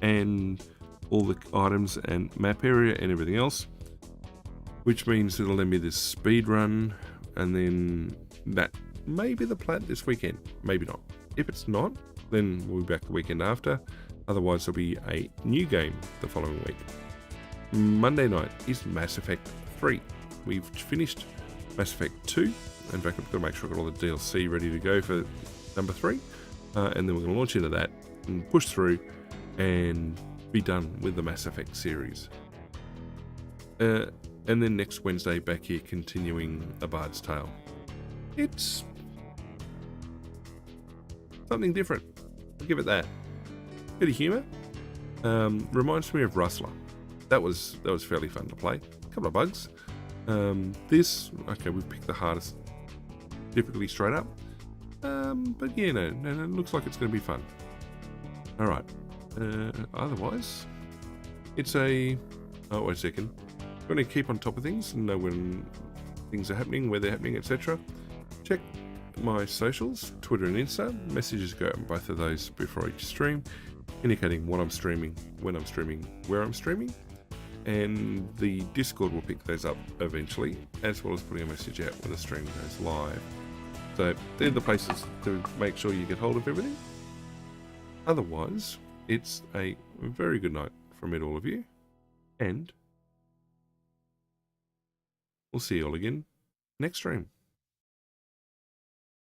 and all the items and map area and everything else, which means it'll let me this speed run, and then that may be the plan this weekend, maybe not. If it's not, then we'll be back the weekend after. Otherwise, there'll be a new game the following week. Monday night is Mass Effect 3. We've finished Mass Effect 2. In fact, I've got to make sure I've got all the DLC ready to go for number 3. And then we're going to launch into that and push through and be done with the Mass Effect series. And then next Wednesday, back here continuing A Bard's Tale. It's something different. I'll give it that. Bit of humour. Reminds me of Rustler. That was fairly fun to play. A couple of bugs. This, okay, we picked the hardest difficulty straight up. But yeah, no, it looks like it's going to be fun. All right. Otherwise, it's a. Oh, wait a second. Going to keep on top of things and know when things are happening, where they're happening, etc. Check my socials, Twitter and Insta. Messages go out on both of those before each stream, indicating what I'm streaming, when I'm streaming, where I'm streaming. And the Discord will pick those up eventually, as well as putting a message out when the stream goes live. So they're the places to make sure you get hold of everything. Otherwise, it's a very good night from me to all of you, and we'll see you all again next stream.